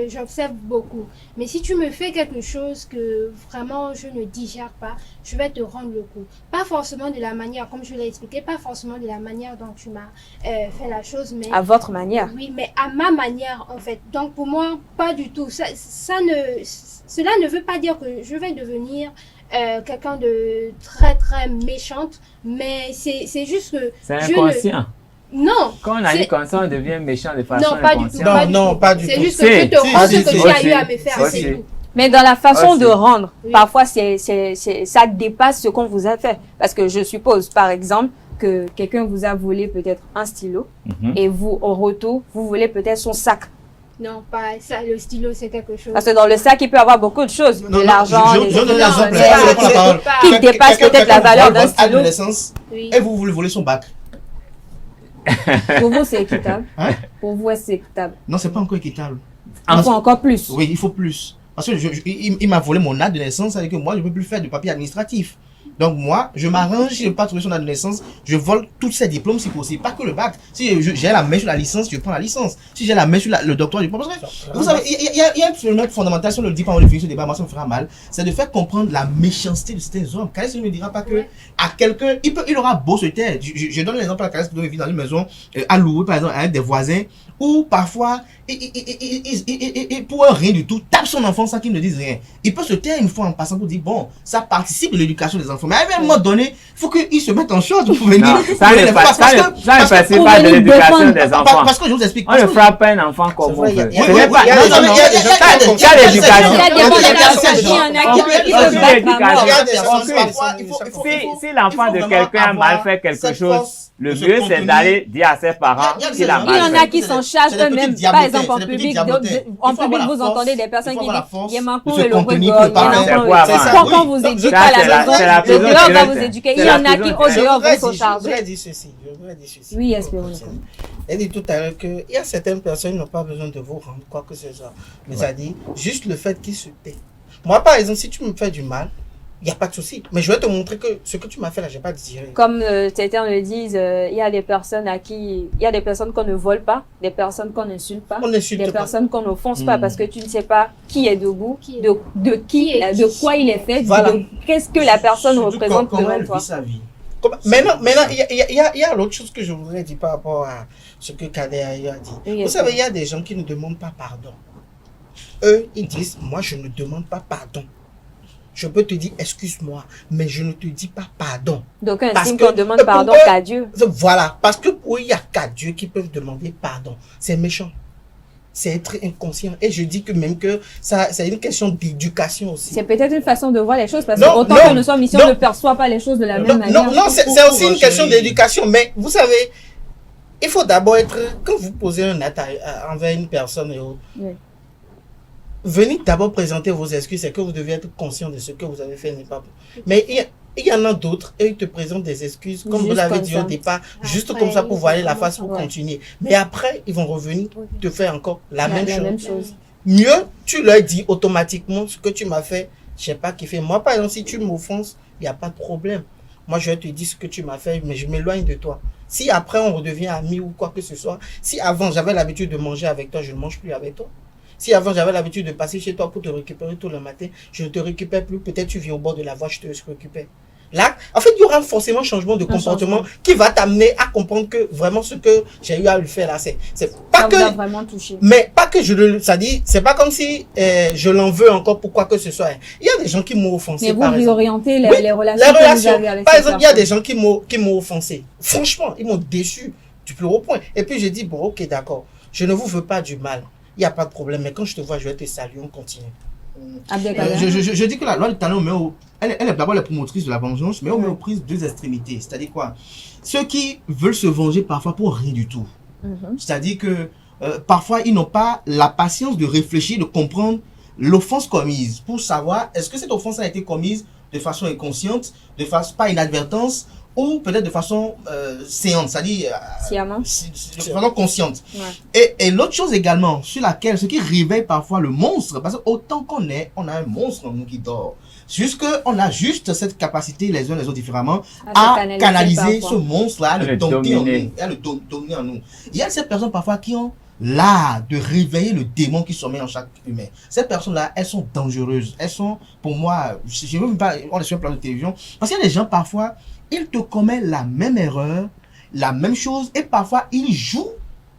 J'observe beaucoup. Mais si tu me fais quelque chose que vraiment je ne digère pas, je vais te rendre le coup. Pas forcément de la manière, comme je l'ai expliqué, pas forcément de la manière dont tu m'as fait la chose. Mais à votre manière. Oui, mais à ma manière en fait. Donc pour moi, pas du tout. Cela ne veut pas dire que je vais devenir quelqu'un de très très méchante, mais c'est juste que... C'est inconscient. Non. Quand on a dit comme ça, on devient méchant de façon inconsciente. Non, pas du tout. C'est juste que je te rends ce que tu as eu à me faire, c'est tout. Mais dans la façon de rendre, parfois ça dépasse ce qu'on vous a fait. Parce que je suppose, par exemple, que quelqu'un vous a volé peut-être un stylo et vous, au retour, vous volez peut-être son sac. Non, pas ça. Le stylo, c'est quelque chose. Parce que dans le sac, il peut y avoir beaucoup de choses. De l'argent, qui dépasse peut-être la valeur d'un stylo. Et vous voulez voler son bac. Pour vous, c'est équitable. Pour vous, c'est équitable. Non, c'est pas encore équitable. Il faut encore plus. Oui, il faut plus. Parce que il m'a volé mon acte de naissance, avec que moi, je ne peux plus faire de papier administratif. Donc moi, je m'arrange, si je ne peux pas trouver son acte de naissance, je vole tous ces diplômes si possible, pas que le bac. Si j'ai la main sur la licence, je prends la licence. Si j'ai la main sur le doctorat, je prends. Parce que, vous savez, il y a un phénomène fondamental, si on ne le dit pas, on le finit ce débat, moi ça me fera mal, c'est de faire comprendre la méchanceté de certains hommes. Kales ne me dira pas que à quelqu'un, il aura beau se taire. Je donne l'exemple à Kales qui doit vivre dans une maison à louer, par exemple, avec des voisins, ou parfois, pour un rien du tout, tape son enfant sans qu'il ne dise rien. Il peut se taire une fois en passant pour dire, bon, ça participe de l'éducation des enfants. Mais à un moment donné, il faut qu'ils se mettent en chose pour venir. Non, ça ne participe pas de l'éducation des enfants. Parce que je vous explique. On ne frappe pas un enfant comme on veut. Il y a l'éducation. Si l'enfant de quelqu'un a mal fait quelque chose, Le de se mieux, c'est contenir. d'aller dire à ses parents qu'il a Il y mal en fait. a qui s'en chargent c'est des eux-mêmes. petites Par diablotins, exemple, en c'est des petites public, diablotins. en Il faut public, avoir vous la force, entendez des personnes il faut qui avoir la disent force il y a ma de cour se et le contenir rigole. pour pas faire. C'est quoi, Quand avant? on vous éduque Ça, à c'est la la- maison, c'est la le prison dehors va directe. vous éduquer. Il C'est y la en a qui prison au directe. dehors Je vont s'en charger. voudrais dire ceci. Oui, espérons. J'ai dit tout à l'heure qu'il y a certaines personnes qui n'ont pas besoin de vous rendre quoi que ce soit. Mais ça dit juste le fait qu'ils se taient. Moi, par exemple, si tu me fais du mal, il n'y a pas de souci. Mais je vais te montrer que ce que tu m'as fait là, je n'ai pas désiré. Comme certains le disent, il y a des personnes il y a des personnes qu'on ne vole pas, des personnes qu'on n'insulte pas, des personnes qu'on n'offense pas parce que tu ne sais pas qui est debout, de quoi il est fait, Voilà. qu'est-ce que la personne Surtout représente comment devant elle toi. vit sa vie. Maintenant, il y a l'autre chose que je voudrais dire par rapport à ce que Kader a dit. Oui, Vous savez, il y a des gens qui ne demandent pas pardon. Eux, ils disent, moi, je ne demande pas pardon. Je peux te dire, excuse-moi, mais je ne te dis pas pardon. Donc, un Parce signe que qu'on demande pardon pour eux, qu'à Dieu. Voilà, parce que pour eux, il n'y a qu'à Dieu qui peuvent demander pardon. C'est méchant. C'est être inconscient. Et je dis que même que ça, c'est une question d'éducation aussi. C'est peut-être une façon de voir les choses parce Non, que autant non, que nous sommes ici, non. on ne perçoit pas les choses de la même manière. Non, c'est aussi une question d'éducation. Mais vous savez, il faut d'abord être, quand vous posez un acte envers une personne et autres, Oui. venez d'abord présenter vos excuses, c'est que vous devez être conscient de ce que vous avez fait n'est pas bon. Mais il y en a d'autres, et ils te présentent des excuses, comme Juste vous l'avez comme dit ça. au départ, juste Après, comme ça pour ils voiler la vont- face pour ouais. continuer. Mais après, ils vont revenir te faire encore la même chose. chose. Mieux, tu leur dis automatiquement ce que tu m'as fait, je sais pas kiffé. Moi, par exemple, si tu m'offenses, il n'y a pas de problème. Moi, je vais te dire ce que tu m'as fait, mais je m'éloigne de toi. Si après, on redevient amis ou quoi que ce soit, si avant, j'avais l'habitude de manger avec toi, je ne mange plus avec toi. Si avant, j'avais l'habitude de passer chez toi pour te récupérer tout le matin, je ne te récupère plus. Peut-être tu viens au bord de la voie, je te récupère. Là, en fait, il y aura forcément un changement de comportement qui va t'amener à comprendre que vraiment ce que j'ai eu à le faire là, c'est pas Ça que... vous a vraiment touché. Mais pas que je le... Ça dit, c'est pas comme si je l'en veux encore pour quoi que ce soit. Il y a des gens qui m'ont offensé, Mais vous par exemple. réorientez les, Oui, les relations les que vous relations. avez avec Par ces exemple, il y a des personnes. gens qui m'ont offensé. Franchement, ils m'ont déçu du plus haut point. Et puis j'ai dit, bon, ok, d'accord. Je ne vous veux pas du mal. Il n'y a pas de problème. Mais quand je te vois, je vais te saluer, on continue. Je dis que la loi du talent, elle est d'abord la promotrice de la vengeance, mais on met aux prises deux extrémités. C'est-à-dire quoi? Ceux qui veulent se venger parfois pour rien du tout. C'est-à-dire que parfois, ils n'ont pas la patience de réfléchir, de comprendre l'offense commise pour savoir est-ce que cette offense a été commise de façon inconsciente, de façon pas inadvertance, ou peut-être de façon séante, c'est-à-dire de façon consciente. Ouais. Et l'autre chose également, sur laquelle, ce qui réveille parfois le monstre, parce que autant qu'on est, on a un monstre en nous qui dort. On a juste cette capacité, les uns les autres différemment, à canaliser ce monstre-là, à le dompter en nous, à le dominer en nous. Il y a ces personnes parfois qui ont l'art de réveiller le démon qui sommeille en chaque humain. Ces personnes-là, elles sont dangereuses. Elles sont, pour moi, je ne veux même pas, on est sur un plan de télévision, parce qu'il y a des gens parfois, ils te commettent la même erreur, la même chose, et parfois ils jouent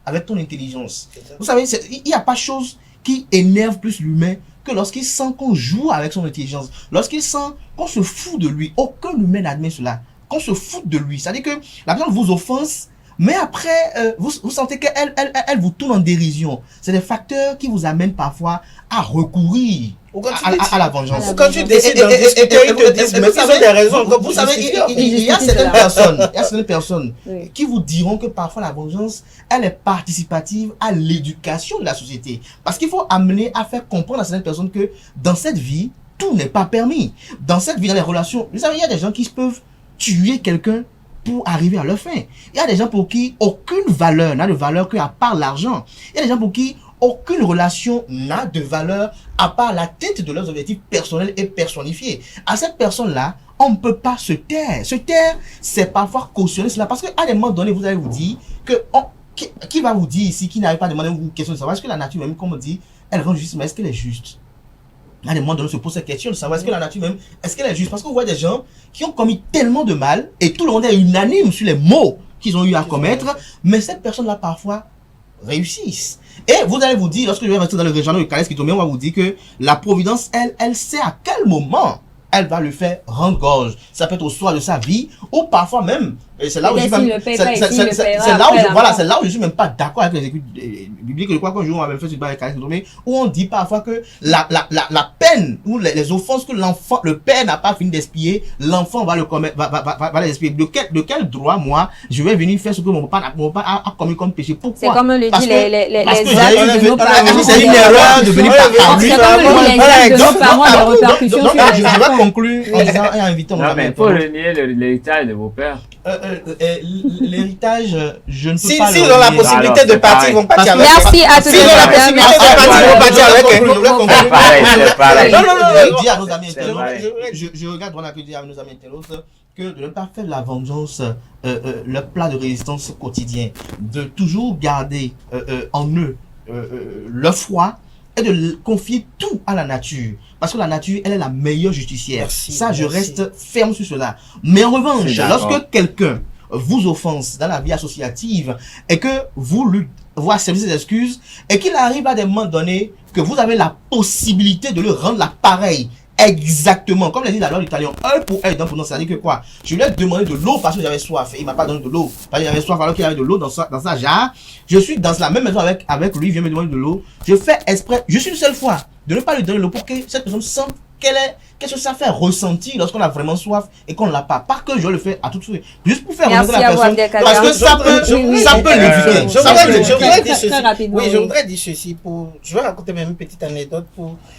avec ton intelligence. Vous savez, il n'y a pas chose qui énerve plus l'humain que lorsqu'il sent qu'on joue avec son intelligence, lorsqu'il sent qu'on se fout de lui. Aucun humain n'admet cela, qu'on se fout de lui. C'est-à-dire que la personne vous offense, mais après, vous sentez qu'elle elle vous tourne en dérision. C'est des facteurs qui vous amènent parfois à recourir à la vengeance. Ou quand tu décides d'en discuter, ils te disent, mais ils ont des raisons. Vous savez, il y a certaines personnes qui vous diront que parfois la vengeance, elle est participative à l'éducation de la société. Parce qu'il faut amener à faire comprendre à certaines personnes que dans cette vie, tout n'est pas permis. Dans cette vie, dans les relations, vous savez, il y a des gens qui peuvent tuer quelqu'un pour arriver à leur fin. Il y a des gens pour qui aucune valeur n'a de valeur qu'à part l'argent. Il y a des gens pour qui aucune relation n'a de valeur à part l'atteinte de leurs objectifs personnels et personnifiés. À cette personne-là, on ne peut pas se taire. Se taire, c'est parfois cautionner cela. Parce qu'à des moments donnés, vous allez vous dire que qui va vous dire ici, qui n'arrive pas à demander une question de savoir est-ce que la nature même, comme on dit, elle rend justice, mais est-ce qu'elle est juste? À des moments donnés, on se pose cette question de savoir est-ce que la nature même, est-ce qu'elle est juste? Parce qu'on voit des gens qui ont commis tellement de mal et tout le monde est unanime sur les mots qu'ils ont eu à commettre, mais cette personne-là parfois réussissent. Et vous allez vous dire, lorsque je vais rester dans le régional de Calais, on va vous dire que la providence, elle sait à quel moment elle va le faire rendre gorge. Ça peut être au soir de sa vie, ou parfois même Et c'est là où je C'est là où je suis même pas d'accord avec les écrits bibliques. Je crois qu'un jour on avait fait ce débat avec Alex Ndomé, où on dit parfois que la peine ou les offenses que le père n'a pas fini d'expier, l'enfant va les expier. De quel droit, moi, je vais venir faire ce que mon père a commis comme péché? Pourquoi? C'est comme le dit les actes de nos parents. C'est une erreur de venir par lui. C'est comme le dit les actes de nos parents, les répercussions sur la vie. Je vais conclure en disant et en invitant Non, mais il faut renier l'héritage de vos pères. L'héritage, je ne peux Si pas ils ont la possibilité de partir, ils vont partir avec. Merci à tous les S'ils ont la possibilité de partir, ils vont partir avec. Je dis à nos amis internautes, je regarde on a que dire à nos amis internautes que de ne pas faire de la vengeance le plat de résistance quotidien, de toujours garder en eux leur foi et de confier tout à la nature. Parce que la nature, elle est la meilleure justicière. Je reste ferme sur cela. Mais en revanche, lorsque quelqu'un vous offense dans la vie associative et que vous acceptez ses excuses et qu'il arrive à des moments donnés que vous avez la possibilité de lui rendre la pareille. Exactement, comme l'a dit la loi d'Italien, 1 pour 1, donc pour c'est-à-dire que quoi? Je lui ai demandé de l'eau parce que j'avais soif et il m'a pas donné de l'eau. Parce que j'avais soif alors qu'il avait de l'eau dans sa jarre. Je suis dans la même maison avec lui, il vient me demander de l'eau. Je fais exprès, juste une seule fois, de ne pas lui donner l'eau pour que cette personne sente qu'est-ce que ça fait ressentir lorsqu'on a vraiment soif et qu'on ne l'a pas. Pas que je le fais à tout de suite. Juste pour faire remonter la personne. Parce que ça peut l'éviter. Je voudrais dire ceci je vais raconter même une petite anecdote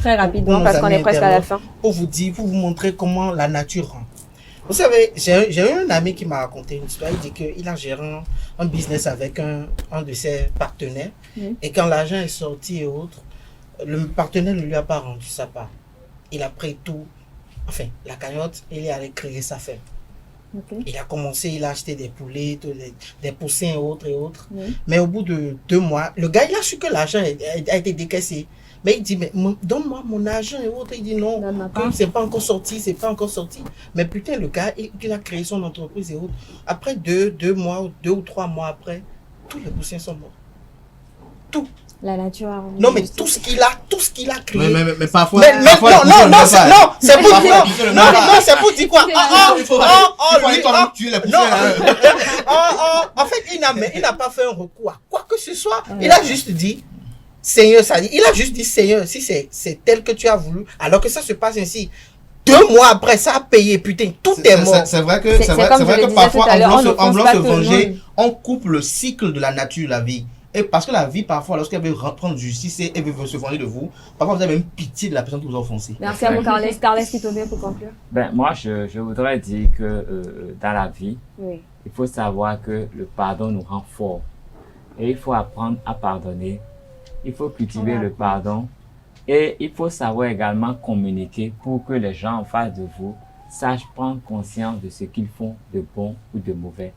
très rapidement parce qu'on est presque à la fin. Pour vous montrer comment la nature rend. Vous savez, j'ai eu un ami qui m'a raconté une histoire. Il dit qu'il a géré un business avec un de ses partenaires. Et quand l'argent est sorti et autres, le partenaire ne lui a pas rendu sa part. Il a pris tout, enfin, la cagnotte, il est allé créer sa ferme. Il a commencé, il a acheté des poulets, des poussins et autres. Mais au bout de 2 mois, le gars, il a su que l'argent a été décaissé. Mais il dit, mais donne-moi mon argent et autres. Il dit non, c'est pas encore sorti. Mais putain, le gars, il a créé son entreprise et autres. Après 2 mois, 2 ou 3 mois après, tous les poussins sont morts. Tout. La nature a rendu. Non, mais tout ce qu'il a créé. Mais parfois. Non, c'est pour dire. Non, c'est pour dire quoi? En fait, il n'a pas fait un recours à quoi que ce soit. Il a juste dit, Seigneur, il a juste dit, Seigneur, si c'est tel que tu as voulu, alors que ça se passe ainsi. 2 mois après, ça a payé, putain, tout est mort. C'est vrai que parfois, en voulant se venger, on coupe le cycle de la nature, la vie. Et parce que la vie, parfois, lorsqu'elle veut prendre justice et elle veut se venger de vous, parfois vous avez même pitié de la personne qui vous a offensé. Merci à vous, Carles. Carles, qui te vient pour conclure. Moi, je voudrais dire que dans la vie, il faut savoir que le pardon nous rend forts. Et il faut apprendre à pardonner. Il faut cultiver le pardon. Et il faut savoir également communiquer pour que les gens en face de vous sachent prendre conscience de ce qu'ils font de bon ou de mauvais.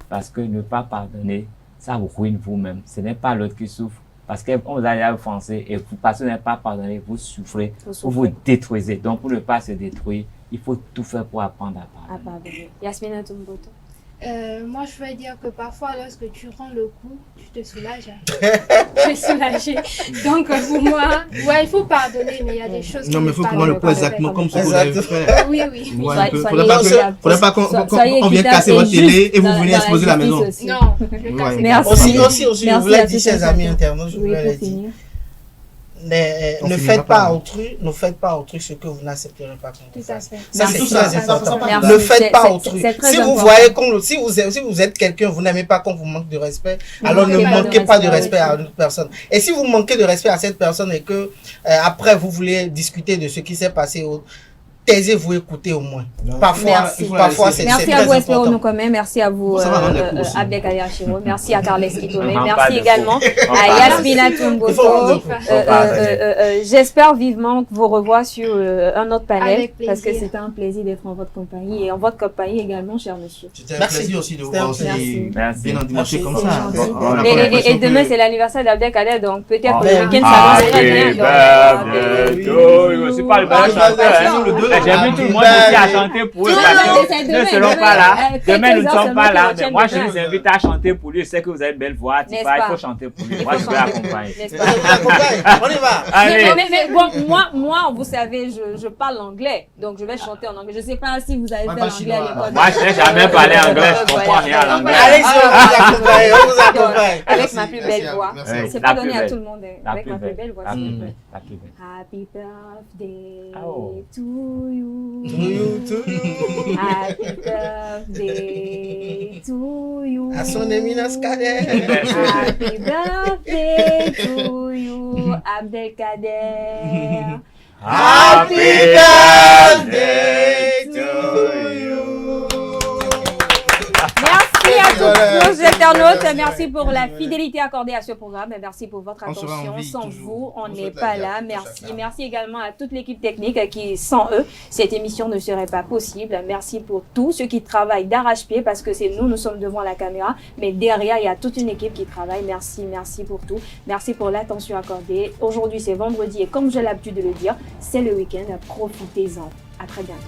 Parce que ne pas pardonner, ça vous ruine vous-même. Ce n'est pas l'autre qui souffre. Parce qu'on vous a offensé et parce que vous n'avez pas pardonné, vous souffrez, vous détruisez. Donc, pour ne pas se détruire, il faut tout faire pour apprendre à pardonner. Yasmina Tumboto. Moi, je veux dire que parfois, lorsque tu rends le coup, tu te soulages. Tu es soulagé. Donc, pour moi, il faut pardonner, mais il y a des choses. Non, mais il faut prendre le point exactement comme ce que vous avez fait. Oui. Il ne faudrait pas qu'on vienne casser votre télé et vous venez exploser la maison. Non, Merci. Aussi, je voulais dire, chers amis internautes, je voulais dire. Ne faites pas à autrui ce que vous n'accepterez pas qu'on vous fasse. Ça, c'est très important. Ne faites pas à autrui. Si vous voyez, si vous êtes quelqu'un, vous n'aimez pas qu'on vous manque de respect, alors ne manquez pas de respect à une autre personne. Et si vous manquez de respect à cette personne et que après vous voulez discuter de ce qui s'est passé, taisez-vous, écoutez au moins. Parfois, c'est très important. Merci à vous, Espérons nous quand même. Merci à vous, Abdelkader Chiro. Merci à Carles Kitome. Merci également à Yasmina Tumboto. J'espère vivement vous revoir sur un autre panel parce que c'était un plaisir d'être en votre compagnie et en votre compagnie également, cher monsieur. C'était un plaisir aussi de vous voir aussi bien endimanché comme ça. Et demain, c'est l'anniversaire d'Abdelkader, donc peut-être que le week-end, ça va très bien. Je ne suis pas le bon chanteur. J'invite tout le monde ici à chanter pour eux parce que nous ne serons pas là. Demain, nous ne sommes pas là. Mais moi, je vous invite à chanter pour lui. Je sais que vous avez une belle voix. Il faut chanter pour lui. Moi, je vais l'accompagner. On y va. Allez. Mais bon, moi, vous savez, je parle anglais. Donc, je vais chanter en anglais. Je ne sais pas si vous avez fait l'anglais à l'école. Moi, je n'ai jamais parlé anglais. Je ne comprends rien à l'anglais. Allez-y, on vous accompagne. Avec ma plus belle voix. C'est pas donné à tout le monde. Avec ma plus belle voix. Happy birthday to you. Happy birthday to you. À son éminence Kader. Happy birthday to you, Abdelkader. Happy birthday to you. Merci à tous nos internautes. Merci pour la fidélité accordée à ce programme. Merci pour votre attention. Sans vous, on n'est pas là. Merci également à toute l'équipe technique qui, sans eux, cette émission ne serait pas possible. Merci pour tous ceux qui travaillent d'arrache-pied parce que c'est nous sommes devant la caméra. Mais derrière, il y a toute une équipe qui travaille. Merci pour tout. Merci pour l'attention accordée. Aujourd'hui, c'est vendredi et comme j'ai l'habitude de le dire, c'est le week-end. Profitez-en. À très bientôt.